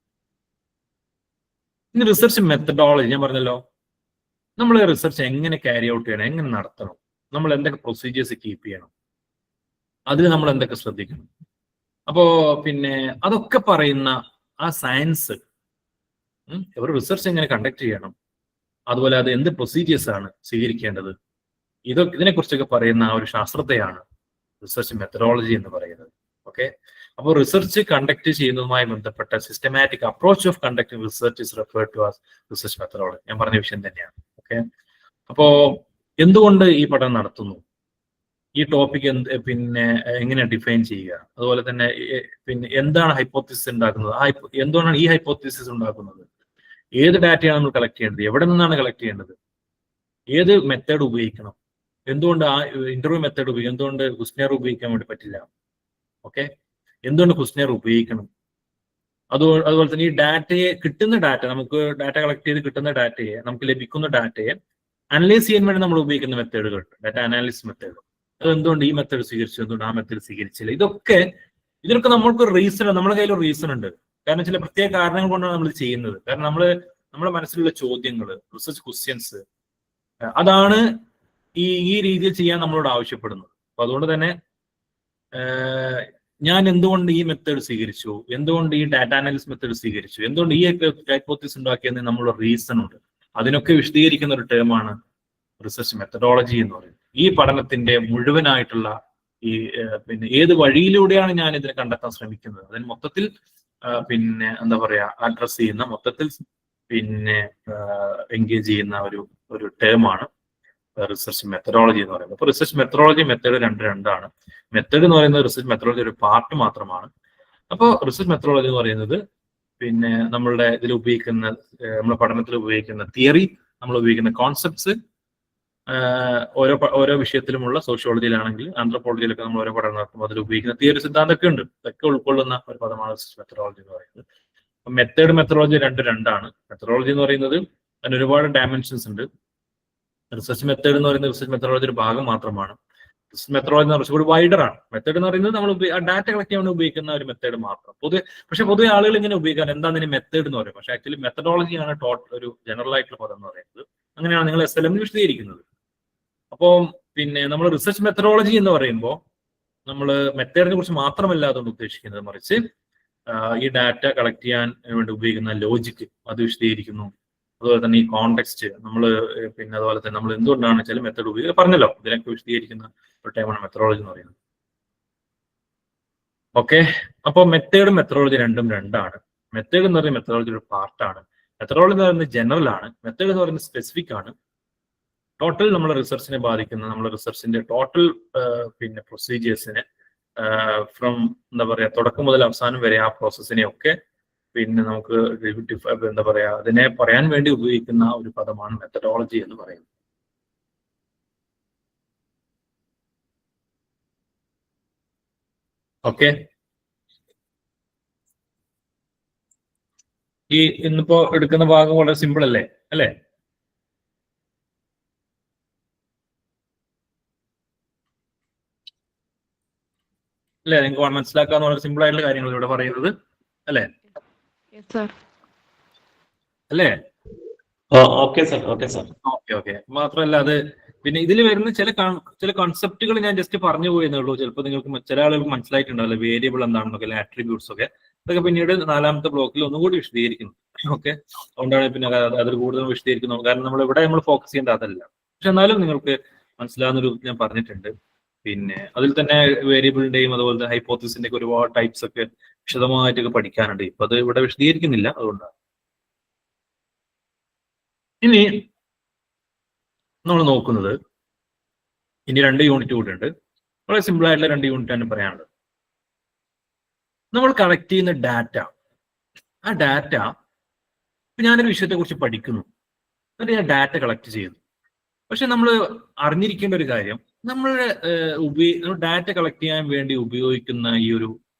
ഇനി റിസർച്ച് മെത്തഡോളജി ഞാൻ പറഞ്ഞല്ലോ. നമ്മൾ റിസർച്ച് എങ്ങനെ ക്യാരി ഔട്ട് ചെയ്യണം, എങ്ങനെ നടത്തണം, നമ്മൾ എന്തൊക്കെ പ്രൊസീജിയേഴ്സ് കീപ്പ് ചെയ്യണം, അതിൽ നമ്മൾ എന്തൊക്കെ ശ്രദ്ധിക്കണം. അപ്പോ പിന്നെ അതൊക്കെ പറയുന്ന ആ സയൻസ്, ഒരു റിസർച്ച് എങ്ങനെ കണ്ടക്ട് ചെയ്യണം, അതുപോലെ അത് എന്ത് പ്രൊസീജിയേഴ്സ് ആണ് സ്വീകരിക്കേണ്ടത്, ഇതിനെക്കുറിച്ചൊക്കെ പറയുന്ന ആ ഒരു ശാസ്ത്രത്തെയാണ് റിസർച്ച് മെത്തഡോളജി എന്ന് പറയുന്നത്. ഓക്കെ, അപ്പോൾ റിസർച്ച് കണ്ടക്ട് ചെയ്യുന്നതുമായി ബന്ധപ്പെട്ട systematic approach of conducting research is referred to as research methodology. ഞാൻ പറഞ്ഞ വിഷയം തന്നെയാണ്. ഓക്കെ, അപ്പോ എന്തുകൊണ്ട് ഈ പഠനം നടത്തുന്നു, ഈ ടോപ്പിക് പിന്നെ എങ്ങനെ ഡിഫൈൻ ചെയ്യുക, അതുപോലെ തന്നെ പിന്നെ എന്താണ് ഹൈപ്പോത്തിസിസ് ഉണ്ടാക്കുന്നത്, എന്തുകൊണ്ടാണ് ഈ ഹൈപ്പോത്തിസിസ് ഉണ്ടാക്കുന്നത്, ഏത് ഡാറ്റയാണ് നമ്മൾ കളക്ട് ചെയ്യേണ്ടത്, എവിടെ നിന്നാണ് കളക്ട് ചെയ്യേണ്ടത്, ഏത് മെത്തേഡ് ഉപയോഗിക്കണം, എന്തുകൊണ്ട് ആ ഇന്റർവ്യൂ മെത്തേഡ് ഉപയോഗിക്കും, എന്തുകൊണ്ട് ക്വസ്റ്റ്യർ ഉപയോഗിക്കാൻ വേണ്ടി പറ്റില്ല, ഓക്കെ, എന്തുകൊണ്ട് ക്വസ്റ്റ്യർ ഉപയോഗിക്കണം, അതുപോലെ തന്നെ ഈ കിട്ടുന്ന ഡാറ്റ, നമുക്ക് ഡാറ്റ കളക്ട് ചെയ്ത് കിട്ടുന്ന ഡാറ്റയെ, നമുക്ക് ലഭിക്കുന്ന ഡാറ്റയെ അനലൈസ് ചെയ്യാൻ വേണ്ടി നമ്മൾ ഉപയോഗിക്കുന്ന മെത്തേഡുകളുണ്ട്, ഡാറ്റ അനാലിസിസ് മെത്തേഡ്. അത് എന്തുകൊണ്ട് ഈ മെത്തേഡ് സ്വീകരിച്ചു, എന്തുകൊണ്ട് ആ മെത്തേഡ് സ്വീകരിച്ചില്ല, ഇതിനൊക്കെ നമ്മൾക്കൊരു റീസൺ, നമ്മുടെ കയ്യിൽ ഒരു റീസൺ ഉണ്ട്. കാരണം ചില പ്രത്യേക കാരണങ്ങൾ കൊണ്ടാണ് നമ്മൾ ചെയ്യുന്നത്. കാരണം നമ്മുടെ മനസ്സിലുള്ള ചോദ്യങ്ങൾ, റിസർച്ച് ക്വസ്റ്റ്യൻസ്, അതാണ് ഈ രീതിയിൽ ചെയ്യാൻ നമ്മളോട് ആവശ്യപ്പെടുന്നത്. അപ്പൊ അതുകൊണ്ട് തന്നെ ഞാൻ എന്തുകൊണ്ട് ഈ മെത്തേഡ് സ്വീകരിച്ചു, എന്തുകൊണ്ട് ഈ ഡാറ്റ അനാലിസിസ് മെത്തേഡ് സ്വീകരിച്ചു, എന്തുകൊണ്ട് ഈ ഹൈപ്പോത്തിസിസ് ഉണ്ടാക്കിയെന്ന് നമ്മളൊരു റീസൺ ഉണ്ട്. അതിനൊക്കെ വിശദീകരിക്കുന്ന ഒരു ടേമാണ് റിസർച്ച് മെത്തഡോളജി എന്ന് പറയുന്നത്. ഈ പഠനത്തിന്റെ മുഴുവനായിട്ടുള്ള ഈ പിന്നെ ഏത് വഴിയിലൂടെയാണ് ഞാൻ ഇതിനെ കണ്ടെത്താൻ ശ്രമിക്കുന്നത്, അതിന് മൊത്തത്തിൽ പിന്നെ എന്താ പറയാ അഡ്രസ് ചെയ്യുന്ന, മൊത്തത്തിൽ പിന്നെ എൻഗേജ് ചെയ്യുന്ന ഒരു ടേമാണ് റിസർച്ച് മെത്തഡോളജി എന്ന് പറയുന്നത്. അപ്പൊ റിസർച്ച് മെത്തഡോളജി മെത്തേഡ് രണ്ടാണ്. മെത്തേഡ് എന്ന് പറയുന്നത് റിസർച്ച് മെത്തഡോളജി ഒരു പാർട്ട് മാത്രമാണ്. അപ്പോൾ റിസർച്ച് മെത്തഡോളജി എന്ന് പറയുന്നത് പിന്നെ നമ്മളുടെ ഇതിൽ ഉപയോഗിക്കുന്ന, നമ്മുടെ പഠനത്തിൽ ഉപയോഗിക്കുന്ന തിയറി, നമ്മൾ ഉപയോഗിക്കുന്ന കോൺസെപ്റ്റ്സ്, ഓരോ വിഷയത്തിലുമുള്ള സോഷ്യോളജിയിലാണെങ്കിൽ ആന്ത്രോപോളജിയിലൊക്കെ നമ്മൾ ഓരോ പഠനം നടത്തുമ്പോൾ അതിൽ ഉപയോഗിക്കുന്ന തിയറി സിദ്ധാന്തമൊക്കെ ഉണ്ട്. ഇതൊക്കെ ഉൾക്കൊള്ളുന്ന ഒരു പദമാണ് റിസർച്ച് മെത്തഡോളജി എന്ന് പറയുന്നത്. മെത്തേഡ് മെത്തഡോളജി രണ്ടാണ്. മെത്തഡോളജി എന്ന് പറയുന്നത് അതിന് ഒരുപാട് ഡയമെൻഷൻസ് ഉണ്ട്. റിസർച്ച് മെത്തേഡ് എന്ന് പറയുന്നത് റിസർച്ച് മെത്തഡോളജി ഒരു ഭാഗം മാത്രമാണ്. റിസർച്ച് മെത്തഡോളജി എന്ന് പറയുന്നത് വൈഡർ ആണ്. മെത്തേഡ് എന്ന് പറയുന്നത് നമ്മൾ ഡാറ്റ കളക്ട് ചെയ്യാൻ ഉപയോഗിക്കുന്ന ഒരു മെത്തേഡ് മാത്രം. പൊതുവെ ആളുകൾ ഇങ്ങനെ ഉപയോഗിക്കാൻ എന്താ അതിന് മെത്തേഡ് എന്ന് പറയും. പക്ഷേ ആക്ച്വലി മെത്തഡോളജിയാണ് ഒരു ജനറൽ ആയിട്ടുള്ള പദം എന്ന് പറയുന്നത്. അങ്ങനെയാണ് നിങ്ങൾ SLM വിശദീകരിക്കുന്നത്. അപ്പോൾ പിന്നെ നമ്മൾ റിസർച്ച് മെത്തഡോളജി എന്ന് പറയുമ്പോൾ നമ്മൾ മെത്തേഡിനെ കുറിച്ച് മാത്രമല്ല അതുകൊണ്ട് ഉദ്ദേശിക്കുന്നത്, മറിച്ച് ഈ ഡാറ്റ കളക്ട് ചെയ്യാൻ വേണ്ടി ഉപയോഗിക്കുന്ന ലോജിക്ക് അത് വിശദീകരിക്കുന്നു. അതുപോലെ തന്നെ ഈ കോണ്ടെക്സ്റ്റ് നമ്മൾ പിന്നെ അതുപോലെ തന്നെ നമ്മൾ എന്തുകൊണ്ടാണ് ചില മെത്തേഡ് ഉപയോഗിക്കുക പറഞ്ഞല്ലോ, ഇതിനൊക്കെ വിശദീകരിക്കുന്ന ഒരു ടൈമാണ് മെത്തഡോളജി എന്ന് പറയുന്നത്. ഓക്കെ, അപ്പോൾ മെത്തേഡ് മെത്തഡോളജി രണ്ടാണ്. മെത്തേഡ് എന്ന് പറയുന്നത് മെത്തഡോളജി ഒരു പാർട്ടാണ്. മെത്തഡോളജി എന്ന് പറയുന്നത് ജനറൽ ആണ്. മെത്തേഡ് എന്ന് പറയുന്നത് സ്പെസിഫിക് ആണ്. ടോട്ടൽ നമ്മുടെ റിസർച്ചിനെ ബാധിക്കുന്ന, നമ്മുടെ റിസർച്ചിന്റെ ടോട്ടൽ പിന്നെ പ്രൊസീജിയേഴ്സിനെ ഫ്രം എന്താ പറയാ തുടക്കം മുതൽ അവസാനം വരെ ആ പ്രോസസ്സിനെ ഒക്കെ പിന്നെ നമുക്ക് എന്താ പറയാ അതിനെ പറയാൻ വേണ്ടി ഉപയോഗിക്കുന്ന ഒരു പദമാണ് മെത്തഡോളജി എന്ന് പറയുന്നത്. ഓക്കെ, ഈ ഇന്നിപ്പോ എടുക്കുന്ന ഭാഗം വളരെ സിമ്പിൾ അല്ലേ? നിങ്ങൾക്ക് മനസ്സിലാക്കാന്ന് വളരെ സിമ്പിൾ ആയിട്ടുള്ള കാര്യങ്ങൾ ഇവിടെ പറയുന്നത് അല്ലേ? ഓക്കെ. മാത്രമല്ല അത് പിന്നെ ഇതിൽ വരുന്ന ചില കോൺസെപ്റ്റുകൾ ഞാൻ ജസ്റ്റ് പറഞ്ഞു പോയെന്നേ ഉള്ളൂ. ചിലപ്പോൾ നിങ്ങൾക്ക് ചില ആളുകൾക്ക് മനസ്സിലായിട്ടുണ്ടാവില്ല വേരിയബിൾ എന്താണെന്നൊക്കെ, അല്ലെ ആട്രിബ്യൂട്ട്സ് ഒക്കെ. അതൊക്കെ പിന്നീട് 4ാമത്തെ ബ്ലോക്കിൽ ഒന്നുകൂടി വിശദീകരിക്കുന്നു. ഓക്കെ, അതുകൊണ്ടാണ് പിന്നെ അതിൽ കൂടുതൽ വിശദീകരിക്കുന്നത്. കാരണം നമ്മൾ ഫോക്കസ് ചെയ്യേണ്ട അതല്ല. പക്ഷെ എന്നാലും നിങ്ങൾക്ക് മനസ്സിലാവുന്ന ഒരു ഞാൻ പറഞ്ഞിട്ടുണ്ട്. പിന്നെ അതിൽ തന്നെ വേരിയബിളിന്റെയും അതുപോലെ തന്നെ ഹൈപ്പോത്തിസിന്റെ ഒക്കെ ഒരുപാട് ടൈപ്സ് ഒക്കെ വിശദമായിട്ടൊക്കെ പഠിക്കാനുണ്ട്. ഇപ്പൊ അത് ഇവിടെ വിശദീകരിക്കുന്നില്ല, അതുകൊണ്ടാണ്. ഇനി നമ്മൾ നോക്കുന്നത് ഇനി 2 യൂണിറ്റ് കൂടെ ഉണ്ട്. വളരെ സിമ്പിൾ ആയിട്ടുള്ള 2 യൂണിറ്റ് ആണ് പറയാനുള്ളത്. നമ്മൾ കളക്ട് ചെയ്യുന്ന ഡാറ്റ, ആ ഡാറ്റ ഞാനൊരു വിഷയത്തെ കുറിച്ച് പഠിക്കുന്നു, എന്നിട്ട് ഞാൻ ഡാറ്റ കളക്ട് ചെയ്യുന്നു. പക്ഷെ നമ്മൾ അറിഞ്ഞിരിക്കേണ്ട ഒരു കാര്യം, നമ്മൾ ഡാറ്റ കളക്ട് ചെയ്യാൻ വേണ്ടി ഉപയോഗിക്കുന്ന ഈ ഒരു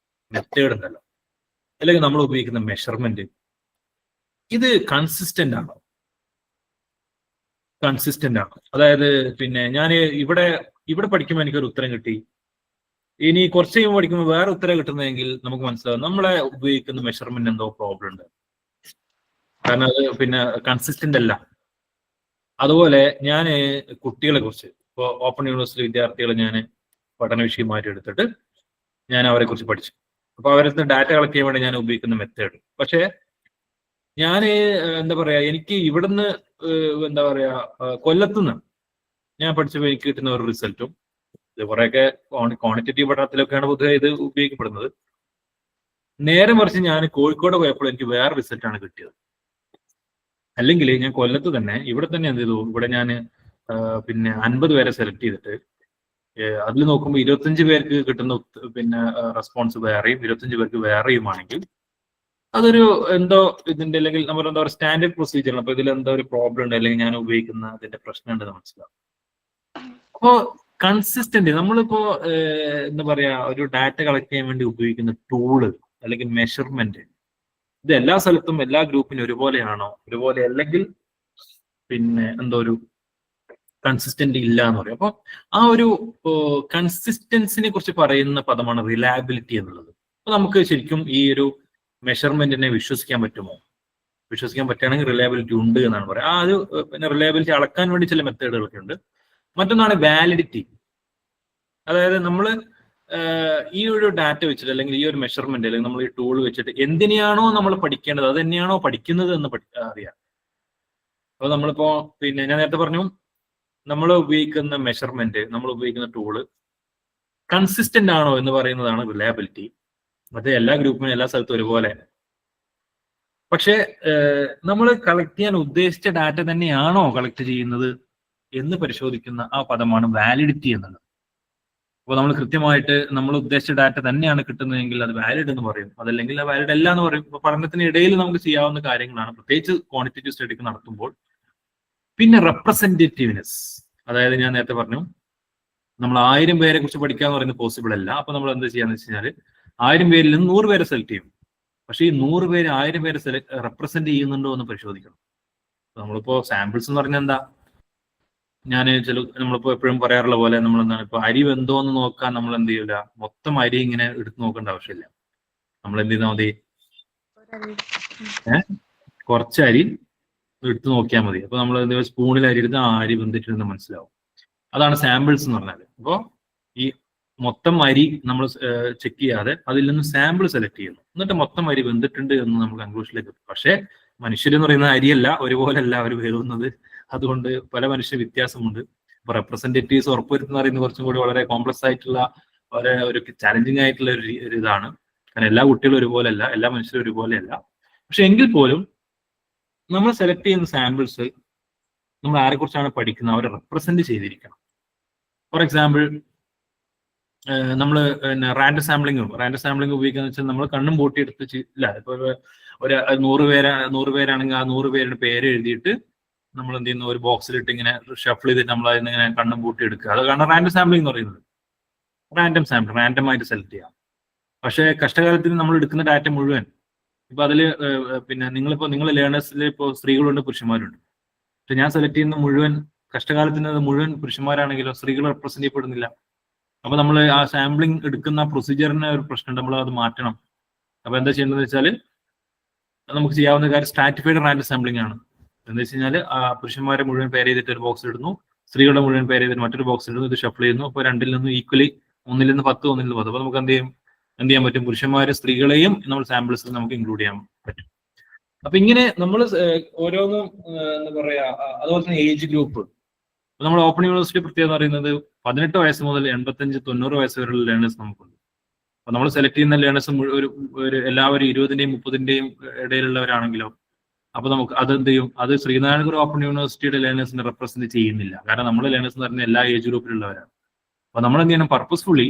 മെത്തേഡ് ഉണ്ടല്ലോ, അല്ലെങ്കിൽ നമ്മൾ ഉപയോഗിക്കുന്ന മെഷർമെന്റ്, ഇത് കൺസിസ്റ്റന്റ് ആണോ? അതായത് പിന്നെ ഞാൻ ഇവിടെ പഠിക്കുമ്പോൾ എനിക്കൊരു ഉത്തരം കിട്ടി, ഇനി കുറച്ച് കഴിയുമ്പോൾ പഠിക്കുമ്പോൾ വേറെ ഉത്തരം കിട്ടുന്നതെങ്കിൽ നമുക്ക് മനസ്സിലാവും നമ്മളെ ഉപയോഗിക്കുന്ന മെഷർമെന്റ് എന്തോ പ്രോബ്ലം ഉണ്ട്. കാരണം അത് പിന്നെ കൺസിസ്റ്റന്റ് അല്ല. അതുപോലെ ഞാൻ കുട്ടികളെ കുറിച്ച്, ഇപ്പോൾ ഓപ്പൺ യൂണിവേഴ്സിറ്റി വിദ്യാർത്ഥികളെ ഞാൻ പഠന വിഷയമായിട്ട് എടുത്തിട്ട് ഞാൻ അവരെ കുറിച്ച് പഠിച്ചു. അപ്പൊ അവരുടെ ഡാറ്റ കളക്ട് ചെയ്യാൻ വേണ്ടി ഞാൻ ഉപയോഗിക്കുന്ന മെത്തേഡ്. പക്ഷേ ഞാൻ എന്താ പറയാ, എനിക്ക് ഇവിടുന്ന് എന്താ പറയാ കൊല്ലത്തുനിന്ന് ഞാൻ പഠിച്ചപ്പോൾ എനിക്ക് കിട്ടുന്ന ഒരു റിസൾട്ടും, ഇത് കുറെയൊക്കെ ക്വാണ്ടിറ്റേറ്റീവ് പഠനത്തിലൊക്കെയാണ് പൊതുവെ ഇത് ഉപയോഗിക്കപ്പെടുന്നത്. നേരെ മറിച്ച് ഞാൻ കോഴിക്കോട് പോയപ്പോൾ എനിക്ക് വേറെ റിസൾട്ടാണ് കിട്ടിയത്. അല്ലെങ്കിൽ ഞാൻ കൊല്ലത്ത് തന്നെ ഇവിടെ തന്നെ എന്ത് ചെയ്തു, ഇവിടെ ഞാൻ പിന്നെ 50 പേരെ സെലക്ട് ചെയ്തിട്ട് അതിൽ നോക്കുമ്പോൾ 25 പേർക്ക് കിട്ടുന്ന പിന്നെ റെസ്പോൺസ് വേറെയും 25 പേർക്ക് വേറെയുമാണെങ്കിൽ അതൊരു എന്തോ ഇതിന്റെ, അല്ലെങ്കിൽ നമ്മൾ എന്താ പറയുക സ്റ്റാൻഡേർഡ് പ്രൊസീജിയർ ആണ്. അപ്പൊ ഇതിൽ എന്തോ ഒരു പ്രോബ്ലം ഉണ്ട്, അല്ലെങ്കിൽ ഞാൻ ഉപയോഗിക്കുന്ന അതിന്റെ പ്രശ്നം ഉണ്ടെന്ന് മനസ്സിലാവും. അപ്പോ കൺസിസ്റ്റന്റ്, നമ്മളിപ്പോ എന്താ പറയാ ഒരു ഡാറ്റ കളക്ട് ചെയ്യാൻ വേണ്ടി ഉപയോഗിക്കുന്ന ടൂള് അല്ലെങ്കിൽ മെഷർമെന്റ്, ഇത് എല്ലാ സ്ഥലത്തും എല്ലാ ഗ്രൂപ്പിനും ഒരുപോലെയാണോ? ഒരുപോലെ അല്ലെങ്കിൽ പിന്നെ എന്തോ ഒരു കൺസിസ്റ്റന്റ് ഇല്ല എന്ന് പറയും. അപ്പൊ ആ ഒരു കൺസിസ്റ്റൻസിനെ കുറിച്ച് പറയുന്ന പദമാണ് റിലയബിലിറ്റി എന്നുള്ളത്. അപ്പൊ നമുക്ക് ശരിക്കും ഈ ഒരു മെഷർമെന്റിനെ വിശ്വസിക്കാൻ പറ്റുമോ? വിശ്വസിക്കാൻ പറ്റുകയാണെങ്കിൽ റിലയബിലിറ്റി ഉണ്ട് എന്നാണ് പറയുക. അത് പിന്നെ റിലയബിലിറ്റി അളക്കാൻ വേണ്ടി ചില മെത്തേഡുകളൊക്കെ ഉണ്ട്. മറ്റൊന്നാണ് വാലിഡിറ്റി. അതായത് നമ്മൾ ഈ ഒരു ഡാറ്റ വെച്ചിട്ട് അല്ലെങ്കിൽ ഈ ഒരു മെഷർമെന്റ് അല്ലെങ്കിൽ നമ്മൾ ഈ ടൂൾ വെച്ചിട്ട് എന്തിനെയാണോ നമ്മൾ പഠിക്കേണ്ടത് അത് തന്നെയാണോ പഠിക്കുന്നത് എന്ന് അറിയാം. അപ്പൊ നമ്മളിപ്പോ പിന്നെ ഞാൻ നേരത്തെ പറഞ്ഞു നമ്മൾ ഉപയോഗിക്കുന്ന മെഷർമെന്റ്, നമ്മൾ ഉപയോഗിക്കുന്ന ടൂള് കൺസിസ്റ്റന്റ് ആണോ എന്ന് പറയുന്നതാണ് റിലയബിലിറ്റി. അത് എല്ലാ ഗ്രൂപ്പിനും എല്ലാ സ്ഥലത്തും ഒരുപോലെ. പക്ഷെ നമ്മൾ കളക്ട് ചെയ്യാൻ ഉദ്ദേശിച്ച ഡാറ്റ തന്നെയാണോ കളക്ട് ചെയ്യുന്നത് എന്ന് പരിശോധിക്കുന്ന ആ പദമാണ് വാലിഡിറ്റി എന്നുള്ളത്. അപ്പോൾ നമ്മൾ കൃത്യമായിട്ട് നമ്മൾ ഉദ്ദേശിച്ച ഡാറ്റ തന്നെയാണ് കിട്ടുന്നതെങ്കിൽ അത് വാലിഡ് എന്ന് പറയും, അതല്ലെങ്കിൽ അത് വാലിഡ് അല്ല എന്ന് പറയും. ഇപ്പോൾ പഠനത്തിന് ഇടയിൽ നമുക്ക് ചെയ്യാവുന്ന കാര്യങ്ങളാണ്, പ്രത്യേകിച്ച് ക്വാണ്ടിറ്റേറ്റീവ് സ്റ്റഡിക്ക് നടത്തുമ്പോൾ. പിന്നെ റെപ്രസെന്റേറ്റീവ്നെസ്, അതായത് ഞാൻ നേരത്തെ പറഞ്ഞു നമ്മൾ 1000 പേരെ കുറിച്ച് പഠിക്കുക എന്ന് പറയുന്നത് പോസിബിൾ അല്ല. അപ്പൊ നമ്മൾ എന്താ ചെയ്യാന്ന് വെച്ച് കഴിഞ്ഞാൽ 1000 പേരിൽ നിന്ന് 100 പേരെ സെലക്ട് ചെയ്യും. പക്ഷേ ഈ 100 പേര് 1000 പേരെ റെപ്രസെന്റ് ചെയ്യുന്നുണ്ടോ എന്ന് പരിശോധിക്കണം. നമ്മളിപ്പോ സാമ്പിൾസ് എന്ന് പറഞ്ഞാൽ എന്താ, നമ്മളിപ്പോ എപ്പോഴും പറയാറുള്ള പോലെ നമ്മൾ എന്താണ്, ഇപ്പൊ അരി വെന്തോ എന്ന് നോക്കാൻ നമ്മൾ എന്ത് ചെയ്യൂല, മൊത്തം അരി ഇങ്ങനെ എടുത്ത് നോക്കേണ്ട ആവശ്യമില്ല. നമ്മൾ എന്ത് ചെയ്താൽ മതി, കുറച്ച് അരി എടുത്ത് നോക്കിയാൽ മതി. അപ്പൊ നമ്മൾ എന്ത് സ്പൂണിൽ അരി എടുത്ത് ആ അരി വെന്തിട്ടുണ്ടെന്ന് മനസ്സിലാവും. അതാണ് സാമ്പിൾസ് എന്ന് പറഞ്ഞാൽ. അപ്പോൾ ഈ മൊത്തം അരി നമ്മൾ ചെക്ക് ചെയ്യാതെ അതിൽ നിന്ന് സാമ്പിൾ സെലക്ട് ചെയ്യുന്നു, എന്നിട്ട് മൊത്തം അരി വെന്തിട്ടുണ്ട് എന്ന് നമ്മൾ കൺക്ലൂഷനിലേക്ക് എത്തും. പക്ഷേ മനുഷ്യരെന്ന് പറയുന്ന അരിയല്ല, ഒരുപോലല്ല അവർ വേവുന്നത്. അതുകൊണ്ട് പല മനുഷ്യ വ്യത്യാസമുണ്ട്. ഇപ്പൊ റെപ്രസെന്റേറ്റീവ്സ് ഉറപ്പുവരുത്തുന്ന പറയുന്നത് കുറച്ചും കൂടി വളരെ കോംപ്ലക്സ് ആയിട്ടുള്ള ഒരു ചാലഞ്ചിങ് ആയിട്ടുള്ള ഒരു ഇതാണ്. കാരണം എല്ലാ കുട്ടികളും ഒരുപോലെയല്ല, എല്ലാ മനുഷ്യരും ഒരുപോലെയല്ല. പക്ഷെ എങ്കിൽ പോലും നമ്മൾ സെലക്ട് ചെയ്യുന്ന സാമ്പിൾസ് നമ്മൾ ആരെക്കുറിച്ചാണ് പഠിക്കുന്നത് അവരെ റെപ്രസെന്റ് ചെയ്തിരിക്കണം. ഫോർ എക്സാമ്പിൾ നമ്മൾ റാൻഡം സാമ്പിളിംഗ് ഉപയോഗിക്കുന്ന വെച്ചാൽ നമ്മൾ കണ്ണും പൂട്ടി എടുത്ത് ഇല്ല. ഇപ്പൊ ഒരു 100 പേരാണെങ്കിൽ ആ 100 പേരുടെ പേര് എഴുതിയിട്ട് നമ്മൾ എന്ത് ചെയ്യുന്നു, ഒരു ബോക്സിലിട്ട് ഇങ്ങനെ ഷഫിൾ ചെയ്തിട്ട് നമ്മൾ അതിന് ഇങ്ങനെ കണ്ണും പൂട്ടി എടുക്കുക. അതാണ് റാൻഡം സാമ്പിളിംഗ് എന്ന് പറയുന്നത്. റാൻഡം ആയിട്ട് സെലക്ട് ചെയ്യാം. പക്ഷേ കഷ്ടകാലത്തിന് നമ്മൾ എടുക്കുന്ന ഡാറ്റ മുഴുവൻ ഇപ്പൊ അതില് പിന്നെ നിങ്ങൾ ലേണേഴ്സിൽ ഇപ്പോൾ സ്ത്രീകളുണ്ട്, പുരുഷന്മാരുണ്ട്. പക്ഷെ ഞാൻ സെലക്ട് ചെയ്യുന്ന മുഴുവൻ കഷ്ടകാലത്തിന് അത് മുഴുവൻ പുരുഷന്മാരാണെങ്കിലോ സ്ത്രീകൾ റെപ്രസെന്റ് ചെയ്യപ്പെടുന്നില്ല. അപ്പൊ നമ്മൾ ആ സാമ്പിളിംഗ് എടുക്കുന്ന പ്രൊസീജിയറിന് ഒരു പ്രശ്നമുണ്ട്, നമ്മൾ അത് മാറ്റണം. അപ്പൊ എന്താ ചെയ്യേണ്ടതെന്ന് വെച്ചാൽ നമുക്ക് ചെയ്യാവുന്ന കാര്യം സ്ട്രാറ്റിഫൈഡ് റാൻഡം സാമ്പിളിംഗ് ആണ്. എന്താ വെച്ച് കഴിഞ്ഞാൽ പുരുഷന്മാരെ മുഴുവൻ പേര് ചെയ്തിട്ട് ഒരു ബോക്സ് ഇടുന്നു, സ്ത്രീകളുടെ മുഴുവൻ പേര് ചെയ്തിട്ട് മറ്റൊരു ബോക്സ് ഇടുന്നു, ഇത് ഷഫിൾ ചെയ്യുന്നു. അപ്പൊ രണ്ടിൽ നിന്നും ഈക്വലി 1ൽ നിന്ന് 10, 1ൽ നിന്ന് 10. അപ്പൊ നമുക്ക് എന്ത് ചെയ്യാൻ പറ്റും, പുരുഷന്മാരെ സ്ത്രീകളെയും നമ്മൾ സാമ്പിൾസിൽ നമുക്ക് ഇൻക്ലൂഡ് ചെയ്യാൻ പറ്റും. അപ്പൊ ഇങ്ങനെ നമ്മൾ ഓരോന്നും എന്താ പറയാ, അതുപോലെ തന്നെ ഏജ് ഗ്രൂപ്പ്. നമ്മൾ ഓപ്പൺ യൂണിവേഴ്സിറ്റി പ്രത്യേകത എന്ന് പറയുന്നത് 18 വയസ്സ് മുതൽ 85-90 വയസ്സ് വരെയുള്ള ലേണേഴ്സ് നമുക്കുണ്ട്. അപ്പൊ നമ്മൾ സെലക്ട് ചെയ്യുന്ന ലേണേഴ്സ് ഒരു എല്ലാവരും 20ന്റെയും 30ന്റെയും ഇടയിലുള്ളവരാണെങ്കിലോ അപ്പൊ നമുക്ക് അതെന്ത് ചെയ്യും, അത് ശ്രീനാരായണ ഗുരു ഓപ്പൺ യൂണിവേഴ്സിറ്റിയുടെ ലേണേഴ്സിനെ റെപ്രസെന്റ് ചെയ്യുന്നില്ല. കാരണം നമ്മുടെ ലേണേഴ്സ് എന്ന് പറഞ്ഞാൽ എല്ലാ ഏജ് ഗ്രൂപ്പിലുള്ളവരാണ്. അപ്പൊ നമ്മൾ എന്ത് ചെയ്യണം, പർപ്പസ്ഫുള്ളി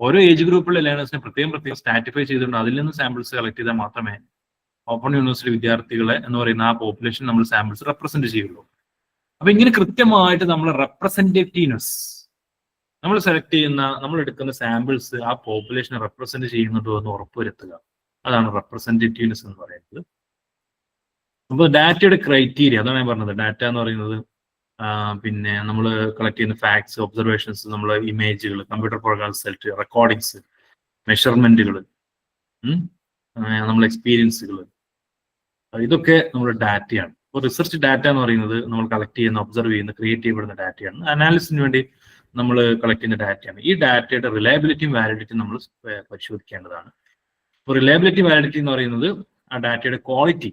ഓരോ ഏജ് ഗ്രൂപ്പിലെ ലേണേഴ്സിനെ പ്രത്യേകം സ്റ്റാറ്റിഫൈ ചെയ്തുകൊണ്ട് അതിൽ നിന്ന് സാമ്പിൾസ് കളക്ട് ചെയ്താൽ മാത്രമേ ഓപ്പൺ യൂണിവേഴ്സിറ്റി വിദ്യാർത്ഥികളെ എന്ന് പറയുന്ന ആ പോപ്പുലേഷൻ നമ്മൾ സാമ്പിൾസ് റെപ്രസെന്റ് ചെയ്യുള്ളൂ. അപ്പൊ ഇങ്ങനെ കൃത്യമായിട്ട് നമ്മൾ റെപ്രസെന്റേറ്റീവ്നെസ്, നമ്മൾ സെലക്ട് ചെയ്യുന്ന നമ്മൾ എടുക്കുന്ന സാമ്പിൾസ് ആ പോപ്പുലേഷനെ റെപ്രസെന്റ് ചെയ്യുന്നുണ്ടോ എന്ന് ഉറപ്പുവരുത്തുക. അതാണ് റെപ്രസെന്റേറ്റീവ്നെസ് എന്ന് പറയുന്നത്. അപ്പോൾ ഡാറ്റയുടെ ക്രൈറ്റീരിയ, അതാണ് ഞാൻ പറഞ്ഞത്. ഡാറ്റ എന്ന് പറയുന്നത് പിന്നെ നമ്മൾ കളക്ട് ചെയ്യുന്ന ഫാക്ട്സ്, ഒബ്സർവേഷൻസ്, നമ്മൾ ഇമേജുകൾ, കമ്പ്യൂട്ടർ പ്രോഗ്രാം സെലക്ട്, റെക്കോർഡിങ്സ്, മെഷർമെന്റുകൾ, നമ്മൾ എക്സ്പീരിയൻസുകൾ, ഇതൊക്കെ നമ്മുടെ ഡാറ്റയാണ്. അപ്പോൾ റിസർച്ച് ഡാറ്റ എന്ന് പറയുന്നത് നമ്മൾ കളക്ട് ചെയ്യുന്ന, ഒബ്സർവ് ചെയ്യുന്ന, ക്രിയേറ്റ് ചെയ്യപ്പെടുന്ന ഡാറ്റയാണ്. അനാലിസിന് വേണ്ടി നമ്മൾ കളക്ട് ചെയ്യുന്ന ഡാറ്റയാണ്. ഈ ഡാറ്റയുടെ റിലയബിലിറ്റിയും വാലിഡിറ്റിയും നമ്മൾ പരിശോധിക്കേണ്ടതാണ്. അപ്പോൾ റിലയബിലിറ്റി, വാലിഡിറ്റി എന്ന് പറയുന്നത് ആ ഡാറ്റയുടെ ക്വാളിറ്റി,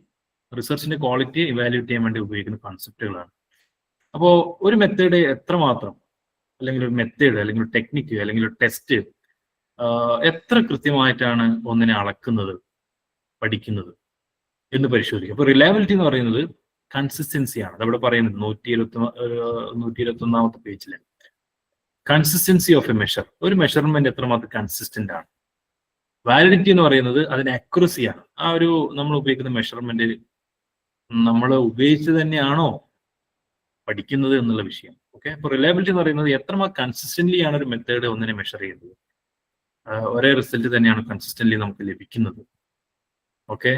റിസർച്ചിന്റെ ക്വാളിറ്റി ഇവാലുവേറ്റ് ചെയ്യാൻ വേണ്ടി ഉപയോഗിക്കുന്ന കൺസെപ്റ്റുകളാണ്. അപ്പോൾ ഒരു മെത്തേഡ് എത്രമാത്രം, അല്ലെങ്കിൽ ഒരു മെത്തേഡ്, അല്ലെങ്കിൽ ഒരു ടെക്നിക്ക്, അല്ലെങ്കിൽ ഒരു ടെസ്റ്റ് എത്ര കൃത്യമായിട്ടാണ് ഒന്നിനെ അളക്കുന്നത്, പഠിക്കുന്നത് എന്ന് പരിശോധിക്കും. അപ്പോൾ റിലയബിലിറ്റി എന്ന് പറയുന്നത് കൺസിസ്റ്റൻസിയാണ്. അതവിടെ പറയുന്നത് 121ാമത്തെ പേജില് കൺസിസ്റ്റൻസി ഓഫ് എ മെഷർ. ഒരു മെഷർമെന്റ് എത്രമാത്രം കൺസിസ്റ്റന്റ് ആണ്. വാലിഡിറ്റി എന്ന് പറയുന്നത് അതിന്റെ അക്യുറസിയാണ്. ആ ഒരു നമ്മൾ ഉപയോഗിക്കുന്ന മെഷർമെന്റ് നമ്മൾ ഉപയോഗിച്ച് തന്നെയാണോ പഠിക്കുന്നത് എന്നുള്ള വിഷയം. ഓക്കെ, അപ്പൊ റിലയബിലിറ്റി എന്ന് പറയുന്നത് എത്രമാത്രം കൺസിസ്റ്റന്റ്ലി ആണ് ഒരു മെത്തേഡ് ഒന്നിനെ മെഷർ ചെയ്യുന്നത്. ഒരേ റിസൾട്ട് തന്നെയാണ് കൺസിസ്റ്റന്റ്ലി നമുക്ക് ലഭിക്കുന്നത്. ഓക്കെ,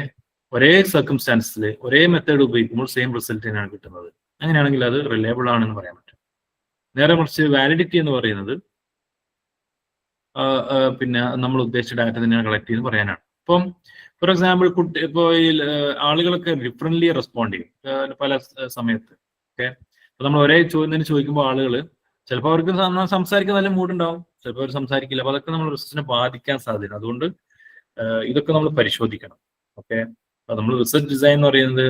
ഒരേ സർക്കംസ്റ്റാൻസിൽ ഒരേ മെത്തേഡ് ഉപയോഗിക്കുമ്പോൾ സെയിം റിസൾട്ട് തന്നെയാണ് കിട്ടുന്നത്. അങ്ങനെയാണെങ്കിൽ അത് റിലയബിൾ ആണെന്ന് പറയാൻ പറ്റും. നേരെ മറിച്ച് വാലിഡിറ്റി എന്ന് പറയുന്നത് പിന്നെ നമ്മൾ ഉദ്ദേശിച്ച ഡാറ്റ തന്നെയാണ് കളക്ട് ചെയ്യുന്നത് പറയാനാണ്. ഇപ്പം ഫോർ എക്സാമ്പിൾ ഇപ്പോൾ ഈ ആളുകളൊക്കെ ഡിഫറെന്റ്ലി റെസ്പോണ്ട് ചെയ്യും പല സമയത്ത്. ഓക്കെ, അപ്പൊ നമ്മൾ ഒരേ ചോദ്യത്തിന് ചോദിക്കുമ്പോൾ ആളുകൾ ചിലപ്പോൾ അവർക്ക് സംസാരിക്കാൻ നല്ല മൂഡുണ്ടാവും, ചിലപ്പോൾ അവർ സംസാരിക്കില്ല. അപ്പൊ അതൊക്കെ നമ്മൾ റിസർച്ചിനെ ബാധിക്കാൻ സാധ്യത. അതുകൊണ്ട് ഇതൊക്കെ നമ്മൾ പരിശോധിക്കണം. ഓക്കെ, അപ്പൊ നമ്മൾ റിസർച്ച് ഡിസൈൻ എന്ന് പറയുന്നത്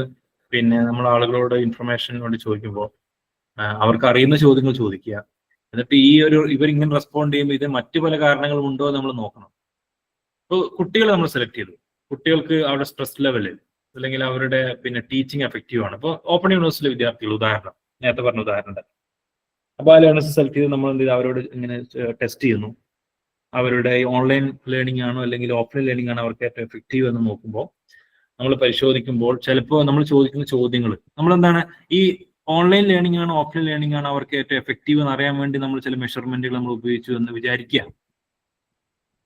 പിന്നെ നമ്മൾ ആളുകളോട് ഇൻഫർമേഷൻ വേണ്ടി ചോദിക്കുമ്പോൾ അവർക്ക് അറിയുന്ന ചോദ്യങ്ങൾ ചോദിക്കുക. എന്നിട്ട് ഇവരിങ്ങനെ റെസ്പോണ്ട് ചെയ്യുമ്പോൾ ഇത് മറ്റു പല കാരണങ്ങളും ഉണ്ടോ എന്ന് നമ്മൾ നോക്കണം. ഇപ്പോൾ കുട്ടികളെ നമ്മൾ സെലക്ട് ചെയ്തു. കുട്ടികൾക്ക് അവരുടെ സ്ട്രെസ് ലെവല് അല്ലെങ്കിൽ അവരുടെ പിന്നെ ടീച്ചിങ് എഫക്റ്റീവ് ആണ്. ഇപ്പോൾ ഓപ്പൺ യൂണിവേഴ്സിറ്റിയിലെ വിദ്യാർത്ഥികൾ, ഉദാഹരണം നേരത്തെ പറഞ്ഞ ഉദാഹരണം, അപ്പോൾ ആ ലേണേഴ്സ് സെലക്ട് ചെയ്ത് നമ്മൾ എന്ത് ചെയ്ത് അവരോട് ഇങ്ങനെ ടെസ്റ്റ് ചെയ്യുന്നു. അവരുടെ ഓൺലൈൻ ലേണിംഗ് ആണോ അല്ലെങ്കിൽ ഓഫ്ലൈൻ ലേണിംഗ് ആണോ അവർക്ക് ഏറ്റവും എഫക്റ്റീവ് എന്ന് നോക്കുമ്പോൾ നമ്മൾ പരിശോധിക്കുമ്പോൾ ചിലപ്പോൾ നമ്മൾ ചോദിക്കുന്ന ചോദ്യങ്ങൾ നമ്മളെന്താണ്, ഈ ഓൺലൈൻ ലേണിംഗ് ആണോ ഓഫ്ലൈൻ ലേണിംഗ് ആണോ അവർക്ക് ഏറ്റവും എഫക്റ്റീവ് എന്ന് അറിയാൻ വേണ്ടി നമ്മൾ ചില മെഷർമെന്റുകൾ നമ്മൾ ഉപയോഗിച്ചു എന്ന് വിചാരിക്കുക.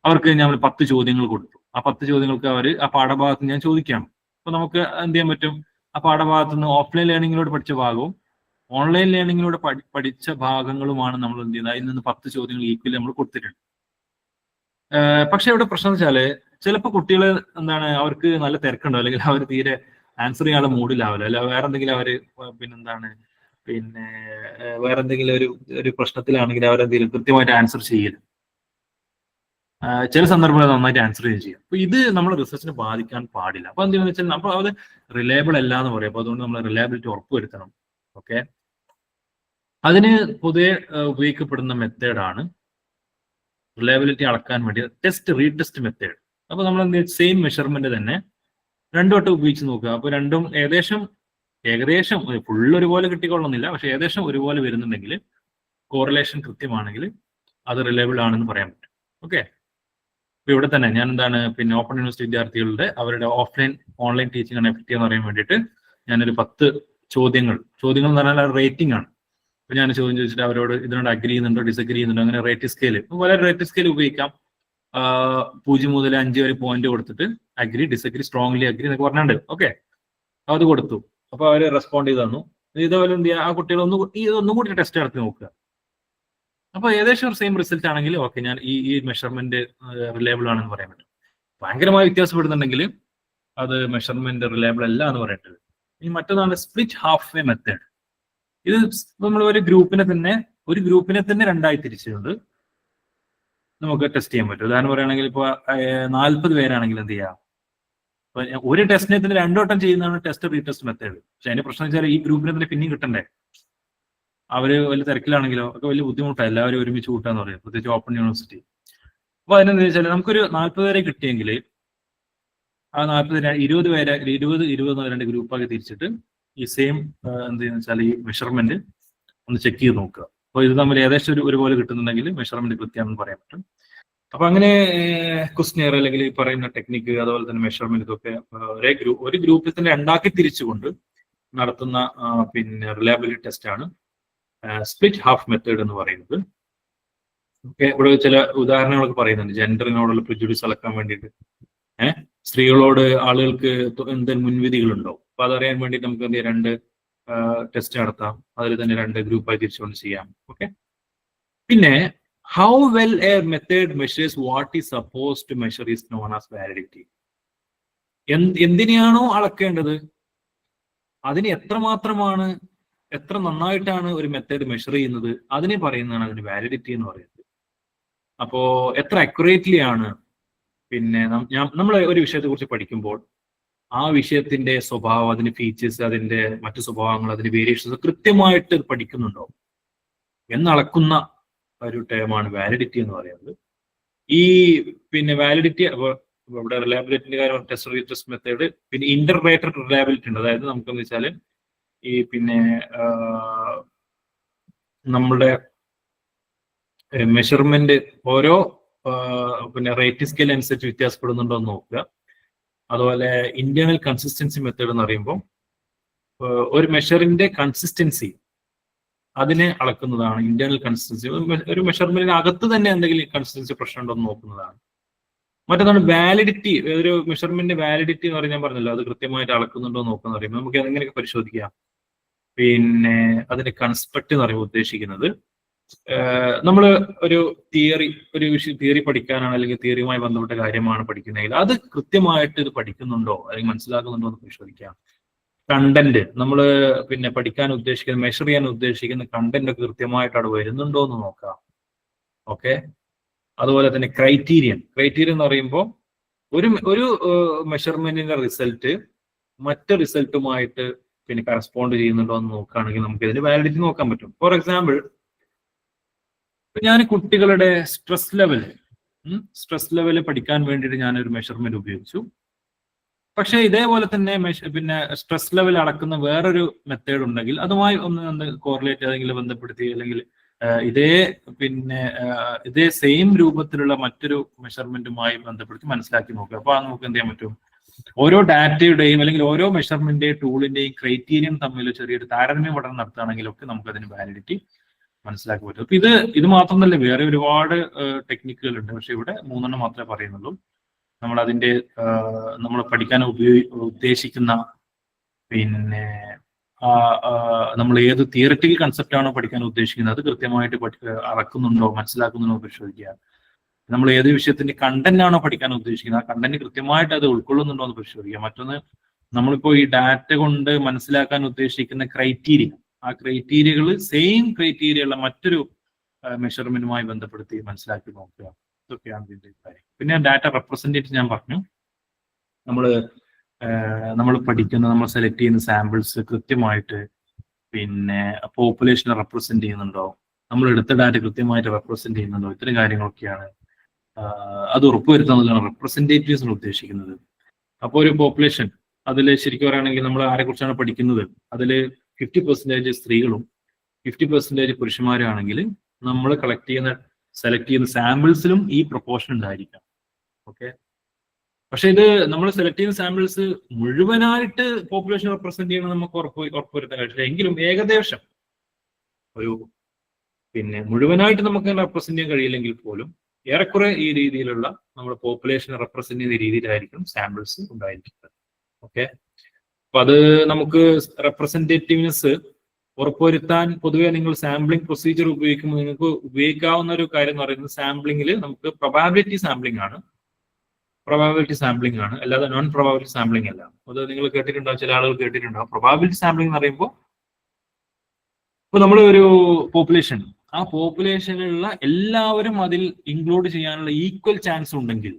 അവർക്ക് ഞാൻ 10 ചോദ്യങ്ങൾ കൊടുത്തു. ആ 10 ചോദ്യങ്ങൾക്ക് അവർ ആ പാഠഭാഗത്ത് ഞാൻ ചോദിക്കുകയാണ്. അപ്പൊ നമുക്ക് എന്ത് ചെയ്യാൻ പറ്റും, ആ പാഠഭാഗത്ത് നിന്ന് ഓഫ്ലൈൻ ലേണിങ്ങിലൂടെ പഠിച്ച ഭാഗവും ഓൺലൈൻ ലേണിങ്ങിലൂടെ പഠിച്ച ഭാഗങ്ങളുമാണ് നമ്മൾ എന്ത് ചെയ്യുന്നത്, അതിൽ നിന്ന് 10 ചോദ്യങ്ങൾ ഈക്വലി നമ്മൾ കൊടുത്തിട്ടുണ്ട്. പക്ഷെ ഇവിടെ പ്രശ്നം വെച്ചാല് ചിലപ്പോൾ കുട്ടികൾ എന്താണ്, അവർക്ക് നല്ല തിരക്കുണ്ടോ അല്ലെങ്കിൽ അവർ തീരെ ആൻസർ ചെയ്യാനുള്ള മൂഡിലാവില്ല, അല്ല വേറെ എന്തെങ്കിലും അവര് വേറെ എന്തെങ്കിലും ഒരു പ്രശ്നത്തിലാണെങ്കിൽ അവരെന്തെങ്കിലും കൃത്യമായിട്ട് ആൻസർ ചെയ്യില്ല. ചില സന്ദർഭങ്ങളിൽ നന്നായിട്ട് ആൻസർ ചെയ്യും. അപ്പൊ ഇത് നമ്മുടെ റിസർച്ചിനെ ബാധിക്കാൻ പാടില്ല. അപ്പൊ എന്താണെന്ന് വെച്ചാൽ അപ്പൊ അത് റിലയബിൾ അല്ല എന്ന് പറയും. അപ്പൊ അതുകൊണ്ട് നമ്മൾ റിലയബിലിറ്റി ഉറപ്പുവരുത്തണം. ഓക്കെ, അതിന് പൊതുവെ ഉപയോഗിക്കപ്പെടുന്ന മെത്തേഡാണ് റിലയബിലിറ്റി അളക്കാൻ വേണ്ടി ടെസ്റ്റ് റീടെസ്റ്റ് മെത്തേഡ്. അപ്പൊ നമ്മൾ എന്ത് സെയിം മെഷർമെന്റ് തന്നെ 2 വട്ടം ഉപയോഗിച്ച് നോക്കുക. അപ്പൊ രണ്ടും ഏകദേശം ഫുൾ ഒരുപോലെ കിട്ടിക്കൊള്ളുന്നില്ല, പക്ഷെ ഏകദേശം ഒരുപോലെ വരുന്നുണ്ടെങ്കിൽ, കോറിലേഷൻ കൃത്യമാണെങ്കിൽ അത് റിലയബിൾ ആണെന്ന് പറയാൻ പറ്റും. ഓക്കെ, അപ്പൊ ഇവിടെ തന്നെ ഞാൻ എന്താണ് ഓപ്പൺ യൂണിവേഴ്സിറ്റി വിദ്യാർത്ഥികളുടെ അവരുടെ ഓൺലൈൻ ടീച്ചിങ് ആണ് എഫക്റ്റീവ് എന്ന് പറയാൻ വേണ്ടിയിട്ട് ഞാനൊരു 10 ചോദ്യങ്ങൾ എന്ന് പറഞ്ഞാൽ റേറ്റിംഗ് ആണ്. അപ്പൊ ഞാൻ ചോദ്യം ചോദിച്ചിട്ട് അവരോട് ഇതിനോട് അഗ്രി ചെയ്യുന്നുണ്ടോ ഡിസഗ്രി ചെയ്യുന്നുണ്ടോ, അങ്ങനെ റേറ്റിംഗ് സ്കെയില് വളരെ റേറ്റിംഗ് സ്കെയിൽ ഉപയോഗിക്കാം. 0 മുതൽ 5 വരെ പോയിന്റ് കൊടുത്തിട്ട് അഗ്രി, ഡിസഗ്രി, സ്ട്രോങ്ലി അഗ്രി എന്നൊക്കെ പറഞ്ഞിട്ടുണ്ട്. ഓക്കെ, അത് കൊടുത്തു. അപ്പൊ അവര് റെസ്പോണ്ട് ചെയ്ത് തന്നു. ഇതേപോലെ എന്ത് ചെയ്യുക, ആ കുട്ടികൾ ഒന്നും കൂടി ടെസ്റ്റ് നടത്തി നോക്കുക. അപ്പൊ ഏകദേശം സെയിം റിസൾട്ട് ആണെങ്കിൽ ഓക്കെ, ഞാൻ ഈ മെഷർമെന്റ് റിലയബിൾ ആണെന്ന് പറയാൻ പറ്റും. ഭയങ്കരമായി വ്യത്യാസപ്പെടുന്നുണ്ടെങ്കിൽ അത് മെഷർമെന്റ് റിലയബിൾ അല്ല എന്ന് പറയേണ്ടത്. ഇനി മറ്റൊന്നാണ് സ്പ്ലിറ്റ് ഹാഫ് വേ മെത്തേഡ്. ഇത് നമ്മൾ ഒരു ഗ്രൂപ്പിനെ തന്നെ 2ആയി തിരിച്ചുകൊണ്ട് നമുക്ക് ടെസ്റ്റ് ചെയ്യാൻ പറ്റും. ഉദാഹരണം പറയുകയാണെങ്കിൽ ഇപ്പോൾ 40 പേരാണെങ്കിൽ എന്ത് ചെയ്യാം, അപ്പൊ ഒരു ടെസ്റ്റിനെ തന്നെ 2 വട്ടം ചെയ്യുന്നതാണ് ടെസ്റ്റ് റീടെസ്റ്റ് മെത്തേഡ്. പക്ഷെ അതിന്റെ പ്രശ്നം വെച്ചാൽ ഈ ഗ്രൂപ്പിനെ തന്നെ പിന്നെയും കിട്ടണ്ടേ. അവര് വലിയ തിരക്കിലാണെങ്കിലോ ഒക്കെ വലിയ ബുദ്ധിമുട്ടാണ് എല്ലാവരും ഒരുമിച്ച് കൂട്ടാന്ന് പറയും, പ്രത്യേകിച്ച് ഓപ്പൺ യൂണിവേഴ്സിറ്റി. അപ്പൊ അതിനെന്താ വെച്ചാൽ നമുക്കൊരു 40 പേരെ കിട്ടിയെങ്കിൽ ആ 40 20 പേരെ 20 2 ഗ്രൂപ്പാക്കി തിരിച്ചിട്ട് ഈ സെയിം എന്ത് ചെയ്യുന്ന വെച്ചാൽ ഈ മെഷർമെന്റ് ഒന്ന് ചെക്ക് ചെയ്ത് നോക്കുക. അപ്പോൾ ഇത് തമ്മിൽ ഏകദേശം ഒരുപോലെ കിട്ടുന്നുണ്ടെങ്കിൽ മെഷർമെന്റ് കൃത്യമാണെന്ന് പറയാൻ പറ്റും. അപ്പൊ അങ്ങനെ ക്വസ്റ്റ്യർ അല്ലെങ്കിൽ ഈ പറയുന്ന ടെക്നിക്ക് അതുപോലെ തന്നെ മെഷർമെന്റ് ഇതൊക്കെ ഒരു ഗ്രൂപ്പിൽ തന്നെ 2ആക്കി തിരിച്ചുകൊണ്ട് നടത്തുന്ന റിലയബിലിറ്റി ടെസ്റ്റ് ആണ് സ്പ്ലിറ്റ് ഹാഫ് മെത്തേഡ് എന്ന് പറയുന്നത്. ഓക്കെ, ഇവിടെ ചില ഉദാഹരണങ്ങളൊക്കെ പറയുന്നുണ്ട്. ജെൻഡറിനോടുള്ള പ്രിജുഡിസ് അളക്കാൻ വേണ്ടിയിട്ട് സ്ത്രീകളോട് ആളുകൾക്ക് എന്തെങ്കിലും മുൻവിധികളുണ്ടോ, അപ്പൊ അതറിയാൻ വേണ്ടി നമുക്ക് എന്ത് ചെയ്യാം, 2 ടെസ്റ്റ് നടത്താം. അതിൽ തന്നെ 2 ഗ്രൂപ്പായി തിരിച്ചുകൊണ്ട് ചെയ്യാം. ഓക്കെ, പിന്നെ how well a method measures what is suppose to measure is known as validity. എന്തിനെയാണോ അളക്കേണ്ടത് അതിന് എത്ര നന്നായിട്ടാണ് ഒരു മെത്തേഡ് മെഷർ ചെയ്യുന്നത് അതിനെ പറയുന്നതാണ് അതിന് വാലിഡിറ്റി എന്ന് പറയുന്നത്. അപ്പോ എത്ര അക്യുറേറ്റ്ലി ആണ് നമ്മൾ ഒരു വിഷയത്തെ കുറിച്ച് പഠിക്കുമ്പോൾ ആ വിഷയത്തിന്റെ സ്വഭാവം, അതിന്റെ ഫീച്ചേഴ്സ്, അതിന്റെ മറ്റു സ്വഭാവങ്ങൾ, അതിന്റെ വേരിയേഷൻസ് കൃത്യമായിട്ട് പഠിക്കുന്നുണ്ടോ എന്നളക്കുന്ന ഒരു ടേമാണ് വാലിഡിറ്റി എന്ന് പറയുന്നത്. ഈ വാലിഡിറ്റി ഇവിടെ റിലയബിലിറ്റിന്റെ കാര്യം ടെസ്റ്റ് റീടെസ്റ്റ് മെത്തേഡ്, പിന്നെ ഇന്റർഗ്രേറ്റഡ് റിലയബിലിറ്റി ഉണ്ട്. അതായത് നമുക്കെന്ന് വെച്ചാൽ ഈ നമ്മുടെ മെഷർമെന്റ് ഓരോ റേറ്റിംഗ് സ്കെയിൽ അനുസരിച്ച് വ്യത്യാസപ്പെടുന്നുണ്ടോ എന്ന് നോക്കുക. അതുപോലെ ഇന്റേണൽ കൺസിസ്റ്റൻസി മെത്തേഡ് എന്ന് പറയുമ്പോൾ ഒരു മെഷറിന്റെ കൺസിസ്റ്റൻസി അതിനെ അളക്കുന്നതാണ് ഇന്റേണൽ കൺസിസ്റ്റൻസി. ഒരു മെഷർമെന്റിന് അകത്ത് തന്നെ എന്തെങ്കിലും കൺസിസ്റ്റൻസി പ്രശ്നം ഉണ്ടോ എന്ന് നോക്കുന്നതാണ്. മറ്റൊന്നാണ് വാലിഡിറ്റി. ഒരു മെഷർമെന്റിന്റെ വാലിഡിറ്റി എന്ന് പറഞ്ഞാൽ ഞാൻ പറഞ്ഞല്ലോ, അത് കൃത്യമായിട്ട് അളക്കുന്നുണ്ടോ നോക്കുന്ന പറയുമ്പോൾ നമുക്ക് എങ്ങനെയൊക്കെ പരിശോധിക്കാം. അതിന്റെ കൺസ്ട്രക്ട് എന്ന് പറയുമ്പോൾ ഉദ്ദേശിക്കുന്നത് നമ്മൾ ഒരു തിയറി പഠിക്കാനാണ് അല്ലെങ്കിൽ തിയറിയുമായി ബന്ധപ്പെട്ട കാര്യമാണ് പഠിക്കുന്നതെങ്കിൽ അത് കൃത്യമായിട്ട് ഇത് പഠിക്കുന്നുണ്ടോ അല്ലെങ്കിൽ മനസ്സിലാക്കുന്നുണ്ടോ എന്ന് പരിശോധിക്കാം. കണ്ടന്റ് നമ്മൾ പഠിക്കാൻ ഉദ്ദേശിക്കുന്ന മെഷർ ചെയ്യാൻ ഉദ്ദേശിക്കുന്ന കണ്ടന്റ് ഒക്കെ കൃത്യമായിട്ട് അവിടെ വരുന്നുണ്ടോ എന്ന് നോക്കാം. ഓക്കെ, അതുപോലെ തന്നെ ക്രൈറ്റീരിയൻ എന്ന് പറയുമ്പോൾ ഒരു മെഷർമെന്റിന്റെ റിസൾട്ട് മറ്റു റിസൾട്ടുമായിട്ട് പിന്നെ കറസ്പോണ്ട് ചെയ്യുന്നുണ്ടോ എന്ന് നോക്കുകയാണെങ്കിൽ നമുക്ക് ഇതിന്റെ വാലിഡിറ്റി നോക്കാൻ പറ്റും. ഫോർ എക്സാമ്പിൾ, ഞാൻ കുട്ടികളുടെ സ്ട്രെസ് ലെവൽ പഠിക്കാൻ വേണ്ടിയിട്ട് ഞാനൊരു മെഷർമെന്റ് ഉപയോഗിച്ചു. പക്ഷേ ഇതേപോലെ തന്നെ പിന്നെ സ്ട്രെസ് ലെവൽ അളക്കുന്ന വേറൊരു മെത്തേഡ് ഉണ്ടെങ്കിൽ അതുമായി ഒന്ന് കോറിലേറ്റ് അല്ലെങ്കിൽ ബന്ധപ്പെടുത്തി അല്ലെങ്കിൽ ഇതേ സെയിം രൂപത്തിലുള്ള മറ്റൊരു മെഷർമെന്റുമായി ബന്ധപ്പെടുത്തി മനസ്സിലാക്കി നോക്കുക. അപ്പൊ നമുക്ക് എന്ത് ചെയ്യാൻ പറ്റും? ഓരോ ഡാറ്റയുടെയും അല്ലെങ്കിൽ ഓരോ മെഷർമെന്റിന്റെയും ടൂളിന്റെയും ക്രൈറ്റീരിയൻ തമ്മിൽ ചെറിയൊരു താരതമ്യ പഠനം നടത്തുകയാണെങ്കിലൊക്കെ നമുക്ക് അതിന് വാലിഡിറ്റി മനസ്സിലാക്കി പറ്റും. അപ്പൊ ഇത് മാത്രമല്ല, വേറെ ഒരുപാട് ടെക്നിക്കുകൾ ഉണ്ട്. പക്ഷെ ഇവിടെ 3 മാത്രമേ പറയുന്നുള്ളൂ. നമ്മൾ പഠിക്കാൻ ഉദ്ദേശിക്കുന്ന പിന്നെ നമ്മൾ ഏത് തിയററ്റിക്കൽ കൺസെപ്റ്റ് ആണോ പഠിക്കാൻ ഉദ്ദേശിക്കുന്നത് അത് കൃത്യമായിട്ട് അളക്കുന്നുണ്ടോ മനസ്സിലാക്കുന്നുണ്ടോ പരിശോധിക്കുക. നമ്മൾ ഏത് വിഷയത്തിന്റെ കണ്ടന്റ് ആണോ പഠിക്കാൻ ഉദ്ദേശിക്കുന്നത് ആ കണ്ടന്റ് കൃത്യമായിട്ട് അത് ഉൾക്കൊള്ളുന്നുണ്ടോ എന്ന് പരിശോധിക്കുക. മറ്റൊന്ന്, നമ്മളിപ്പോ ഈ ഡാറ്റ കൊണ്ട് മനസ്സിലാക്കാൻ ഉദ്ദേശിക്കുന്ന ക്രൈറ്റീരിയ, ആ ക്രൈറ്റീരിയകൾ സെയിം ക്രൈറ്റീരിയ ഉള്ള മറ്റൊരു മെഷർമെന്റുമായി ബന്ധപ്പെടുത്തി മനസ്സിലാക്കി നോക്കുക. ഇതൊക്കെയാണ് ഇതിന്റെ കാര്യം. പിന്നെ ഡാറ്റ റെപ്രസെന്റേറ്റ് ഞാൻ പറഞ്ഞു. നമ്മൾ സെലക്ട് ചെയ്യുന്ന സാമ്പിൾസ് കൃത്യമായിട്ട് പിന്നെ പോപ്പുലേഷനെ റെപ്രസെന്റ് ചെയ്യുന്നുണ്ടോ, നമ്മൾ എടുത്ത ഡാറ്റ കൃത്യമായിട്ട് റെപ്രസെന്റ് ചെയ്യുന്നുണ്ടോ, ഇത്തരം കാര്യങ്ങളൊക്കെയാണ് അത് ഉറപ്പുവരുത്തുന്നതാണ് റെപ്രസെന്റേറ്റീവ്സ് ഉദ്ദേശിക്കുന്നത്. അപ്പോൾ ഒരു പോപ്പുലേഷൻ അതിൽ ശരിക്കും പറയുകയാണെങ്കിൽ നമ്മൾ ആരെക്കുറിച്ചാണ് പഠിക്കുന്നത്, അതിൽ 50% സ്ത്രീകളും 50% പുരുഷന്മാരാണെങ്കിൽ നമ്മൾ സെലക്ട് ചെയ്യുന്ന സാമ്പിൾസിലും ഈ പ്രൊപ്പോർഷൻ ഉണ്ടായിരിക്കാം. ഓക്കെ, പക്ഷെ ഇത് നമ്മൾ സെലക്ട് ചെയ്യുന്ന സാമ്പിൾസ് മുഴുവനായിട്ട് പോപ്പുലേഷൻ റെപ്രസെന്റ് ചെയ്യണം നമുക്ക് ഉറപ്പുവരുത്താൻ കഴിയില്ല. എങ്കിലും ഏകദേശം മുഴുവനായിട്ട് നമുക്ക് റെപ്രസെന്റ് ചെയ്യാൻ കഴിയില്ലെങ്കിൽ പോലും ഏറെക്കുറെ ഈ രീതിയിലുള്ള നമ്മുടെ പോപ്പുലേഷനെ റെപ്രസെന്റ് ചെയ്യുന്ന രീതിയിലായിരിക്കും സാമ്പിൾസ് ഉണ്ടായിരിക്കുന്നത്. ഓക്കെ, അപ്പൊ അത് നമുക്ക് റെപ്രസെന്റേറ്റീവ്നെസ് ഉറപ്പുവരുത്താൻ പൊതുവെ നിങ്ങൾ സാമ്പിളിംഗ് പ്രൊസീജിയർ ഉപയോഗിക്കുമ്പോൾ നിങ്ങൾക്ക് ഉപയോഗിക്കാവുന്ന ഒരു കാര്യം എന്ന് പറയുന്നത് സാമ്പിളിംഗിൽ നമുക്ക് പ്രൊബാബിലിറ്റി സാമ്പിളിംഗ് ആണ്, അല്ലാതെ നോൺ പ്രൊബാബിലിറ്റി സാമ്പിളിംഗ് അല്ല. അത് നിങ്ങൾ കേട്ടിട്ടുണ്ടാവും, ചില ആളുകൾ കേട്ടിട്ടുണ്ടാവും. പ്രൊബാബിലിറ്റി സാമ്പിളിംഗ് എന്ന് പറയുമ്പോൾ ഇപ്പൊ നമ്മൾ ഒരു പോപ്പുലേഷൻ, ആ പോപ്പുലേഷനിലുള്ള എല്ലാവരും അതിൽ ഇൻക്ലൂഡ് ചെയ്യാനുള്ള ഈക്വൽ ചാൻസ് ഉണ്ടെങ്കിൽ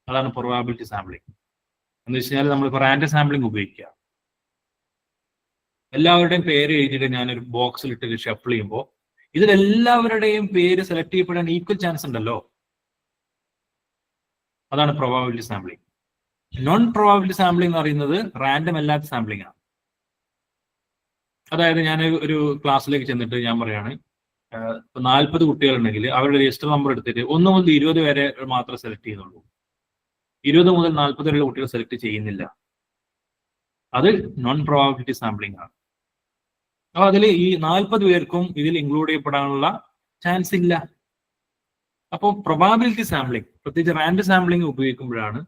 അതാണ് പ്രൊബാബിലിറ്റി സാമ്പിളിംഗ്. എന്ന് വെച്ച് കഴിഞ്ഞാൽ നമ്മളിപ്പോൾ റാൻഡം സാമ്പിളിംഗ് ഉപയോഗിക്കുക, എല്ലാവരുടെയും പേര് എഴുതിയിട്ട് ഞാനൊരു ബോക്സിലിട്ട് ഷഫിൾ ചെയ്യുമ്പോൾ ഇതിലെല്ലാവരുടെയും പേര് സെലക്ട് ചെയ്യപ്പെടാൻ ഈക്വൽ ചാൻസ് ഉണ്ടല്ലോ, അതാണ് പ്രൊബാബിലിറ്റി സാമ്പിളിംഗ്. നോൺ പ്രൊബാബിലിറ്റി സാമ്പിളിംഗ് എന്ന് പറയുന്നത് റാൻഡം അല്ലാത്ത സാമ്പിളിംഗ് ആണ്. അതായത് ഞാൻ ഒരു ക്ലാസ്സിലേക്ക് ചെന്നിട്ട് ഞാൻ പറയാണ് 40 കുട്ടികളുണ്ടെങ്കിൽ അവരുടെ രജിസ്റ്റർ നമ്പർ എടുത്തിട്ട് 1 മുതൽ 20 വരെ മാത്രമേ സെലക്ട് ചെയ്യുന്നുള്ളൂ, 20 മുതൽ 40 വരെയുള്ള കുട്ടികൾ സെലക്ട് ചെയ്യുന്നില്ല. അത് നോൺ പ്രൊബാബിലിറ്റി സാമ്പിളിംഗ് ആണ്. അപ്പൊ അതിൽ ഈ 40 പേർക്കും ഇതിൽ ഇൻക്ലൂഡ് ചെയ്യപ്പെടാനുള്ള ചാൻസ് ഇല്ല. അപ്പോൾ പ്രൊബാബിലിറ്റി സാമ്പിളിംഗ്, പ്രത്യേകിച്ച് റാൻഡം സാമ്പിളിംഗ് ഉപയോഗിക്കുമ്പോഴാണ്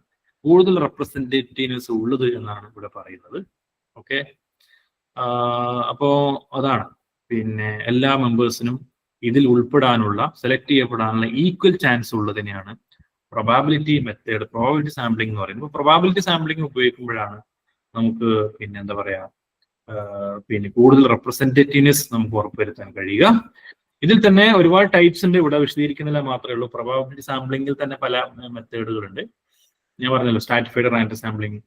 കൂടുതൽ റെപ്രസെന്റേറ്റീവ്നെസ് ഉള്ളത് എന്നാണ് ഇവിടെ പറയുന്നത്. ഓക്കെ, അപ്പോ അതാണ് എല്ലാ മെമ്പേഴ്സിനും ഇതിൽ ഉൾപ്പെടാനുള്ള, സെലക്ട് ചെയ്യപ്പെടാനുള്ള ഈക്വൽ ചാൻസ് ഉള്ളതിനെയാണ് പ്രൊബാബിലിറ്റി മെത്തേഡ്, പ്രോബബിലിറ്റി സാമ്പിളിംഗ് എന്ന് പറയുന്നത്. പ്രൊബാബിലിറ്റി സാമ്പിളിംഗ് ഉപയോഗിക്കുമ്പോഴാണ് നമുക്ക് എന്താ പറയാ കൂടുതൽ റെപ്രസെന്റേറ്റീവ്നെസ് നമുക്ക് ഉറപ്പുവരുത്താൻ കഴിയുക. ഇതിൽ തന്നെ ഒരുപാട് ടൈപ്സ് ഉണ്ട്, ഇവിടെ വിശദീകരിക്കുന്നില്ല മാത്രമേ ഉള്ളൂ. പ്രൊബാബിലിറ്റി സാമ്പിളിംഗിൽ തന്നെ പല മെത്തേഡുകളുണ്ട്. ഞാൻ പറഞ്ഞല്ലോ, സ്ട്രാറ്റിഫൈഡ് റാൻഡം സാമ്പിളിംഗ്,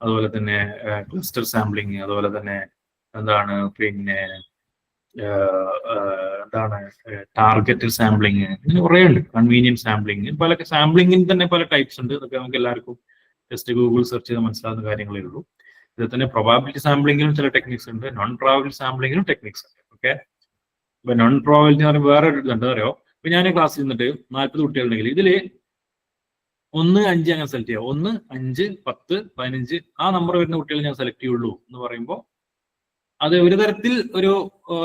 അതുപോലെ തന്നെ ക്ലസ്റ്റർ സാമ്പിളിംഗ്, അതുപോലെ തന്നെ എന്താണ് ടാർഗറ്റഡ് സാമ്പിളിംഗ്, ഇങ്ങനെ കുറേ ഉണ്ട്. കൺവീനിയൻറ്റ് സാമ്പിളിംഗ്, പല സാമ്പിളിംഗിന് തന്നെ പല ടൈപ്സ് ഉണ്ട്. അതൊക്കെ നമുക്ക് എല്ലാവർക്കും ജസ്റ്റ് ഗൂഗിൾ സെർച്ച് ചെയ്ത് മനസ്സിലാകുന്ന കാര്യങ്ങളേ ഉള്ളൂ. ഇതിൽ തന്നെ പ്രൊബാബിലിറ്റി സാമ്പിളിംഗിലും ചില ടെക്നിക്സ് ഉണ്ട്, നോൺ പ്രൊബാബിലിറ്റി സാമ്പിളിംഗിലും ടെക്നിക്സ് ഉണ്ട്. ഓക്കെ, ഇപ്പൊ നോൺ പ്രൊബാബിലിറ്റി എന്ന് പറയുമ്പോൾ വേറെ ഇതുണ്ട്, അറിയോ? ഇപ്പൊ ഞാൻ ക്ലാസ്സിൽ നിന്നിട്ട് 40 കുട്ടികളുണ്ടെങ്കിൽ ഇതില് 1, 5 അങ്ങനെ സെലക്ട് ചെയ്യാം. 1, 5, 10, 15 ആ നമ്പർ വരുന്ന കുട്ടികൾ ഞാൻ സെലക്ട് ചെയ്യുള്ളൂ എന്ന് പറയുമ്പോൾ അത് ഒരു തരത്തിൽ ഒരു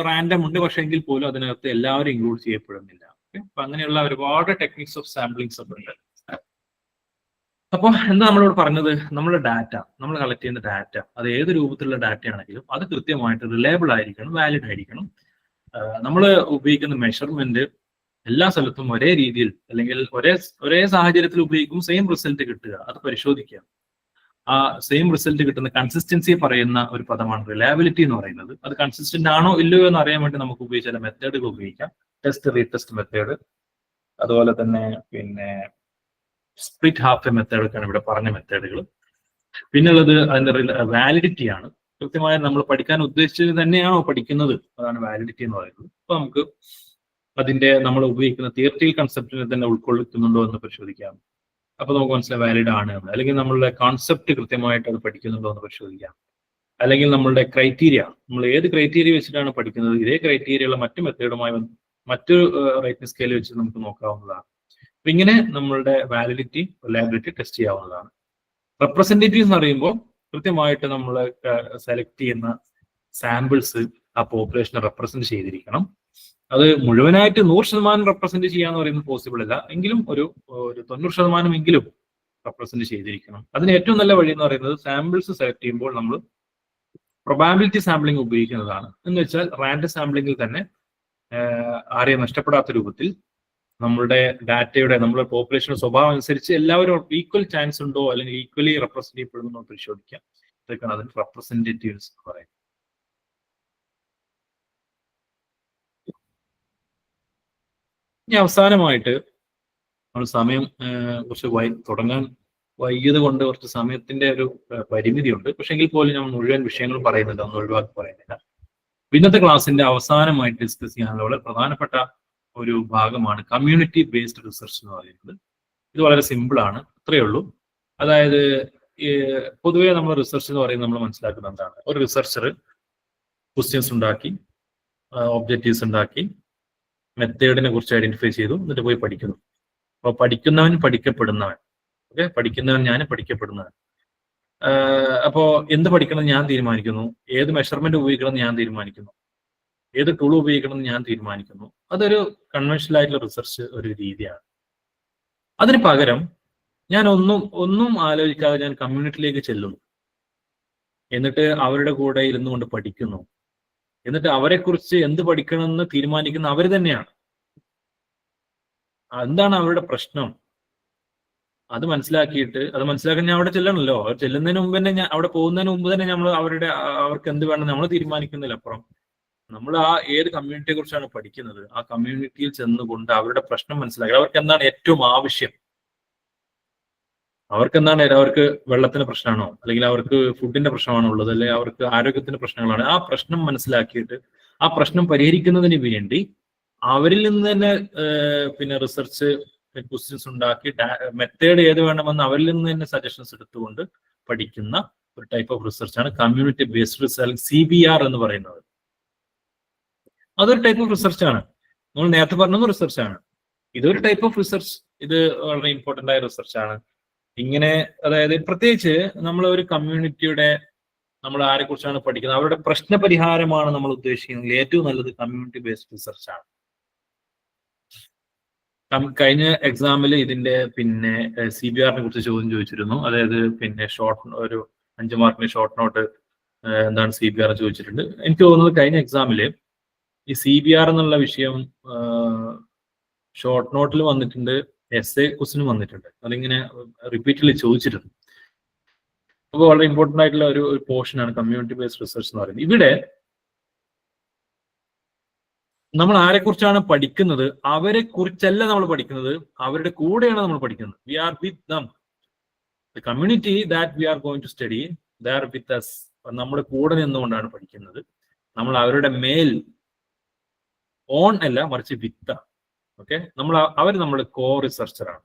റാൻഡം ഉണ്ട്, പക്ഷെ എങ്കിൽ പോലും അതിനകത്ത് എല്ലാവരും ഇൻക്ലൂഡ് ചെയ്യപ്പെടുന്നില്ല. അപ്പൊ അങ്ങനെയുള്ള ഒരുപാട് ടെക്നിക്സ് ഓഫ് സാമ്പിളിങ്സ് ഒക്കെ ഉണ്ട്. അപ്പോൾ എന്താ നമ്മളോട് പറഞ്ഞത്, നമ്മുടെ ഡാറ്റ, നമ്മൾ കളക്ട് ചെയ്യുന്ന ഡാറ്റ, അത് ഏത് രൂപത്തിലുള്ള ഡാറ്റ ആണെങ്കിലും അത് കൃത്യമായിട്ട് റിലയബിൾ ആയിരിക്കണം, വാലിഡ് ആയിരിക്കണം. നമ്മൾ ഉപയോഗിക്കുന്ന മെഷർമെന്റ് എല്ലാ സ്ഥലത്തും ഒരേ രീതിയിൽ അല്ലെങ്കിൽ ഒരേ സാഹചര്യത്തിൽ ഉപയോഗിക്കും സെയിം റിസൾട്ട് കിട്ടുക, അത് പരിശോധിക്കുക. ആ സെയിം റിസൾട്ട് കിട്ടുന്ന കൺസിസ്റ്റൻസിയെ പറയുന്ന ഒരു പദമാണ് റിലയബിലിറ്റി എന്ന് പറയുന്നത്. അത് കൺസിസ്റ്റന്റ് ആണോ ഇല്ലയോ എന്ന് അറിയാൻ വേണ്ടി നമുക്ക് ഉപയോഗിച്ച ചില മെത്തേഡുകൾ ഉപയോഗിക്കാം. ടെസ്റ്റ് റീടെസ്റ്റ് മെത്തേഡ്, അതുപോലെ തന്നെ സ്പ്ലിറ്റ് ഹാഫ് മെത്തേഡ് ഒക്കെയാണ് ഇവിടെ പറഞ്ഞ മെത്തേഡുകൾ. പിന്നുള്ളത് അതിന്റെ വാലിഡിറ്റി ആണ്. കൃത്യമായ നമ്മൾ പഠിക്കാൻ ഉദ്ദേശിച്ചത് തന്നെയാണോ പഠിക്കുന്നത്, അതാണ് വാലിഡിറ്റി എന്ന് പറയുന്നത്. അപ്പൊ നമുക്ക് അതിന്റെ നമ്മൾ ഉപയോഗിക്കുന്ന തിയററ്റിക്കൽ കൺസെപ്റ്റിനെ തന്നെ ഉൾക്കൊള്ളിക്കുന്നുണ്ടോ എന്ന് പരിശോധിക്കാം. അപ്പൊ നമുക്ക് മനസ്സിലായി വാലിഡ് ആണ് എന്ന്. അല്ലെങ്കിൽ നമ്മളുടെ കോൺസെപ്റ്റ് കൃത്യമായിട്ട് അത് പഠിക്കുന്നുണ്ടോ എന്ന് പരിശോധിക്കാം. അല്ലെങ്കിൽ നമ്മളുടെ ക്രൈറ്റീരിയ, നമ്മൾ ഏത് ക്രൈറ്റീരിയ വെച്ചിട്ടാണ് പഠിക്കുന്നത്, ഇതേ ക്രൈറ്റീരിയയുള്ള മറ്റു മെത്തേഡുമായി മറ്റൊരു റേറ്റിംഗ് സ്കെയിൽ വെച്ച് നമുക്ക് നോക്കാവുന്നതാണ്. അപ്പൊ ഇങ്ങനെ നമ്മളുടെ വാലിഡിറ്റി റിലയബിലിറ്റി ടെസ്റ്റ് ചെയ്യാവുന്നതാണ്. റെപ്രസെന്റേറ്റീവ്സ് എന്ന് പറയുമ്പോൾ കൃത്യമായിട്ട് നമ്മൾ സെലക്ട് ചെയ്യുന്ന സാമ്പിൾസ് ആ പോപ്പുലേഷനെ റെപ്രസെന്റ് ചെയ്തിരിക്കണം. അത് മുഴുവനായിട്ട് 100% റെപ്രസെന്റ് ചെയ്യാന്ന് പറയുന്നത് പോസിബിൾ അല്ല, എങ്കിലും ഒരു 90% എങ്കിലും റെപ്രസെന്റ് ചെയ്തിരിക്കണം. അതിന് ഏറ്റവും നല്ല വഴി എന്ന് പറയുന്നത് സാമ്പിൾസ് സെലക്ട് ചെയ്യുമ്പോൾ നമ്മൾ പ്രൊബാബിലിറ്റി സാമ്പിളിംഗ് ഉപയോഗിക്കുന്നതാണ്. എന്ന് വെച്ചാൽ റാൻഡം സാമ്പിളിംഗിൽ തന്നെ ആരെയും നഷ്ടപ്പെടാത്ത രൂപത്തിൽ നമ്മളുടെ ഡാറ്റയുടെ നമ്മുടെ പോപ്പുലേഷന്റെ സ്വഭാവം അനുസരിച്ച് എല്ലാവരും ഈക്വൽ ചാൻസ് ഉണ്ടോ അല്ലെങ്കിൽ ഈക്വലി റെപ്രസെന്റ് ചെയ്യപ്പെടുന്നുണ്ടോ പരിശോധിക്കാം. ഇതൊക്കെയാണ് അതിന് റെപ്രസെന്റേറ്റീവ്സ് എന്ന് പറയുന്നത്. ഇനി അവസാനമായിട്ട് നമ്മൾ സമയം കുറച്ച് തുടങ്ങാൻ വൈകിയത് കൊണ്ട് കുറച്ച് സമയത്തിന്റെ ഒരു പരിമിതിയുണ്ട്. പക്ഷെ എങ്കിൽ പോലും നമ്മൾ മുഴുവൻ വിഷയങ്ങൾ പറയുന്നില്ല, ഒന്നും ഒഴിവാക്കി പറയുന്നില്ല. ഇന്നത്തെ ക്ലാസ്സിന്റെ അവസാനമായിട്ട് ഡിസ്കസ് ചെയ്യാനുള്ള വളരെ പ്രധാനപ്പെട്ട ഒരു ഭാഗമാണ് കമ്മ്യൂണിറ്റി ബേസ്ഡ് റിസർച്ച് എന്ന് പറയുന്നത്. ഇത് വളരെ സിമ്പിൾ ആണ്, അത്രയേ ഉള്ളൂ. അതായത് പൊതുവേ നമ്മൾ റിസർച്ച് എന്ന് പറയുന്നത് നമ്മൾ മനസ്സിലാക്കുന്നത് എന്താണ്, ഒരു റിസർച്ചർ ക്വസ്റ്റ്യൻസ് ഉണ്ടാക്കി, ഒബ്ജക്റ്റീവ്സ് ഉണ്ടാക്കി, മെത്തേഡിനെ കുറിച്ച് ഐഡന്റിഫൈ ചെയ്തു, എന്നിട്ട് പോയി പഠിക്കുന്നു. അപ്പോൾ പഠിക്കുന്നവൻ പഠിക്കപ്പെടുന്നവൻ, ഓക്കെ, പഠിക്കുന്നവൻ ഞാൻ പഠിക്കപ്പെടുന്നവൻ. അപ്പോ എന്ത് പഠിക്കണം ഞാൻ തീരുമാനിക്കുന്നു, ഏത് മെഷർമെന്റ് ഉപയോഗിക്കണം എന്ന് ഞാൻ തീരുമാനിക്കുന്നു, ഏത് ടൂൾ ഉപയോഗിക്കണം എന്ന് ഞാൻ തീരുമാനിക്കുന്നു. അതൊരു കൺവെൻഷണൽ ആയിട്ടുള്ള റിസർച്ച് ഒരു രീതിയാണ്. അതിന് പകരം ഞാൻ ഒന്നും ആലോചിക്കാതെ ഞാൻ കമ്മ്യൂണിറ്റിയിലേക്ക് ചെല്ലുന്നു, എന്നിട്ട് അവരുടെ കൂടെ ഇരുന്നു കൊണ്ട് പഠിക്കുന്നു, എന്നിട്ട് അവരെക്കുറിച്ച് എന്ത് പഠിക്കണമെന്ന് തീരുമാനിക്കുന്ന അവർ തന്നെയാണ്. എന്താണ് അവരുടെ പ്രശ്നം അത് മനസ്സിലാക്കിയിട്ട്, അത് മനസ്സിലാക്കാൻ ഞാൻ അവിടെ ചെല്ലണമല്ലോ. അവർ ചെല്ലുന്നതിന് മുമ്പ് തന്നെ, അവിടെ പോകുന്നതിന് മുമ്പ് തന്നെ നമ്മൾ അവർക്ക് എന്ത് വേണം നമ്മൾ തീരുമാനിക്കുന്നില്ല. അപ്പുറം നമ്മൾ ആ ഏത് കമ്മ്യൂണിറ്റിയെ കുറിച്ചാണ് പഠിക്കുന്നത്, ആ കമ്മ്യൂണിറ്റിയിൽ ചെന്നുകൊണ്ട് അവരുടെ പ്രശ്നം മനസ്സിലാക്കി, അവർക്ക് എന്താണ് ഏറ്റവും ആവശ്യം, അവർക്ക് വെള്ളത്തിന് പ്രശ്നമാണോ, അല്ലെങ്കിൽ അവർക്ക് ഫുഡിന്റെ പ്രശ്നമാണോ ഉള്ളത്, അല്ലെങ്കിൽ അവർക്ക് ആരോഗ്യത്തിന്റെ പ്രശ്നങ്ങളാണ്, ആ പ്രശ്നം മനസ്സിലാക്കിയിട്ട് ആ പ്രശ്നം പരിഹരിക്കുന്നതിന് വേണ്ടി അവരിൽ നിന്ന് തന്നെ പിന്നെ റിസർച്ച് ക്വസ്റ്റ്യൻസ് ഉണ്ടാക്കി മെത്തേഡ് ഏത് വേണമെന്ന് അവരിൽ നിന്ന് തന്നെ സജഷൻസ് എടുത്തുകൊണ്ട് പഠിക്കുന്ന ഒരു ടൈപ്പ് ഓഫ് റിസർച്ചാണ് കമ്മ്യൂണിറ്റി ബേസ്ഡ് റിസർച്ച്, CBR എന്ന് പറയുന്നത്. അതൊരു ടൈപ്പ് ഓഫ് റിസർച്ചാണ്. നമ്മൾ നേരത്തെ പറഞ്ഞത് റിസർച്ചാണ്. ഇതൊരു ടൈപ്പ് ഓഫ് റിസർച്ച്, ഇത് വളരെ ഇമ്പോർട്ടന്റ് ആയ റിസർച്ചാണ്. ഇങ്ങനെ, അതായത് പ്രത്യേകിച്ച് നമ്മൾ ഒരു കമ്മ്യൂണിറ്റിയുടെ, നമ്മൾ ആരെ കുറിച്ചാണ് പഠിക്കുന്നത്, അവരുടെ പ്രശ്ന പരിഹാരമാണ് നമ്മൾ ഉദ്ദേശിക്കുന്നത്, ഏറ്റവും നല്ലത് കമ്മ്യൂണിറ്റി ബേസ്ഡ് റിസർച്ചാണ്. കഴിഞ്ഞ എക്സാമിൽ ഇതിന്റെ പിന്നെ CBRനെ കുറിച്ച് ചോദ്യം ചോദിച്ചിരുന്നു. അതായത് പിന്നെ ഒരു 5 മാർക്കിന് ഷോർട്ട് നോട്ട് എന്താണ് CBR ചോദിച്ചിട്ടുണ്ട്. എനിക്ക് തോന്നുന്നത് കഴിഞ്ഞ എക്സാമില് ഈ CBR എന്നുള്ള വിഷയം ഷോർട്ട് നോട്ടിൽ വന്നിട്ടുണ്ട്, essay ക്വസ്റ്റിനും വന്നിട്ടുണ്ട്. അതിങ്ങനെ റിപ്പീറ്റ്ലി ചോദിച്ചിരുന്നു. അപ്പോൾ വളരെ ഇമ്പോർട്ടന്റ് ആയിട്ടുള്ള ഒരു പോർഷനാണ് കമ്മ്യൂണിറ്റി ബേസ്ഡ് റിസർച്ച് എന്ന് പറയുന്നത്. ഇവിടെ നമ്മൾ ആരെക്കുറിച്ചാണ് പഠിക്കുന്നത്, അവരെ കുറിച്ചല്ല നമ്മൾ പഠിക്കുന്നത്, അവരുടെ കൂടെയാണ് നമ്മൾ പഠിക്കുന്നത്. We are with them. The community that we are going to study, they are with us. നമ്മുടെ കൂടെ നിന്നുകൊണ്ടാണ് പഠിക്കുന്നത്. നമ്മൾ അവരുടെ മേൽ, ഓൺ അല്ല, മറിച്ച് വിത്ത്. ഓക്കെ, അവർ നമ്മുടെ കോ റിസർച്ചറാണ്,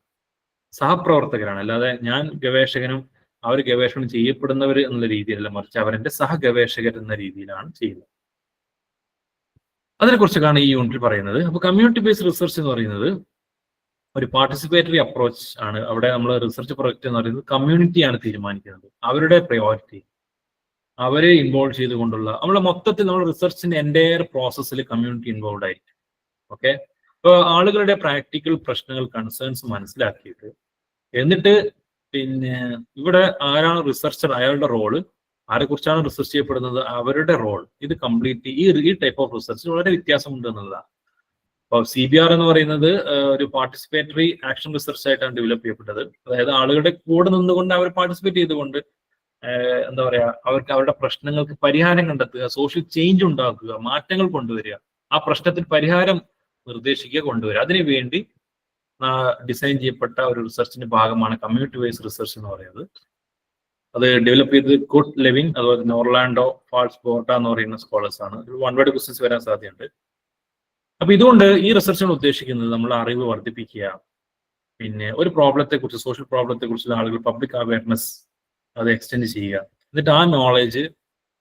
സഹപ്രവർത്തകരാണ്. അല്ലാതെ ഞാൻ ഗവേഷകനും അവർ ഗവേഷണം ചെയ്യപ്പെടുന്നവർ എന്നുള്ള രീതിയിലല്ല, മറിച്ച് അവരെന്റെ സഹഗവേഷകർ എന്ന രീതിയിലാണ് ചെയ്യുന്നത്. അതിനെക്കുറിച്ചൊക്കെയാണ് ഈ യൂണിറ്റിൽ പറയുന്നത്. അപ്പൊ കമ്മ്യൂണിറ്റി ബേസ്ഡ് റിസർച്ച് എന്ന് പറയുന്നത് ഒരു പാർട്ടിസിപ്പേറ്ററി അപ്രോച്ച് ആണ്. അവിടെ നമ്മൾ റിസർച്ച് പ്രൊജക്ട് എന്ന് പറയുന്നത് കമ്മ്യൂണിറ്റിയാണ് തീരുമാനിക്കുന്നത്, അവരുടെ പ്രയോറിറ്റി, അവരെ ഇൻവോൾവ് ചെയ്തുകൊണ്ടുള്ള നമ്മുടെ മൊത്തത്തിൽ നമ്മുടെ റിസർച്ചിന്റെ എൻറ്റയർ പ്രോസസ്സിൽ കമ്മ്യൂണിറ്റി ഇൻവോൾവ് ആയിരിക്കും. ഓക്കെ, ഇപ്പോൾ ആളുകളുടെ പ്രാക്ടിക്കൽ പ്രശ്നങ്ങൾ, കൺസേൺസ് മനസ്സിലാക്കിയിട്ട്, എന്നിട്ട് പിന്നെ ഇവിടെ ആരാണ് റിസർച്ചർ, അയാളുടെ റോള്, ആരെക്കുറിച്ചാണ് റിസർച്ച് ചെയ്യപ്പെടുന്നത്, അവരുടെ റോൾ, ഇത് കംപ്ലീറ്റ് ഈ ടൈപ്പ് ഓഫ് റിസർച്ച് വളരെ വ്യത്യാസമുണ്ട് എന്നുള്ളതാണ്. അപ്പോൾ CBR എന്ന് പറയുന്നത് ഒരു പാർട്ടിസിപ്പേറ്ററി ആക്ഷൻ റിസർച്ച് ആയിട്ടാണ് ഡെവലപ്പ് ചെയ്യപ്പെട്ടത്. അതായത് ആളുകളുടെ കൂടെ നിന്നുകൊണ്ട് അവർ പാർട്ടിസിപ്പേറ്റ് ചെയ്തുകൊണ്ട് എന്താ പറയാ, അവർക്ക് അവരുടെ പ്രശ്നങ്ങൾക്ക് പരിഹാരം കണ്ടെത്തുക, സോഷ്യൽ ചേഞ്ച് ഉണ്ടാക്കുക, മാറ്റങ്ങൾ കൊണ്ടുവരിക, ആ പ്രശ്നത്തിൽ പരിഹാരം നിർദ്ദേശിക്കുക, കൊണ്ടുവരിക. അതിനുവേണ്ടി ഡിസൈൻ ചെയ്യപ്പെട്ട ഒരു റിസർച്ചിന്റെ ഭാഗമാണ് കമ്മ്യൂണിറ്റി ബേസ്ഡ് റിസർച്ച് എന്ന് പറയുന്നത്. അത് ഡെവലപ്പ് ചെയ്തത് കുട്ട് ലെവിൻ, അതുപോലെ തന്നെ ഒർലാൻഡോ ഫാൾസ് ബോർട്ട എന്ന് പറയുന്ന സ്കോളേഴ്സ് ആണ്. ഒരു 1 വേർഡ് ക്വസ്റ്റ്യൻസ് വരാൻ സാധ്യതയുണ്ട്. അപ്പൊ ഇതുകൊണ്ട് ഈ റിസർച്ചാണ് ഉദ്ദേശിക്കുന്നത് നമ്മളെ അറിവ് വർദ്ധിപ്പിക്കുക, പിന്നെ ഒരു പ്രോബ്ലത്തെ കുറിച്ച്, സോഷ്യൽ പ്രോബ്ലത്തെ കുറിച്ചുള്ള ആളുകൾ പബ്ലിക് അവയർനെസ് അത് എക്സ്റ്റെൻഡ് ചെയ്യുക, എന്നിട്ട് ആ നോളജ്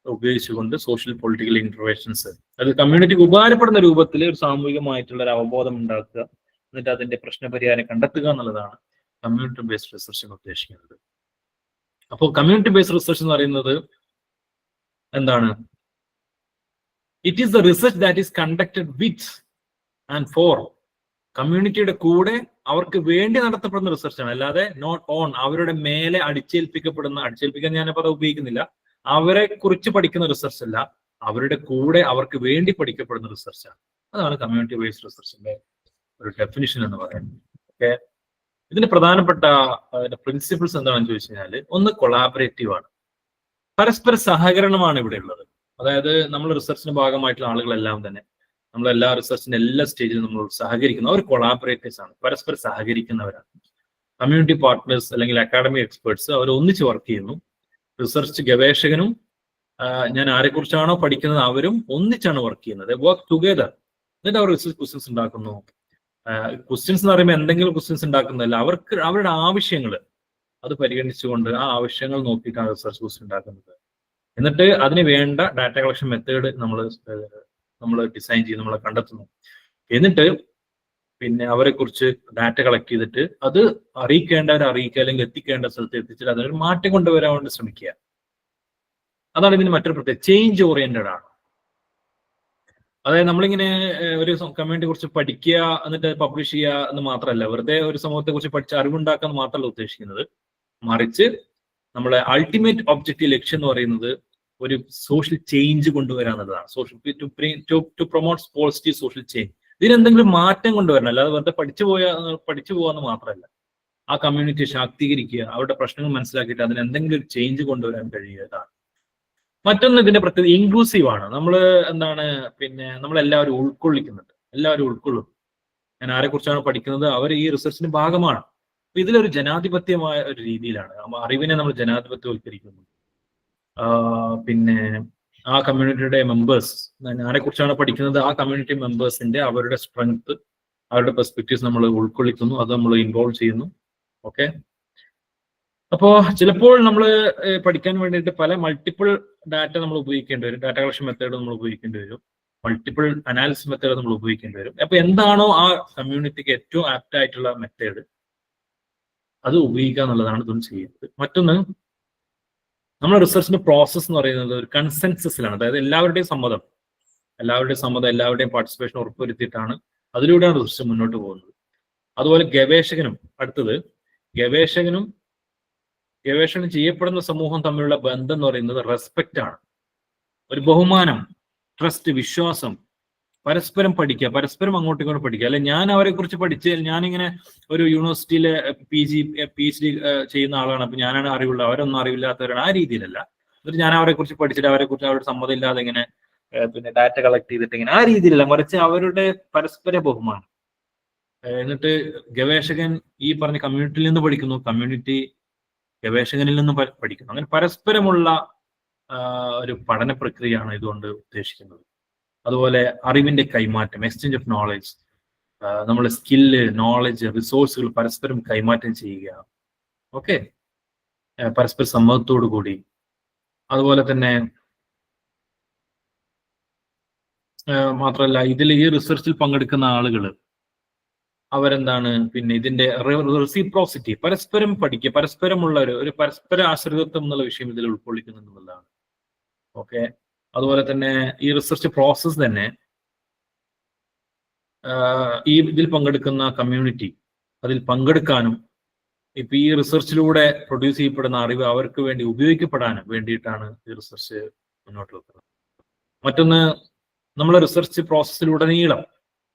ഉപയോഗിച്ചുകൊണ്ട് സോഷ്യൽ പൊളിറ്റിക്കൽ ഇന്റർവെൻഷൻസ്, അത് കമ്മ്യൂണിറ്റിക്ക് ഉപകാരപ്പെടുന്ന രൂപത്തിൽ ഒരു സാമൂഹികമായിട്ടുള്ള ഒരു അവബോധം ഉണ്ടാക്കുക, എന്നിട്ട് അതിന്റെ പ്രശ്നപരിഹാരം കണ്ടെത്തുക എന്നുള്ളതാണ് കമ്മ്യൂണിറ്റി ബേസ്ഡ് റിസർച്ച് എന്ന് ഉദ്ദേശിക്കുന്നത്. അപ്പോൾ കമ്മ്യൂണിറ്റി ബേസ്ഡ് റിസർച്ച് എന്ന് പറയുന്നത് എന്താണ്? It is the research that is conducted with and for കമ്മ്യൂണിറ്റിയുടെ കൂടെ അവർക്ക് വേണ്ടി നടത്തപ്പെടുന്ന റിസർച്ചാണ്, അല്ലാതെ നോട്ട് ഓൺ അവരുടെ മേലെ അടിച്ചേൽപ്പിക്കാൻ ഞാനിപ്പോൾ അത് ഉപയോഗിക്കുന്നില്ല, അവരെ കുറിച്ച് പഠിക്കുന്ന റിസർച്ച് അല്ല, അവരുടെ കൂടെ അവർക്ക് വേണ്ടി പഠിക്കപ്പെടുന്ന റിസർച്ചാണ്. അതാണ് കമ്മ്യൂണിറ്റി ബേസ്ഡ് റിസർച്ചിന്റെ ഒരു ഡെഫിനിഷൻ എന്ന് പറയുന്നത്. ഓക്കെ, ഇതിന്റെ പ്രധാനപ്പെട്ട പ്രിൻസിപ്പിൾസ് എന്താണെന്ന് ചോദിച്ചു കഴിഞ്ഞാൽ, ഒന്ന് കൊളാബറേറ്റീവ് ആണ്, പരസ്പര സഹകരണമാണ് ഇവിടെ ഉള്ളത്. അതായത് നമ്മൾ റിസർച്ചിന്റെ ഭാഗമായിട്ടുള്ള ആളുകളെല്ലാം തന്നെ നമ്മളെല്ലാ റിസർച്ചിന്റെ എല്ലാ സ്റ്റേജിലും നമ്മൾ സഹകരിക്കുന്നു, അവർ കൊളാബറേറ്റേഴ്സ് ആണ്, പരസ്പരം സഹകരിക്കുന്നവരാണ്. കമ്മ്യൂണിറ്റി പാർട്ട്നേഴ്സ് അല്ലെങ്കിൽ അക്കാഡമിക് എക്സ്പേർട്സ് അവർ ഒന്നിച്ച് വർക്ക് ചെയ്യുന്നു. റിസർച്ച് ഗവേഷകനും ഞാൻ ആരെക്കുറിച്ചാണോ പഠിക്കുന്നത് അവരും ഒന്നിച്ചാണ് വർക്ക് ചെയ്യുന്നത്, വർക്ക് ടുഗെദർ. എന്നിട്ട് അവർ റിസർച്ച് ക്വസ്റ്റ്യൻസ് ഉണ്ടാക്കുന്നു. ക്വസ്റ്റ്യൻസ് എന്ന് പറയുമ്പോൾ എന്തെങ്കിലും ക്വസ്റ്റ്യൻസ് ഉണ്ടാക്കുന്നതല്ല, അവർക്ക് അവരുടെ ആവശ്യങ്ങൾ അത് പരിഗണിച്ചുകൊണ്ട് ആ ആവശ്യങ്ങൾ നോക്കിയിട്ടാണ് റിസർച്ച് ക്വസ്റ്റ്യൻ ഉണ്ടാക്കുന്നത്. എന്നിട്ട് അതിന് വേണ്ട ഡാറ്റ കളക്ഷൻ മെത്തേഡ് നമ്മൾ ഡിസൈൻ ചെയ്ത് നമ്മളെ കണ്ടെത്തുന്നു. എന്നിട്ട് പിന്നെ അവരെ കുറിച്ച് ഡാറ്റ കളക്ട് ചെയ്തിട്ട് അത് അറിയിക്കേണ്ടവരെ അറിയിക്കുക, അല്ലെങ്കിൽ എത്തിക്കേണ്ട സ്ഥലത്ത് എത്തിച്ചിട്ട് അതിനൊരു മാറ്റം കൊണ്ടുവരാൻ വേണ്ടി ശ്രമിക്കുക. അതാണ് ഇതിന് മറ്റൊരു പ്രത്യേകത, ചേഞ്ച് ഓറിയന്റഡ് ആണ്. അതായത് നമ്മളിങ്ങനെ ഒരു കമ്മ്യൂണിറ്റിയെ കുറിച്ച് പഠിക്കുക എന്നിട്ട് പബ്ലിഷ് ചെയ്യുക എന്ന് മാത്രമല്ല, വെറുതെ ഒരു സമൂഹത്തെ കുറിച്ച് പഠിച്ച് അറിവുണ്ടാക്കുക എന്ന് മാത്രമല്ല ഉദ്ദേശിക്കുന്നത്, മറിച്ച് നമ്മളെ അൾട്ടിമേറ്റ് ഒബ്ജക്റ്റീവ് ലക്ഷ്യം എന്ന് പറയുന്നത് ഒരു സോഷ്യൽ ചേഞ്ച് കൊണ്ടുവരാന്നുള്ളതാണ്. To promote positive social change. ഇതിനെന്തെങ്കിലും മാറ്റം കൊണ്ടുവരണം, അല്ലാതെ വെറുതെ പഠിച്ചു പോകാന്ന് മാത്രമല്ല, ആ കമ്മ്യൂണിറ്റിയെ ശാക്തീകരിക്കുക, അവരുടെ പ്രശ്നങ്ങൾ മനസ്സിലാക്കിയിട്ട് അതിന് എന്തെങ്കിലും ഒരു ചേഞ്ച് കൊണ്ടുവരാൻ കഴിയുന്നതാണ്. മറ്റൊന്ന് ഇതിന്റെ പ്രത്യേകത ഇൻക്ലൂസീവ് ആണ്. നമ്മൾ എന്താണ് പിന്നെ നമ്മളെല്ലാവരും ഉൾക്കൊള്ളിക്കുന്നുണ്ട്, എല്ലാവരും ഉൾക്കൊള്ളും. ഞാൻ ആരെക്കുറിച്ചാണ് പഠിക്കുന്നത് അവർ ഈ റിസർച്ചിന്റെ ഭാഗമാണ്. അപ്പൊ ഇതിലൊരു ജനാധിപത്യമായ ഒരു രീതിയിലാണ് അറിവിനെ നമ്മൾ ജനാധിപത്യവൽക്കരിക്കുന്നു. പിന്നെ ആ കമ്മ്യൂണിറ്റിയുടെ മെമ്പേഴ്സ്, ആരെക്കുറിച്ചാണ് പഠിക്കുന്നത് ആ കമ്മ്യൂണിറ്റി മെമ്പേഴ്സിന്റെ അവരുടെ സ്ട്രെങ്ത്, അവരുടെ പെർസ്പെക്റ്റീവ്സ് നമ്മൾ ഉൾക്കൊള്ളിക്കുന്നു, അത് നമ്മൾ ഇൻവോൾവ് ചെയ്യുന്നു. ഓക്കെ, അപ്പോ ചിലപ്പോൾ നമ്മൾ പഠിക്കാൻ വേണ്ടിയിട്ട് പല മൾട്ടിപ്പിൾ ഡാറ്റ നമ്മൾ ഉപയോഗിക്കേണ്ടി വരും, ഡാറ്റ കളക്ഷൻ മെത്തേഡ് നമ്മൾ ഉപയോഗിക്കേണ്ടി വരും, മൾട്ടിപ്പിൾ അനാലിസിസ് മെത്തേഡ് നമ്മൾ ഉപയോഗിക്കേണ്ടി വരും. അപ്പൊ എന്താണോ ആ കമ്മ്യൂണിറ്റിക്ക് ഏറ്റവും ആപ്റ്റ് ആയിട്ടുള്ള മെത്തേഡ് അത് ഉപയോഗിക്കുക എന്നുള്ളതാണ് ഇതൊന്നും ചെയ്യുന്നത്. മറ്റൊന്ന്, നമ്മുടെ റിസർച്ചിന്റെ പ്രോസസ് എന്ന് പറയുന്നത് ഒരു കൺസെൻസസിലാണ്, അതായത് എല്ലാവരുടെയും സമ്മതം, എല്ലാവരുടെയും പാർട്ടിസിപ്പേഷൻ ഉറപ്പുവരുത്തിയിട്ടാണ് അതിലൂടെയാണ് റിസർച്ച് മുന്നോട്ട് പോകുന്നത്. അതുപോലെ അടുത്തത് ഗവേഷണം ചെയ്യപ്പെടുന്ന സമൂഹം തമ്മിലുള്ള ബന്ധം എന്ന് പറയുന്നത് റെസ്പെക്റ്റ് ആണ്, ഒരു ബഹുമാനം, ട്രസ്റ്റ്, വിശ്വാസം, പരസ്പരം പഠിക്കുക, പരസ്പരം അങ്ങോട്ടും ഇങ്ങോട്ടും പഠിക്കുക. അല്ലെ ഞാൻ അവരെ കുറിച്ച് പഠിച്ച് ഞാനിങ്ങനെ ഒരു യൂണിവേഴ്സിറ്റിയിലെ PhD ചെയ്യുന്ന ആളാണ്, അപ്പൊ ഞാനാണ് അറിവുള്ള, അവരൊന്നും അറിവില്ലാത്തവരാണ്, ആ രീതിയിലല്ല. എന്നിട്ട് ഞാൻ അവരെ കുറിച്ച് പഠിച്ചിട്ട് അവരുടെ സമ്മതം ഇല്ലാതെ ഇങ്ങനെ പിന്നെ ഡാറ്റ കളക്ട് ചെയ്തിട്ട് ഇങ്ങനെ, ആ രീതിയിലല്ല, മറിച്ച് അവരുടെ പരസ്പര ബഹുമാനം. എന്നിട്ട് ഗവേഷകൻ ഈ പറഞ്ഞ കമ്മ്യൂണിറ്റിയിൽ നിന്ന് പഠിക്കുന്നു, കമ്മ്യൂണിറ്റി ഗവേഷകനിൽ നിന്നും പഠിക്കുന്നു. അങ്ങനെ പരസ്പരമുള്ള ഒരു പഠന പ്രക്രിയയാണ് ഇതുകൊണ്ട് ഉദ്ദേശിക്കുന്നത്. അതുപോലെ അറിവിന്റെ കൈമാറ്റം, എക്സ്ചേഞ്ച് ഓഫ് നോളജ്, നമ്മൾ സ്കില്ല്, നോളജ്, റിസോഴ്സുകൾ പരസ്പരം കൈമാറ്റം ചെയ്യുക. ഓക്കെ, പരസ്പര സമ്മതത്തോടു കൂടി. അതുപോലെ തന്നെ മാത്രമല്ല, ഈ റിസർച്ചിൽ പങ്കെടുക്കുന്ന ആളുകൾ അവരെന്താണ് പിന്നെ ഇതിന്റെ റെസിപ്രോസിറ്റി, പരസ്പരം പഠിക്കുക, പരസ്പരമുള്ള ഒരു പരസ്പര ആശ്രിതത്വം എന്നുള്ള വിഷയം ഇതിൽ ഉൾക്കൊള്ളിക്കുന്നുള്ളതാണ്. ഓക്കെ, അതുപോലെ തന്നെ ഈ റിസർച്ച് പ്രോസസ് തന്നെ ഇതിൽ പങ്കെടുക്കുന്ന കമ്മ്യൂണിറ്റി അതിൽ പങ്കെടുക്കാനും ഇപ്പൊ ഈ റിസർച്ചിലൂടെ പ്രൊഡ്യൂസ് ചെയ്യപ്പെടുന്ന അറിവ് അവർക്ക് വേണ്ടി ഉപയോഗിക്കപ്പെടാനും വേണ്ടിയിട്ടാണ് ഈ റിസർച്ച് മുന്നോട്ട് വെക്കുന്നത്. മറ്റൊന്ന്, നമ്മളെ റിസർച്ച് പ്രോസസ്സിലുടനീളം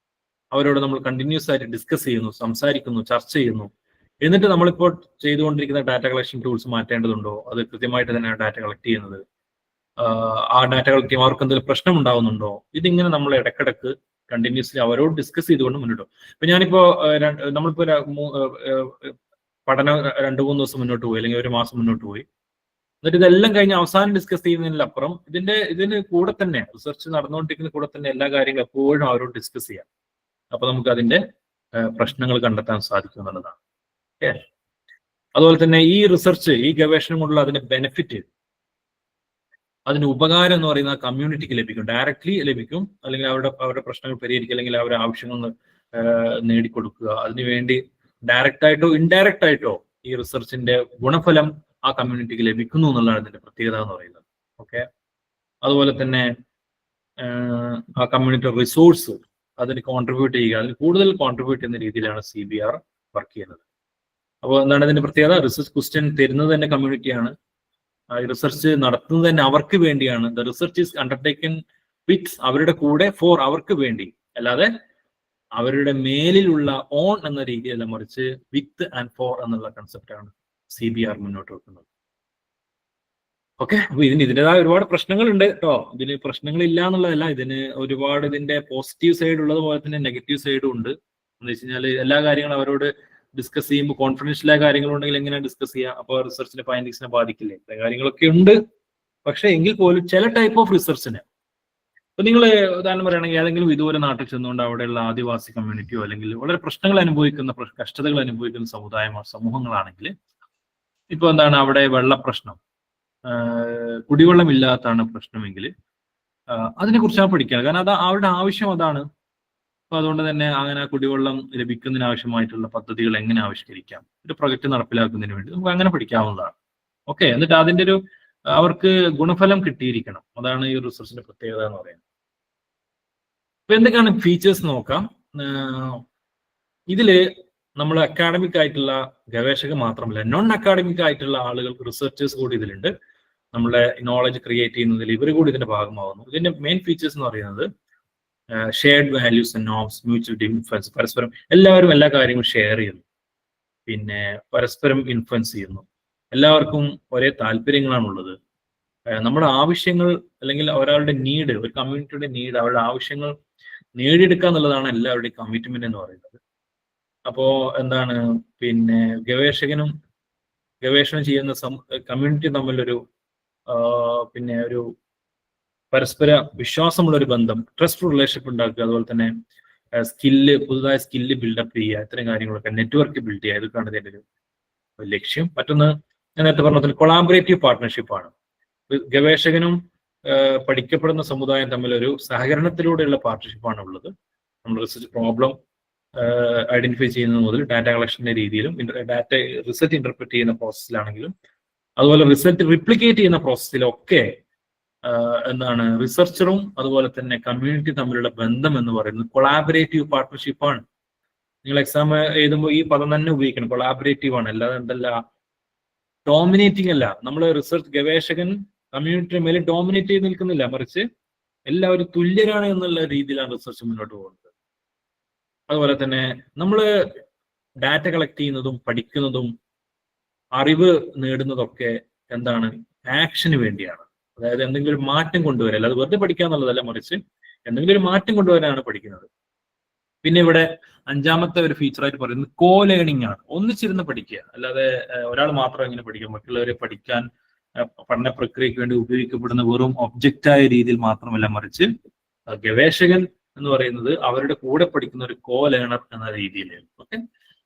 അവരോട് നമ്മൾ കണ്ടിന്യൂസ് ആയിട്ട് ഡിസ്കസ് ചെയ്യുന്നു, സംസാരിക്കുന്നു, ചർച്ച ചെയ്യുന്നു. എന്നിട്ട് നമ്മളിപ്പോൾ ചെയ്തുകൊണ്ടിരിക്കുന്ന ഡാറ്റ കളക്ഷൻ ടൂൾസ് മാറ്റേണ്ടതുണ്ടോ, അത് കൃത്യമായിട്ട് തന്നെ ഡാറ്റ കളക്ട് ചെയ്യുന്നത്, ആ ഡാറ്റ കളക്ട് ചെയ്യുമ്പോൾ അവർക്ക് എന്തെങ്കിലും പ്രശ്നം ഉണ്ടാവുന്നുണ്ടോ, ഇതിങ്ങനെ നമ്മൾ ഇടക്കിടക്ക് കണ്ടിന്യൂസ്ലി അവരോട് ഡിസ്കസ് ചെയ്തുകൊണ്ട് മുന്നോട്ട് പോകും. ഇപ്പൊ ഞാനിപ്പോ നമ്മളിപ്പോ പഠനം 2-3 ദിവസം മുന്നോട്ട് പോയി, അല്ലെങ്കിൽ 1 മാസം മുന്നോട്ട് പോയി. എന്നിട്ട് ഇതെല്ലാം കഴിഞ്ഞ് അവസാനം ഡിസ്കസ് ചെയ്യുന്നതിനപ്പുറം ഇതിന് കൂടെ തന്നെ റിസർച്ച് നടന്നുകൊണ്ടിരിക്കുന്ന കൂടെ തന്നെ എല്ലാ കാര്യങ്ങളും എപ്പോഴും അവരോട് ഡിസ്കസ് ചെയ്യാം. അപ്പൊ നമുക്ക് അതിന്റെ പ്രശ്നങ്ങൾ കണ്ടെത്താൻ സാധിക്കും എന്നുള്ളതാണ്. ഓക്കെ. അതുപോലെ തന്നെ ഈ റിസർച്ച്, ഈ ഗവേഷണം കൊണ്ടുള്ള അതിന്റെ ബെനിഫിറ്റ്, അതിന് ഉപകാരം എന്ന് പറയുന്ന കമ്മ്യൂണിറ്റിക്ക് ലഭിക്കും, ഡയറക്ട്ലി ലഭിക്കും. അല്ലെങ്കിൽ അവരുടെ പ്രശ്നങ്ങൾ പരിഹരിക്കുക, അല്ലെങ്കിൽ അവരുടെ ആവശ്യങ്ങൾ നേടിക്കൊടുക്കുക. അതിനുവേണ്ടി ഡയറക്റ്റ് ആയിട്ടോ ഇൻഡയറക്റ്റ് ആയിട്ടോ ഈ റിസർച്ചിന്റെ ഗുണഫലം ആ കമ്മ്യൂണിറ്റിക്ക് ലഭിക്കുന്നു എന്നുള്ളതാണ് ഇതിന്റെ പ്രത്യേകത എന്ന് പറയുന്നത്. ഓക്കെ. അതുപോലെ തന്നെ ആ കമ്മ്യൂണിറ്റി റിസോഴ്സ് അതിന് കോൺട്രിബ്യൂട്ട് ചെയ്യുക, അതിന് കൂടുതൽ കോൺട്രിബ്യൂട്ട് ചെയ്യുന്ന രീതിയിലാണ് CBR വർക്ക് ചെയ്യുന്നത്. അപ്പോൾ എന്താണ് ഇതിന്റെ പ്രത്യേകത? റിസർച്ച് ക്വസ്റ്റ്യൻ തരുന്നത് തന്നെ കമ്മ്യൂണിറ്റിയാണ്, റിസർച്ച് നടത്തുന്നത് തന്നെ അവർക്ക് വേണ്ടിയാണ്. ദ റിസർച്ച് ഈസ് അണ്ടർടേക്കൻ വിത്ത്, അവരുടെ കൂടെ, ഫോർ, അവർക്ക് വേണ്ടി, അല്ലാതെ അവരുടെ മേലിലുള്ള ഓൺ എന്ന രീതിയല്ല, മറിച്ച് വിത്ത് ആൻഡ് ഫോർ എന്നുള്ള കൺസെപ്റ്റാണ് CBR മുന്നോട്ട് വെക്കുന്നത്. ഓക്കെ. അപ്പൊ ഇതിൻ്റെതായ ഒരുപാട് പ്രശ്നങ്ങളുണ്ട് കേട്ടോ. ഇതിന് പ്രശ്നങ്ങളില്ല എന്നുള്ളതല്ല, ഇതിന്റെ പോസിറ്റീവ് സൈഡ് ഉള്ളത് പോലെ തന്നെ നെഗറ്റീവ് സൈഡും ഉണ്ട്. എന്ന് വെച്ച് കഴിഞ്ഞാൽ എല്ലാ കാര്യങ്ങളും അവരോട് ഡിസ്കസ് ചെയ്യുമ്പോൾ കോൺഫിഡൻഷ്യലായ കാര്യങ്ങളുണ്ടെങ്കിൽ എങ്ങനെ ഡിസ്കസ് ചെയ്യാം? അപ്പോൾ റിസർച്ചിന്റെ ഫൈൻഡിങ്സിനെ ബാധിക്കില്ലേ? ഇത്ര കാര്യങ്ങളൊക്കെ ഉണ്ട്. പക്ഷെ എങ്കിൽ പോലും ചില ടൈപ്പ് ഓഫ് റിസർച്ചിന്, ഇപ്പൊ നിങ്ങൾ ഉദാഹരണം പറയുകയാണെങ്കിൽ ഏതെങ്കിലും ഇതുവരെ നാട്ടിൽ ചെന്നുകൊണ്ട് അവിടെയുള്ള ആദിവാസി കമ്മ്യൂണിറ്റിയോ അല്ലെങ്കിൽ വളരെ പ്രശ്നങ്ങൾ അനുഭവിക്കുന്ന, കഷ്ടതകൾ അനുഭവിക്കുന്ന സമൂഹങ്ങളാണെങ്കിൽ, ഇപ്പൊ എന്താണ് അവിടെ വെള്ളപ്രശ്നം, കുടിവെള്ളമില്ലാത്താണ് പ്രശ്നമെങ്കിൽ അതിനെക്കുറിച്ചാണ് പഠിക്കുക. കാരണം അവരുടെ ആവശ്യം അതാണ്. അപ്പൊ അതുകൊണ്ട് തന്നെ അങ്ങനെ കുടിവെള്ളം ലഭിക്കുന്നതിന് ആവശ്യമായിട്ടുള്ള പദ്ധതികൾ എങ്ങനെ ആവിഷ്കരിക്കാം, ഒരു പ്രൊജക്ട് നടപ്പിലാക്കുന്നതിന് വേണ്ടി നമുക്ക് അങ്ങനെ പഠിക്കാവുന്നതാണ്. ഓക്കെ. എന്നിട്ട് അതിന്റെ അവർക്ക് ഗുണഫലം കിട്ടിയിരിക്കണം. അതാണ് ഈ റിസർച്ചിന്റെ പ്രത്യേകത എന്ന് പറയുന്നത്. അപ്പൊ എന്തൊക്കെയാണ് ഫീച്ചേഴ്സ് നോക്കാം. ഇതില് നമ്മൾ അക്കാഡമിക് ആയിട്ടുള്ള ഗവേഷകർ മാത്രമല്ല, നോൺ അക്കാഡമിക് ആയിട്ടുള്ള ആളുകൾ, റിസർച്ചേഴ്സ് കൂടി ഇതിലുണ്ട്. നമ്മളെ നോളജ് ക്രിയേറ്റ് ചെയ്യുന്നതിൽ ഇവർ കൂടി ഇതിന്റെ ഭാഗമാവുന്നു. ഇതിന്റെ മെയിൻ ഫീച്ചേഴ്സ് എന്ന് പറയുന്നത് shared values and norms, mutual influence, പരസ്പരം എല്ലാവരും എല്ലാ കാര്യങ്ങളും ഷെയർ ചെയ്യുന്നു, പിന്നെ പരസ്പരം ഇൻഫ്ലുവൻസ് ചെയ്യുന്നു, എല്ലാവർക്കും ഒരേ താല്പര്യങ്ങളാണുള്ളത്. നമ്മുടെ ആവശ്യങ്ങൾ അല്ലെങ്കിൽ ഒരാളുടെ നീഡ്, ഒരു കമ്മ്യൂണിറ്റിയുടെ നീഡ്, അവരുടെ ആവശ്യങ്ങൾ നേടിയെടുക്കുക എന്നുള്ളതാണ് എല്ലാവരുടെയും കമ്മിറ്റ്മെന്റ് എന്ന് പറയുന്നത്. അപ്പോ എന്താണ്, പിന്നെ ഗവേഷണം ചെയ്യുന്ന കമ്മ്യൂണിറ്റി തമ്മിലൊരു പിന്നെ ഒരു പരസ്പര വിശ്വാസമുള്ള ഒരു ബന്ധം, ട്രസ്റ്റ് റിലേഷൻഷിപ്പ് ഉണ്ടാക്കുക. അതുപോലെ തന്നെ പുതുതായ സ്കില്ല് ബിൽഡപ്പ് ചെയ്യുക, ഇത്തരം കാര്യങ്ങളൊക്കെ, നെറ്റ്വർക്ക് ബിൽഡ് ചെയ്യുക, ഇതൊക്കെയാണ് ഇതിന്റെ ഒരു ലക്ഷ്യം. മറ്റൊന്ന് ഞാൻ നേരത്തെ പറഞ്ഞ കൊളാബറേറ്റീവ് പാർട്ട്ണർഷിപ്പാണ്. ഗവേഷകനും പഠിക്കപ്പെടുന്ന സമുദായം തമ്മിലൊരു സഹകരണത്തിലൂടെയുള്ള പാർട്ട്ണർഷിപ്പാണ് ഉള്ളത്. നമ്മൾ റിസർച്ച് പ്രോബ്ലം ഐഡന്റിഫൈ ചെയ്യുന്നത് മുതൽ ഡാറ്റ കളക്ഷന്റെ രീതിയിലും റിസൾട്ട് ഇന്റർപ്രറ്റ് ചെയ്യുന്ന പ്രോസസ്സിലാണെങ്കിലും, അതുപോലെ റിസൾട്ട് റിപ്ലിക്കേറ്റ് ചെയ്യുന്ന പ്രോസസ്സിലൊക്കെ എന്താണ് റിസർച്ചറും അതുപോലെ തന്നെ കമ്മ്യൂണിറ്റി തമ്മിലുള്ള ബന്ധം എന്ന് പറയുന്നത് കൊളാബറേറ്റീവ് പാർട്ട്ണർഷിപ്പാണ്. നിങ്ങൾ എക്സാം എഴുതുമ്പോൾ ഈ പദം തന്നെ ഉപയോഗിക്കണം, കൊളാബറേറ്റീവ് ആണ്. അല്ലാതെ എന്തല്ല, ഡോമിനേറ്റിംഗ് അല്ല. നമ്മൾ റിസർച്ച് ഗവേഷകൻ കമ്മ്യൂണിറ്റിയുടെ മേലെ ഡോമിനേറ്റ് ചെയ്ത് നിൽക്കുന്നില്ല, മറിച്ച് എല്ലാവരും തുല്യരാണ് എന്നുള്ള രീതിയിലാണ് റിസർച്ച് മുന്നോട്ട് പോകുന്നത്. അതുപോലെ തന്നെ നമ്മൾ ഡാറ്റ കളക്ട് ചെയ്യുന്നതും പഠിക്കുന്നതും അറിവ് നേടുന്നതൊക്കെ എന്താണ്, ആക്ഷന് വേണ്ടിയാണ്. അതായത് എന്തെങ്കിലും ഒരു മാറ്റം കൊണ്ടുവരില്ല, അത് വെറുതെ പഠിക്കുക എന്നുള്ളതല്ല, മറിച്ച് എന്തെങ്കിലും ഒരു മാറ്റം കൊണ്ടുവരാനാണ് പഠിക്കുന്നത്. പിന്നെ ഇവിടെ അഞ്ചാമത്തെ ഒരു ഫീച്ചറായിട്ട് പറയുന്നത് കോ ലേണിംഗ് ആണ്. ഒന്നിച്ചിരുന്ന് പഠിക്കുക, അല്ലാതെ ഒരാൾ മാത്രം എങ്ങനെ പഠിക്കുക, മറ്റുള്ളവരെ പഠിക്കാൻ പഠന പ്രക്രിയയ്ക്ക് വേണ്ടി ഉപയോഗിക്കപ്പെടുന്ന വെറും ഒബ്ജക്റ്റായ രീതിയിൽ മാത്രമല്ല, മറിച്ച് ഗവേഷകൻ എന്ന് പറയുന്നത് അവരുടെ കൂടെ പഠിക്കുന്ന ഒരു കോ ലേണർ എന്ന രീതിയിലാണ്. ഓക്കെ.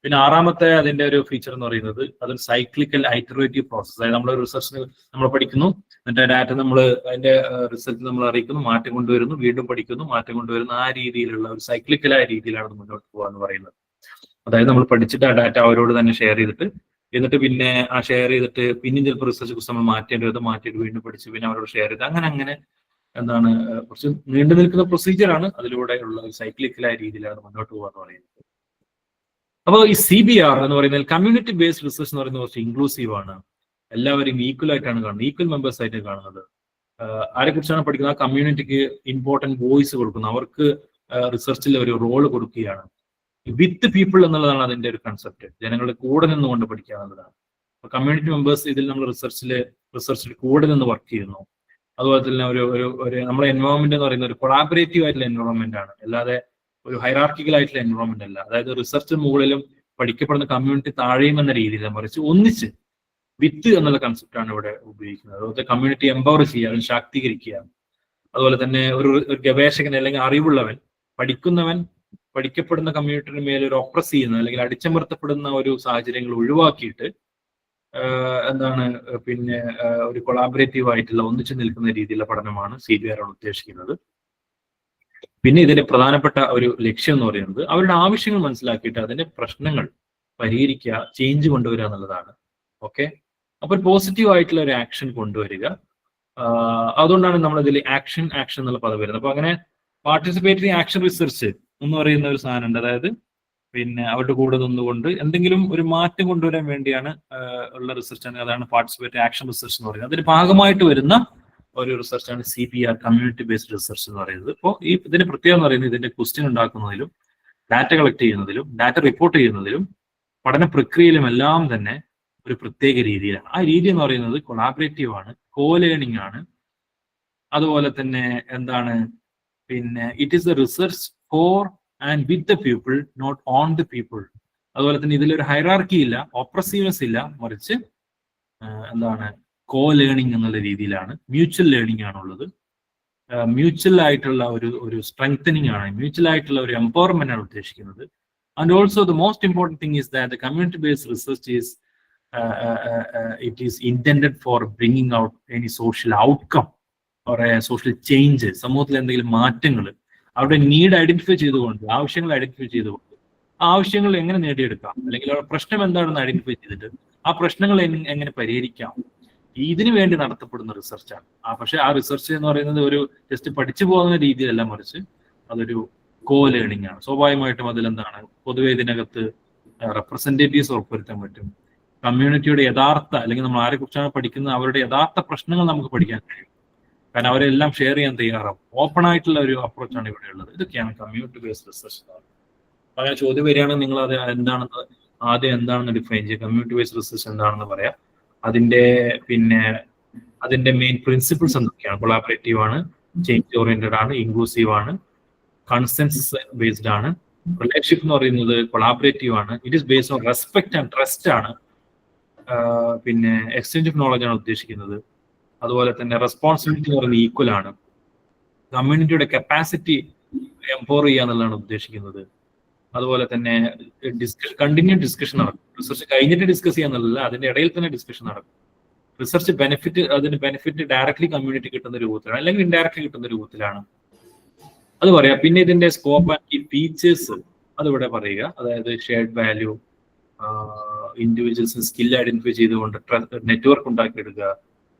പിന്നെ ആറാമത്തെ അതിന്റെ ഒരു ഫീച്ചർ എന്ന് പറയുന്നത് അതൊരു സൈക്ലിക്കൽ ഐറ്ററേറ്റീവ് പ്രോസസ്. അതായത് നമ്മൾ റിസർച്ചിന് നമ്മൾ പഠിക്കുന്നു, എന്നിട്ട് ഡാറ്റ നമ്മൾ അതിന്റെ റിസൾട്ട് നമ്മൾ അറിയിക്കുന്നു, മാറ്റം കൊണ്ടുവരുന്നു, വീണ്ടും പഠിക്കുന്നു, മാറ്റം കൊണ്ടുവരുന്നു. ആ രീതിയിലുള്ള ഒരു സൈക്ലിക്കലായ രീതിയിലാണ് മുന്നോട്ട് പോകുക എന്ന് പറയുന്നത്. അതായത് നമ്മൾ പഠിച്ചിട്ട് ആ ഡാറ്റ അവരോട് തന്നെ ഷെയർ ചെയ്തിട്ട്, എന്നിട്ട് പിന്നെ ആ ഷെയർ ചെയ്തിട്ട് പിന്നെയും ചിലപ്പോൾ റിസർച്ച് കുറിച്ച് നമ്മൾ മാറ്റിയിട്ട് വീണ്ടും പഠിച്ച് പിന്നെ അവരോട് ഷെയർ ചെയ്ത് അങ്ങനെ എന്താണ് കുറച്ച് നീണ്ടു നിൽക്കുന്ന പ്രൊസീജിയറാണ്. അതിലൂടെയുള്ള ഒരു സൈക്ലിക്കലായ രീതിയിലാണ് മുന്നോട്ട് പോകുക എന്ന് പറയുന്നത്. അപ്പോൾ ഈ CBR എന്ന് പറയുന്നത് കമ്മ്യൂണിറ്റി ബേസ്ഡ് റിസർച്ച് എന്ന് പറയുന്നത് കുറച്ച് ഇൻക്ലൂസീവ് ആണ്. എല്ലാവരും ഈക്വൽ ആയിട്ടാണ് കാണുന്നത്, ഈക്വൽ മെമ്പേഴ്സ് ആയിട്ട് കാണുന്നത്. ആരെക്കുറിച്ചാണ് പഠിക്കുന്നത്? ആ കമ്മ്യൂണിറ്റിക്ക് ഇമ്പോർട്ടൻറ്റ് വോയിസ് കൊടുക്കുന്നത്, അവർക്ക് റിസർച്ചിൽ ഒരു റോള് കൊടുക്കുകയാണ്. വിത്ത് പീപ്പിൾ എന്നുള്ളതാണ് അതിന്റെ ഒരു കൺസെപ്റ്റ്. ജനങ്ങളുടെ കൂടെ നിന്നുകൊണ്ട് പഠിക്കുക എന്നുള്ളതാണ്. അപ്പൊ കമ്മ്യൂണിറ്റി മെമ്പേഴ്സ് ഇതിൽ നമ്മൾ റിസർച്ചിൽ കൂടെ നിന്ന് വർക്ക് ചെയ്യുന്നു. അതുപോലെ തന്നെ ഒരു നമ്മുടെ എൻവയോൺമെന്റ് എന്ന് പറയുന്ന ഒരു കൊളാബറേറ്റീവ് ആയിട്ടുള്ള എൻവയോൺമെന്റ് ആണ്, അല്ലാതെ ഒരു ഹൈറാർക്കിക്കൽ ആയിട്ടുള്ള എൻവയോൺമെന്റ് അല്ല. അതായത് റിസർച്ച് മുകളിലും പഠിക്കപ്പെടുന്ന കമ്മ്യൂണിറ്റി താഴെയും എന്ന രീതിയിൽ, മറിച്ച് ഒന്നിച്ച് വിത്ത് എന്നുള്ള കൺസെപ്റ്റാണ് ഇവിടെ ഉപയോഗിക്കുന്നത്. അതുപോലെ കമ്മ്യൂണിറ്റി എംപവർ ചെയ്യുക, അതിന് ശാക്തീകരിക്കുക. അതുപോലെ തന്നെ ഒരു ഗവേഷകൻ അല്ലെങ്കിൽ അറിവുള്ളവൻ, പഠിക്കുന്നവൻ പഠിക്കപ്പെടുന്ന കമ്മ്യൂണിറ്റിയുടെ മേലെ ഒരു ഒപ്രസ് ചെയ്യുന്ന അല്ലെങ്കിൽ അടിച്ചമർത്തപ്പെടുന്ന ഒരു സാഹചര്യങ്ങൾ ഒഴിവാക്കിയിട്ട് എന്താണ് പിന്നെ ഒരു കൊളാബറേറ്റീവ് ആയിട്ടുള്ള ഒന്നിച്ചു നിൽക്കുന്ന രീതിയിലുള്ള പഠനമാണ് CBR ഉദ്ദേശിക്കുന്നത്. പിന്നെ ഇതിന്റെ പ്രധാനപ്പെട്ട ഒരു ലക്ഷ്യം എന്ന് പറയുന്നത് അവരുടെ ആവശ്യങ്ങൾ മനസ്സിലാക്കിയിട്ട് അതിന്റെ പ്രശ്നങ്ങൾ പരിഹരിക്കുക, ചേഞ്ച് കൊണ്ടുവരിക എന്നുള്ളതാണ്. ഓക്കെ, അപ്പൊ പോസിറ്റീവ് ആയിട്ടുള്ള ഒരു ആക്ഷൻ കൊണ്ടുവരിക. അതുകൊണ്ടാണ് നമ്മൾ ഇതിൽ ആക്ഷൻ എന്നുള്ള പദം വരുന്നത്. അപ്പൊ അങ്ങനെ പാർട്ടിസിപ്പേറ്ററി ആക്ഷൻ റിസർച്ച് എന്ന് പറയുന്ന ഒരു സാധനം ഉണ്ട്. അതായത് പിന്നെ അവരുടെ കൂടെ നിന്നുകൊണ്ട് എന്തെങ്കിലും ഒരു മാറ്റം കൊണ്ടുവരാൻ വേണ്ടിയാണ് ഉള്ള റിസർച്ചാണ്. അതാണ് പാർട്ടിസിപ്പേറ്ററി ആക്ഷൻ റിസർച്ച് എന്ന് പറയുന്നത്. അതിന് ഭാഗമായിട്ട് വരുന്ന ഒരു റിസർച്ചാണ് CBR, കമ്മ്യൂണിറ്റി ബേസ്ഡ് റിസർച്ച് എന്ന് പറയുന്നത്. ഇപ്പോൾ ഇതിന്റെ പ്രത്യേകത എന്ന് പറയുന്നത് ഇതിന്റെ ക്വസ്റ്റ്യൻ ഉണ്ടാക്കുന്നതിലും ഡാറ്റ കളക്ട് ചെയ്യുന്നതിലും ഡാറ്റ റിപ്പോർട്ട് ചെയ്യുന്നതിലും പഠന പ്രക്രിയയിലും എല്ലാം തന്നെ ഒരു പ്രത്യേക രീതിയിലാണ്. ആ രീതി എന്ന് പറയുന്നത് കൊളാബറേറ്റീവ് ആണ്, ലേണിംഗ് ആണ്. അതുപോലെ തന്നെ എന്താണ് പിന്നെ it is a research for and with the people, not on the people. അതുപോലെ തന്നെ ഇതിലൊരു ഹൈറാർക്കി ഇല്ല, ഓപ്രസീവ്നെസ് ഇല്ല, മറിച്ച് എന്താണ് ലേണിംഗ് എന്നുള്ള രീതിയിലാണ്. മ്യൂച്വൽ ലേണിംഗ് ആണുള്ളത്. മ്യൂച്വൽ ആയിട്ടുള്ള ഒരു സ്ട്രെങ്തനിങ് ആണ്, മ്യൂച്വൽ ആയിട്ടുള്ള ഒരു എംപവർമെന്റ് ആണ് ഉദ്ദേശിക്കുന്നത്. And also the most important thing is that the community based research is it is intended for bringing out any social outcome or social change. സമൂഹത്തിൽ എന്തെങ്കിലും മാറ്റങ്ങൾ അവരുടെ നീഡ് ഐഡന്റിഫൈ ചെയ്തുകൊണ്ട്, ആവശ്യങ്ങൾ ഐഡന്റിഫൈ ചെയ്തുകൊണ്ട് ആവശ്യങ്ങൾ എങ്ങനെ നേടിയെടുക്കാം, അല്ലെങ്കിൽ അവരുടെ പ്രശ്നം എന്താണെന്ന് ഐഡന്റിഫൈ ചെയ്തിട്ട് ആ പ്രശ്നങ്ങൾ എങ്ങനെ പരിഹരിക്കാം, ഇതിനു വേണ്ടി നടത്തപ്പെടുന്ന റിസർച്ചാണ്. പക്ഷെ ആ റിസർച്ച് എന്ന് പറയുന്നത് ഒരു ജസ്റ്റ് പഠിച്ചു പോകുന്ന രീതിയിലല്ല, മറിച്ച് അതൊരു ലേണിംഗ് ആണ്. സ്വാഭാവികമായിട്ടും അതിലെന്താണ് പൊതുവെ ഇതിനകത്ത് റെപ്രസെന്റേറ്റീവ്സ് ഉറപ്പുവരുത്താൻ പറ്റും. കമ്മ്യൂണിറ്റിയുടെ യഥാർത്ഥ, അല്ലെങ്കിൽ നമ്മൾ ആരെ കുറിച്ചാണ് പഠിക്കുന്നത് അവരുടെ യഥാർത്ഥ പ്രശ്നങ്ങൾ നമുക്ക് പഠിക്കാൻ കഴിയും. കാരണം അവരെല്ലാം ഷെയർ ചെയ്യാൻ തയ്യാറാവും. ഓപ്പൺ ആയിട്ടുള്ള ഒരു അപ്രോച്ചാണ് ഇവിടെ ഉള്ളത്. ഇതൊക്കെയാണ് കമ്മ്യൂണിറ്റി ബേസ്ഡ് റിസർച്ച്. അങ്ങനെ ചോദ്യം വരികയാണെങ്കിൽ നിങ്ങൾ അത് എന്താണെന്ന് ഡിഫൈൻ ചെയ്യുക. കമ്മ്യൂണിറ്റി ബേസ്ഡ് റിസർച്ച് എന്താണെന്ന് പറയാം. അതിന്റെ മെയിൻ പ്രിൻസിപ്പിൾസ് എന്തൊക്കെയാണ്? കൊളാബറേറ്റീവ് ആണ്, ചേഞ്ച് ഓറിയന്റഡ് ആണ്, ഇൻക്ലൂസീവ് ആണ്, കൺസെൻസസ് ബേസ്ഡ് ആണ്. റിലേഷൻഷിപ്പ് എന്ന് പറയുന്നത് കൊളാബറേറ്റീവ് ആണ്. It is based on respect and trust ആണ്. പിന്നെ എക്സ്ചേഞ്ച് ഓഫ് നോളജ് ആണ് ഉദ്ദേശിക്കുന്നത്. അതുപോലെ തന്നെ റെസ്പോൺസിബിലിറ്റി എന്ന് പറയുന്നത് ഈക്വൽ ആണ്. കമ്മ്യൂണിറ്റിയുടെ കപ്പാസിറ്റി എംപവർ ചെയ്യുക എന്നുള്ളതാണ് ഉദ്ദേശിക്കുന്നത്. അതുപോലെ തന്നെ കണ്ടിന്യൂ ഡിസ്കഷൻ നടക്കും. റിസർച്ച് കഴിഞ്ഞിട്ട് ഡിസ്കസ് ചെയ്യുക എന്നുള്ളതല്ല, അതിന്റെ ഇടയിൽ തന്നെ ഡിസ്കഷൻ നടക്കും. റിസർച്ച് അതിന് ബെനിഫിറ്റ് ഡയറക്ട്ലി കമ്മ്യൂണിറ്റി കിട്ടുന്ന രൂപത്തിലാണ്, അല്ലെങ്കിൽ ഇൻഡയറക്ട്ലി കിട്ടുന്ന രൂപത്തിലാണ് അത് പറയാം. പിന്നെ ഇതിന്റെ സ്കോപ്പ് ആൻഡ് ഫീച്ചേഴ്സ് അതിവിടെ പറയുക. അതായത് ഷെയർഡ് വാല്യൂ, ഇൻഡിവിജ്വൽസിന് സ്കിൽ ഐഡന്റിഫൈ ചെയ്തുകൊണ്ട് നെറ്റ്വർക്ക് ഉണ്ടാക്കിയെടുക്കുക,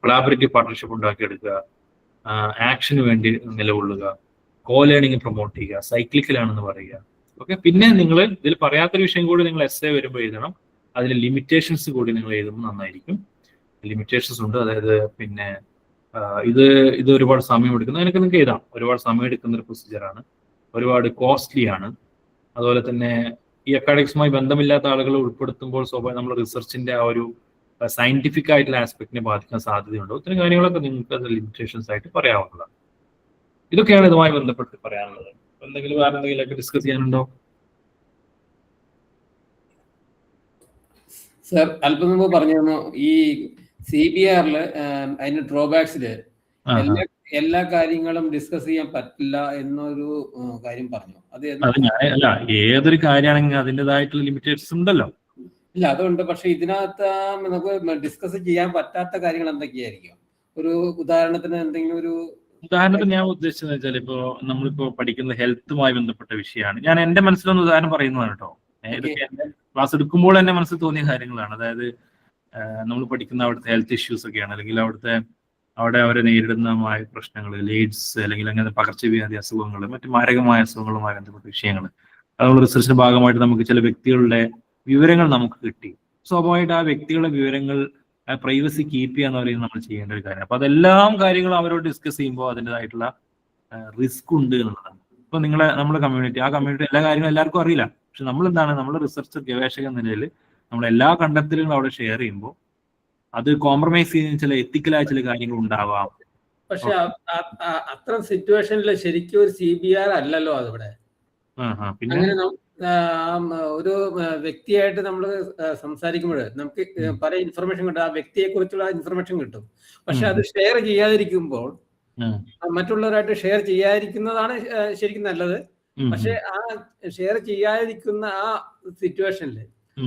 കൊളാബറേറ്റീവ് പാർട്ണർഷിപ്പ് ഉണ്ടാക്കിയെടുക്കുക, ആക്ഷന് വേണ്ടി നിലകൊള്ളുക, ലേണിംഗ് പ്രൊമോട്ട് ചെയ്യുക, സൈക്ലിക്കലാണെന്ന് പറയുക. ഓക്കെ, പിന്നെ നിങ്ങൾ ഇതിൽ പറയാത്തൊരു വിഷയം കൂടി നിങ്ങൾ എസ്സേ വരുമ്പോൾ എഴുതണം. അതിൽ ലിമിറ്റേഷൻസ് കൂടി നിങ്ങൾ എഴുതുമ്പോൾ നന്നായിരിക്കും. ലിമിറ്റേഷൻസ് ഉണ്ട്. അതായത് പിന്നെ ഇത് ഒരുപാട് സമയം എടുക്കുന്നു. അതിനൊക്കെ നിങ്ങൾക്ക് എഴുതാം. ഒരുപാട് സമയം എടുക്കുന്ന ഒരു പ്രൊസീജിയറാണ്, ഒരുപാട് കോസ്റ്റ്ലി ആണ്. അതുപോലെ തന്നെ ഈ അക്കാഡമിക്സുമായി ബന്ധമില്ലാത്ത ആളുകളെ ഉൾപ്പെടുത്തുമ്പോൾ സ്വാഭാവികം നമ്മൾ റിസർച്ചിന്റെ ആ ഒരു സയന്റിഫിക് ആയിട്ടുള്ള ആസ്പെക്ടിനെ ബാധിക്കാൻ സാധ്യതയുണ്ടോ? ഇത്തരം കാര്യങ്ങളൊക്കെ നിങ്ങൾക്ക് അത് ലിമിറ്റേഷൻസ് ആയിട്ട് പറയാവുന്നതാണ്. ഇതൊക്കെയാണ് ഇതുമായി ബന്ധപ്പെട്ട് പറയാനുള്ളത്. എന്തെങ്കിലും വേറെ എന്തെങ്കിലുമൊക്കെ ഡിസ്കസ് ചെയ്യാനുണ്ടോ? സർ, അല്പം മുമ്പ് പറഞ്ഞു ഈ CBR അതിന്റെ ഡ്രോബാക്സില് എല്ലാ കാര്യങ്ങളും ഡിസ്കസ് ചെയ്യാൻ പറ്റില്ല എന്നൊരു കാര്യം പറഞ്ഞു. അത് അല്ല, ഏതൊരു കാര്യമാണെങ്കിൽ അതിൻ്റെതായിട്ടുള്ള ലിമിറ്റേഷൻസ് ഉണ്ടല്ലോ. ഇല്ല, അതുകൊണ്ട്. പക്ഷെ ഇതിനകത്ത് നമുക്ക് ഡിസ്കസ് ചെയ്യാൻ പറ്റാത്ത കാര്യങ്ങൾ എന്തൊക്കെയായിരിക്കും? ഒരു ഉദാഹരണത്തിന് ഞാൻ ഉദ്ദേശിച്ചത് വെച്ചാൽ ഇപ്പോ നമ്മളിപ്പോ പഠിക്കുന്ന ഹെൽത്തുമായി ബന്ധപ്പെട്ട വിഷയമാണ്. ഞാൻ എന്റെ മനസ്സിലൊന്ന് ഉദാഹരണം പറയുന്നതാണ് കേട്ടോ. ഇതൊക്കെ എന്റെ ക്ലാസ് എടുക്കുമ്പോൾ എന്റെ മനസ്സിൽ തോന്നിയ കാര്യങ്ങളാണ്. അതായത് നമ്മൾ പഠിക്കുന്ന അവിടുത്തെ ഹെൽത്ത് ഇഷ്യൂസ് ഒക്കെയാണ്, അല്ലെങ്കിൽ അവിടെ അവരെ നേരിടുന്ന പ്രശ്നങ്ങൾ, എയ്ഡ്സ് അല്ലെങ്കിൽ അങ്ങനെ പകർച്ചവ്യാധി അസുഖങ്ങൾ, മറ്റു മാരകമായ അസുഖങ്ങളുമായി ബന്ധപ്പെട്ട വിഷയങ്ങൾ. നമ്മൾ റിസർച്ചിന്റെ ഭാഗമായിട്ട് നമുക്ക് ചില വ്യക്തികളുടെ വിവരങ്ങൾ നമുക്ക് കിട്ടി. സ്വാഭാവികമായിട്ട് ആ വ്യക്തികളുടെ വിവരങ്ങൾ പ്രൈവസി കീപ്പ് ചെയ്യാന്ന് പറയുന്നത് നമ്മൾ ചെയ്യേണ്ട ഒരു കാര്യം. അപ്പൊ അതെല്ലാം കാര്യങ്ങളും അവരോട് ഡിസ്കസ് ചെയ്യുമ്പോൾ അതിൻ്റെതായിട്ടുള്ള റിസ്ക് ഉണ്ട് എന്നുള്ളതാണ്. ഇപ്പൊ നമ്മുടെ കമ്മ്യൂണിറ്റി, ആ കമ്മ്യൂണിറ്റി എല്ലാ കാര്യങ്ങളും എല്ലാവർക്കും അറിയില്ല. പക്ഷെ നമ്മൾ റിസർച്ചർ, ഗവേഷക എന്ന നിലയിൽ നമ്മൾ എല്ലാ കണ്ടെത്തലുകളും അവിടെ ഷെയർ ചെയ്യുമ്പോൾ അത് കോംപ്രമൈസ് ചെയ്യുന്ന ചില എത്തിക്കലായ ചില കാര്യങ്ങൾ ഉണ്ടാവാം. പക്ഷെ അത്തരം സിറ്റുവേഷനിൽ ശരിക്കും ഒരു CBR അല്ലല്ലോ അതിവിടെ. പിന്നെ ഒരു വ്യക്തിയായിട്ട് നമ്മൾ സംസാരിക്കുമ്പോൾ നമുക്ക് പല ഇൻഫർമേഷൻ കിട്ടും, ആ വ്യക്തിയെ കുറിച്ചുള്ള ഇൻഫർമേഷൻ കിട്ടും. പക്ഷെ അത് ഷെയർ ചെയ്യാതിരിക്കുമ്പോൾ, മറ്റുള്ളവരായിട്ട് ഷെയർ ചെയ്യാതിരിക്കുന്നതാണ് ശരിക്കും നല്ലത്. പക്ഷെ ആ ഷെയർ ചെയ്യാതിരിക്കുന്ന ആ സിറ്റുവേഷനിൽ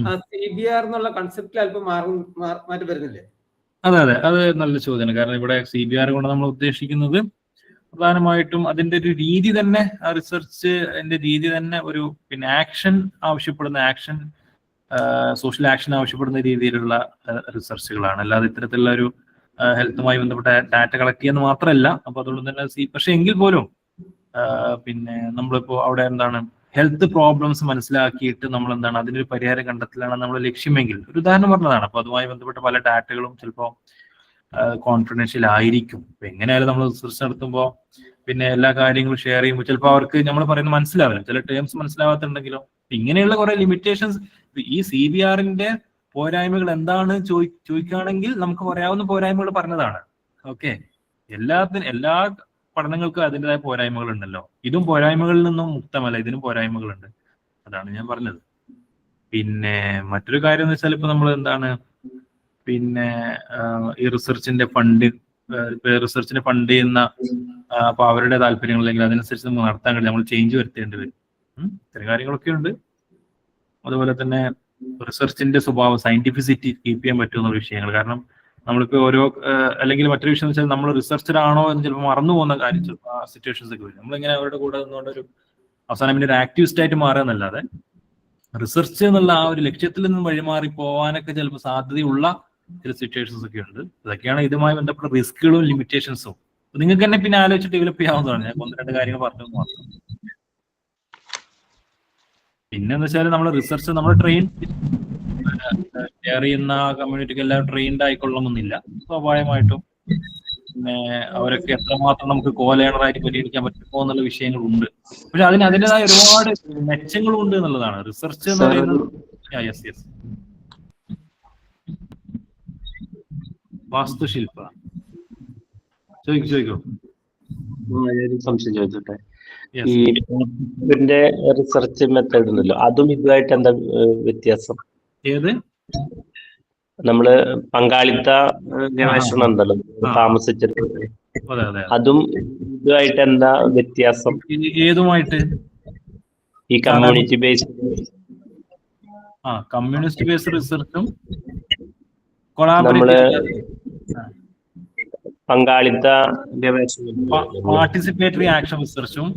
ആ CBR എന്നുള്ള കൺസെപ്റ്റിൽ അല്പം മാറ്റി വരുന്നില്ലേ? അതെ, അത് നല്ല ചോദ്യമാണ്. കാരണം ഇവിടെ CBR കൊണ്ട് നമ്മൾ ഉദ്ദേശിക്കുന്നത് പ്രധാനമായിട്ടും അതിന്റെ ഒരു രീതി തന്നെ, ആ റിസർച്ചിന്റെ രീതി തന്നെ ഒരു പിന്നെ ആക്ഷൻ ആവശ്യപ്പെടുന്ന സോഷ്യൽ ആക്ഷൻ ആവശ്യപ്പെടുന്ന രീതിയിലുള്ള റിസർച്ചുകളാണ്. അല്ലാതെ ഇത്തരത്തിലുള്ള ഒരു ഹെൽത്തുമായി ബന്ധപ്പെട്ട ഡാറ്റ കളക്ട് ചെയ്യുന്ന മാത്രമല്ല. അപ്പൊ അതുകൊണ്ട് തന്നെ പക്ഷെ എങ്കിൽ പോലും പിന്നെ നമ്മളിപ്പോ അവിടെ എന്താണ് ഹെൽത്ത് പ്രോബ്ലംസ് മനസ്സിലാക്കിയിട്ട് നമ്മൾ എന്താണ് അതിനൊരു പരിഹാരം കണ്ടെത്തലാണ് നമ്മൾ ലക്ഷ്യമെങ്കിൽ, ഒരു ഉദാഹരണം പറഞ്ഞതാണ്. അപ്പൊ അതുമായി ബന്ധപ്പെട്ട പല ഡാറ്റകളും ചിലപ്പോൾ കോൺഫിഡൻഷ്യൽ ആയിരിക്കും. അപ്പൊ എങ്ങനെയായാലും നമ്മൾ റിസർച്ച് നടത്തുമ്പോൾ പിന്നെ എല്ലാ കാര്യങ്ങളും ഷെയർ ചെയ്യുമ്പോൾ ചിലപ്പോൾ അവർക്ക് നമ്മൾ പറയുന്നത് മനസ്സിലാവില്ല, ചില ടേംസ് മനസ്സിലാവാത്തുണ്ടെങ്കിലോ. ഇങ്ങനെയുള്ള കുറെ ലിമിറ്റേഷൻസ്, ഈ CBRന്റെ പോരായ്മകൾ എന്താണ് ചോദിക്കുകയാണെങ്കിൽ നമുക്ക് പറയാവുന്ന പോരായ്മകൾ പറഞ്ഞതാണ്. ഓക്കെ, എല്ലാ പഠനങ്ങൾക്കും അതിൻ്റെതായ പോരായ്മകൾ ഉണ്ടല്ലോ. ഇതും പോരായ്മകളിൽ നിന്നും മുക്തമല്ല, ഇതിനും പോരായ്മകളുണ്ട്. അതാണ് ഞാൻ പറഞ്ഞത്. പിന്നെ മറ്റൊരു കാര്യം എന്ന് വെച്ചാൽ ഇപ്പൊ നമ്മൾ എന്താണ് പിന്നെ ഈ റിസർച്ചിനെ ഫണ്ട് ചെയ്യുന്ന അപ്പൊ അവരുടെ താല്പര്യങ്ങൾ അല്ലെങ്കിൽ അതിനനുസരിച്ച് നമുക്ക് നടത്താൻ കഴിയും, നമ്മൾ ചേഞ്ച് വരുത്തേണ്ടി വരും. ഇത്തരം കാര്യങ്ങളൊക്കെ ഉണ്ട്. അതുപോലെ തന്നെ റിസർച്ചിന്റെ സ്വഭാവം, സയന്റിഫിസിറ്റി കീപ്പ് ചെയ്യാൻ പറ്റുന്ന വിഷയങ്ങൾ. കാരണം നമ്മളിപ്പോ അല്ലെങ്കിൽ മറ്റൊരു വിഷയം വെച്ചാൽ നമ്മൾ റിസർച്ചർ ആണോ എന്ന് ചിലപ്പോൾ മറന്നു പോകുന്ന കാര്യം ചിലപ്പോൾ സിറ്റുവേഷൻസ് ഒക്കെ വരും. നമ്മളിങ്ങനെ അവരുടെ കൂടെ നിന്നുകൊണ്ട് അവസാനം പിന്നെ ഒരു ആക്ടിവിസ്റ്റ് ആയിട്ട് മാറുക എന്നല്ലാതെ റിസർച്ച് എന്നുള്ള ആ ഒരു ലക്ഷ്യത്തിൽ നിന്നും വഴിമാറി പോകാനൊക്കെ ചിലപ്പോൾ സാധ്യതയുള്ള ചില സിറ്റുവേഷൻസ് ഒക്കെ ഉണ്ട്. ഇതൊക്കെയാണ് ഇതുമായി ബന്ധപ്പെട്ട റിസ്കുകളും ലിമിറ്റേഷൻസും. നിങ്ങൾക്ക് തന്നെ പിന്നെ ആലോചിച്ച് ഡെവലപ്പ് ചെയ്യാവുന്നതാണ്. ഞാൻ 1-2 കാര്യങ്ങൾ പറഞ്ഞത് മാത്രം. പിന്നെന്ന് വെച്ചാൽ നമ്മൾ റിസർച്ച് നമ്മൾ ഷെയർ ചെയ്യുന്ന കമ്മ്യൂണിറ്റിക്ക് എല്ലാം ട്രെയിൻഡ് ആയിക്കൊള്ളണമെന്നില്ല. സ്വാഭാവികമായിട്ടും പിന്നെ അവരൊക്കെ എത്രമാത്രം നമുക്ക് കോലേണറായിട്ട് പരിഗണിക്കാൻ പറ്റുമോ എന്നുള്ള വിഷയങ്ങളുണ്ട്. പക്ഷെ അതിൻ്റെതായ ഒരുപാട് മെച്ചങ്ങളും ഉണ്ട് എന്നുള്ളതാണ് റിസർച്ച് എന്ന് പറയുന്നത്. വാസ്തുശില്പ ചോദിക്കോ? സംശയം ചോദിച്ചോട്ടെ. ഈ റിസർച്ച് മെത്തേഡ് ഉണ്ടല്ലോ, അതും ഇതുമായിട്ട് എന്താ വ്യത്യാസം? ഏത്? നമ്മള് പങ്കാളിത്ത ഗവേഷണം ഉണ്ടല്ലോ താമസിച്ചിട്ട്, അതും ഇതുമായിട്ട് എന്താ വ്യത്യാസം? ഏതുമായിട്ട്? ഈ കമ്മ്യൂണിറ്റി ബേസ്ഡ് കമ്മ്യൂണിസ്റ്റ് ബേസ്ഡ് റിസർച്ചും പങ്കാളിത്ത ഗവേഷണം, പാർട്ടിസിപ്പേറ്ററി ആക്ഷൻ റിസർച്ചും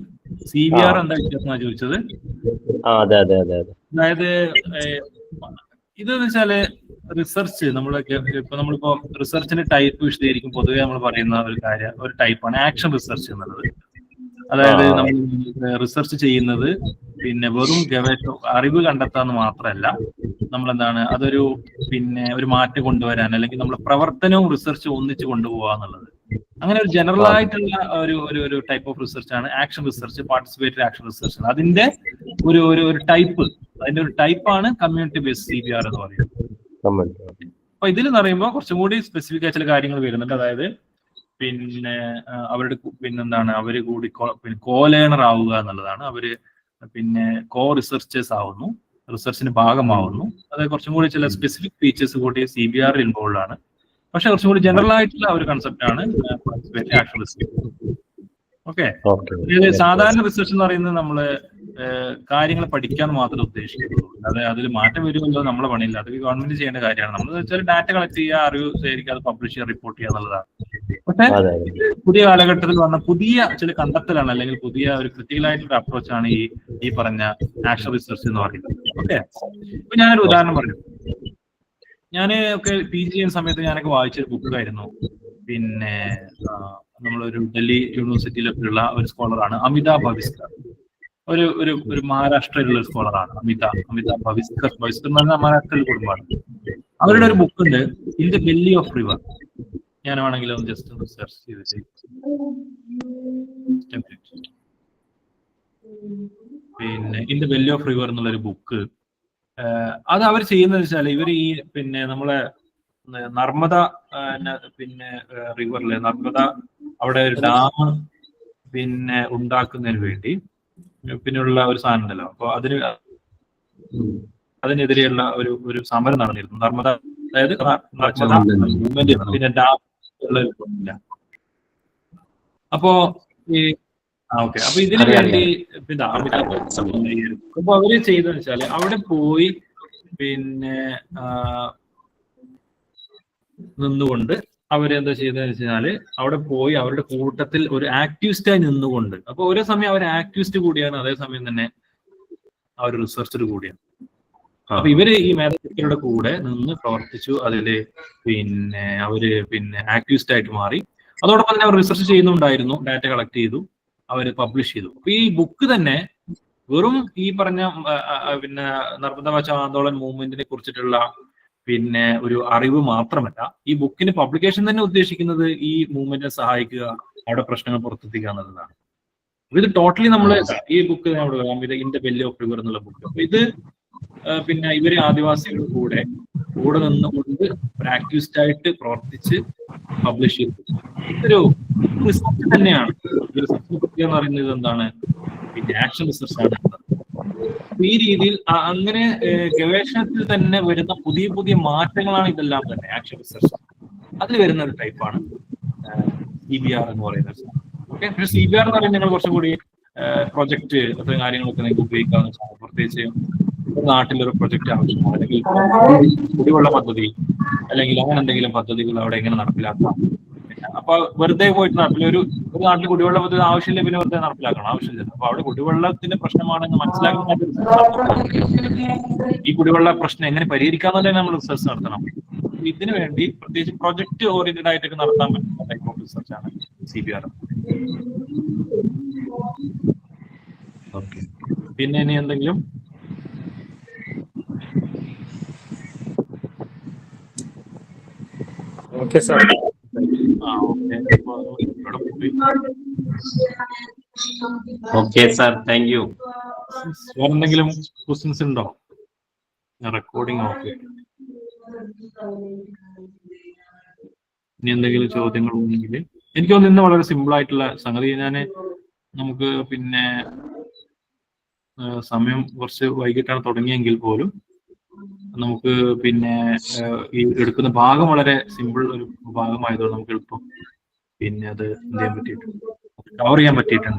CBR എന്താ വ്യത്യാസം ചോദിച്ചത്? അതെ. അതായത് ഇതെന്ന് വെച്ചാല് റിസർച്ച് നമ്മളിപ്പോ റിസർച്ചിന്റെ ടൈപ്പ് വിശദീകരിക്കും പൊതുവെ നമ്മൾ പറയുന്ന ഒരു ടൈപ്പാണ് ആക്ഷൻ റിസർച്ച് എന്നുള്ളത്. അതായത് നമ്മൾ റിസർച്ച് ചെയ്യുന്നത് പിന്നെ വെറും അറിവ് കണ്ടെത്താന്ന് മാത്രമല്ല, നമ്മളെന്താണ് അതൊരു ഒരു മാറ്റം കൊണ്ടുവരാൻ അല്ലെങ്കിൽ നമ്മുടെ പ്രവർത്തനവും റിസർച്ച് ഒന്നിച്ച് കൊണ്ടുപോകാന്നുള്ളത്. അങ്ങനെ ഒരു ജനറൽ ആയിട്ടുള്ള ഒരു ടൈപ്പ് ഓഫ് റിസർച്ച് ആണ് action research, participatory action research. അതിന്റെ ഒരു ടൈപ്പാണ് കമ്മ്യൂണിറ്റി ബേസ്ഡ് CBR എന്ന് പറയുന്നത്. അപ്പൊ ഇതിൽ എന്ന് പറയുമ്പോൾ കുറച്ചും കൂടി സ്പെസിഫിക് ആയ ചില കാര്യങ്ങൾ വരുന്നുണ്ട്. അതായത് പിന്നെ അവരുടെ അവര് കൂടി കോലേണർ ആവുക എന്നുള്ളതാണ്. അവര് കോ റിസർച്ചേഴ്സ് ആവുന്നു, റിസർച്ചിന്റെ ഭാഗമാവുന്നു. അത് കുറച്ചും കൂടി ചില സ്പെസിഫിക് ഫീച്ചേഴ്സ് കൂടി CBR ഇൻവോൾവ് ആണ്. പക്ഷെ കുറച്ചും കൂടി ജനറൽ ആയിട്ടുള്ള ഒരു കൺസെപ്റ്റ് ആണ് ആക്ഷൻ റിസർച്ച്. ഓക്കെ, സാധാരണ റിസർച്ച് എന്ന് പറയുന്നത് നമ്മള് കാര്യങ്ങൾ പഠിക്കാൻ മാത്രമേ ഉദ്ദേശിക്കുന്നുള്ളൂ. അതായത് അതിൽ മാറ്റം വരുമല്ലോ നമ്മളെ പണിയില്ല, അത് ഗവൺമെന്റ് ചെയ്യേണ്ട കാര്യമാണ്. നമ്മൾ വെച്ചാൽ ഡാറ്റ കളക്ട് ചെയ്യുക, അറിവ് ശേഖരിക്കുക, അത് പബ്ലിഷ് ചെയ്യുക, റിപ്പോർട്ട് ചെയ്യുക എന്നുള്ളതാണ്. പക്ഷെ പുതിയ കാലഘട്ടത്തിൽ വന്ന പുതിയ ചില കണ്ടെത്തലാണ് അല്ലെങ്കിൽ പുതിയ ഒരു ക്രിട്ടിക്കൽ ആയിട്ടുള്ള അപ്രോച്ച് ആണ് ഈ പറഞ്ഞ ആക്ഷൻ റിസർച്ച് എന്ന് പറയുന്നത്. ഓക്കെ, ഇപ്പൊ ഞാനൊരു ഉദാഹരണം പറയും. ഞാൻ PG ചെയ്യുന്ന സമയത്ത് ഞാനൊക്കെ വായിച്ചൊരു ബുക്കായിരുന്നു. നമ്മളൊരു ഡൽഹി യൂണിവേഴ്സിറ്റിയിലുള്ള ഒരു സ്കോളറാണ് അമിതാഭ് ഭവിസ്കർ. ഒരു മഹാരാഷ്ട്രയിലുള്ള ഒരു സ്കോളറാണ് അമിതാഭ് ഭവിസ്കർ എന്ന് പറഞ്ഞാൽ മഹാരാഷ്ട്രയിലെ കുടുംബമാണ്. അവരുടെ ഒരു ബുക്ക് ഉണ്ട്, in the belly of river. ഞാൻ വേണമെങ്കിൽ ഒന്ന് ജസ്റ്റ് ഒന്ന് സെർച്ച് ചെയ്തിട്ട് in the belly of river എന്നുള്ളൊരു ബുക്ക്. അത് അവർ ചെയ്യുന്നത് വെച്ചാൽ ഇവർ നമ്മളെ നർമ്മദ റിവറിലെ നർമ്മദ അവിടെ ഒരു ഡാം ഉണ്ടാക്കുന്നതിന് വേണ്ടി പിന്നെയുള്ള ഒരു സാധനം ഉണ്ടല്ലോ. അപ്പൊ അതിന് അതിനെതിരെയുള്ള ഒരു സമരം നടന്നിരുന്നു. നർമ്മദ, അതായത് നർമ്മദ മൂവ്മെന്റ്, പിന്നെ ഡാം ഉള്ള ഇല്ല. അപ്പോ ഈ ഓക്കെ, അപ്പൊ ഇതിനു വേണ്ടി പിന്നെ അപ്പൊ അവര് ചെയ്തെന്ന് വെച്ചാല് അവിടെ പോയി പിന്നെ നിന്നുകൊണ്ട് അവരെന്താ ചെയ്തതെന്ന് വെച്ചാല് അവിടെ പോയി അവരുടെ കൂട്ടത്തിൽ ഒരു ആക്ടിവിസ്റ്റായി നിന്നുകൊണ്ട്, അപ്പൊ ഒരേ സമയം അവർ ആക്ടിവിസ്റ്റ് കൂടിയാണ്, അതേസമയം തന്നെ അവർ റിസർച്ചർ കൂടിയാണ്. അപ്പൊ ഇവര് ഈ മേധാവികളുടെ കൂടെ നിന്ന് പ്രവർത്തിച്ചു. അതില് പിന്നെ അവര് പിന്നെ ആക്ടിവിസ്റ്റ് ആയിട്ട് മാറി. അതോടൊപ്പം തന്നെ അവർ റിസർച്ച് ചെയ്യുന്നുണ്ടായിരുന്നു, ഡാറ്റ കളക്ട് ചെയ്തു, അവര് പബ്ലിഷ് ചെയ്തു. അപ്പൊ ഈ ബുക്ക് തന്നെ വെറും ഈ പറഞ്ഞ പിന്നെ നർമ്മദ ബച്ചാവോ ആന്തോളൻ മൂവ്മെന്റിനെ കുറിച്ചിട്ടുള്ള പിന്നെ ഒരു അറിവ് മാത്രമല്ല, ഈ ബുക്കിന് പബ്ലിക്കേഷൻ തന്നെ ഉദ്ദേശിക്കുന്നത് ഈ മൂവ്മെന്റിനെ സഹായിക്കുക, അവിടെ പ്രശ്നങ്ങൾ പുറത്തെത്തിക്കുക എന്നുള്ളതാണ്. അപ്പൊ ഇത് ടോട്ടലി നമ്മൾ ഈ ബുക്ക് ഇത് in the belly of river എന്നുള്ള ബുക്ക്, അപ്പൊ ഇത് പിന്നെ ഇവര് ആദിവാസികളുടെ കൂടെ നിന്നുകൊണ്ട് ഒരു ആക്ടിവിസ്റ്റ് ആയിട്ട് പ്രവർത്തിച്ച് പബ്ലിഷ് ചെയ്തു. ഇതൊരു റിസർച്ച് തന്നെയാണ്. ഈ റിസർച്ചിനെ പറ്റി എന്ന് പറയുന്നത് എന്താണ്, പിന്നെ ആക്ഷൻ റിസർച്ച് ആണ്. ഈ രീതിയിൽ അങ്ങനെ ഗവേഷണത്തിൽ തന്നെ വരുന്ന പുതിയ പുതിയ മാറ്റങ്ങളാണ് ഇതെല്ലാം തന്നെ ആക്ഷൻ റിസർച്ച്. അതിൽ വരുന്ന ഒരു ടൈപ്പാണ് CBR എന്ന് പറയുന്നത്. ഓക്കെ, പിന്നെ CBR എന്ന് പറയുന്നത് നിങ്ങൾ കുറച്ചും കൂടി പ്രൊജക്ട് അത്രയും കാര്യങ്ങളൊക്കെ നിങ്ങൾക്ക് ഉപയോഗിക്കാവുന്ന വെച്ചാൽ, പ്രത്യേകിച്ച് നാട്ടിലൊരു പ്രൊജക്ട് ആവശ്യമാണ്, അല്ലെങ്കിൽ കുടിവെള്ള പദ്ധതി അല്ലെങ്കിൽ അങ്ങനെ എന്തെങ്കിലും പദ്ധതികൾ അവിടെ എങ്ങനെ നടപ്പിലാക്കാം. അപ്പൊ വെറുതെ പോയിട്ട് ഒരു നാട്ടിൽ കുടിവെള്ള പദ്ധതി ആവശ്യമില്ല, പിന്നെ വെറുതെ നടപ്പിലാക്കണം, ആവശ്യമില്ല. അപ്പൊ അവിടെ കുടിവെള്ളത്തിന്റെ പ്രശ്നമാണെന്ന് മനസ്സിലാക്കുന്ന ഈ കുടിവെള്ള പ്രശ്നം എങ്ങനെ പരിഹരിക്കാമെന്ന് നമ്മൾ റിസർച്ച് നടത്തണം. ഇതിനു വേണ്ടി പ്രത്യേകിച്ച് പ്രൊജക്ട് ഓറിയന്റഡ് ആയിട്ടൊക്കെ നടത്താൻ പറ്റുന്ന ടൈപ്പ് ഓഫ് റിസർച്ച് ആണ് CBR. ഓക്കെ, പിന്നെ ഇനി എന്തെങ്കിലും? Okay sir. Okay sir, thank you. എന്തെങ്കിലും ക്വസ്റ്റ്യൻസ് ഉണ്ടോ? Recording okay. ഇനി എന്തെങ്കിലും ചോദ്യങ്ങൾ ഉണ്ടെങ്കിൽ എനിക്ക് തോന്നുന്നു ഇന്ന് വളരെ സിമ്പിൾ ആയിട്ടുള്ള സംഗതി. നമുക്ക് പിന്നെ സമയം കുറച്ച് വൈകിട്ടാണ് തുടങ്ങിയെങ്കിൽ പോലും നമുക്ക് പിന്നെ ഈ എടുക്കുന്ന ഭാഗം വളരെ സിമ്പിൾ ഒരു ഭാഗമായതുകൊണ്ട് നമുക്ക് എളുപ്പം പിന്നെ അത് എന്ത് ചെയ്യാൻ പറ്റിയിട്ടുണ്ട്, കവർ ചെയ്യാൻ പറ്റിയിട്ടുണ്ട്.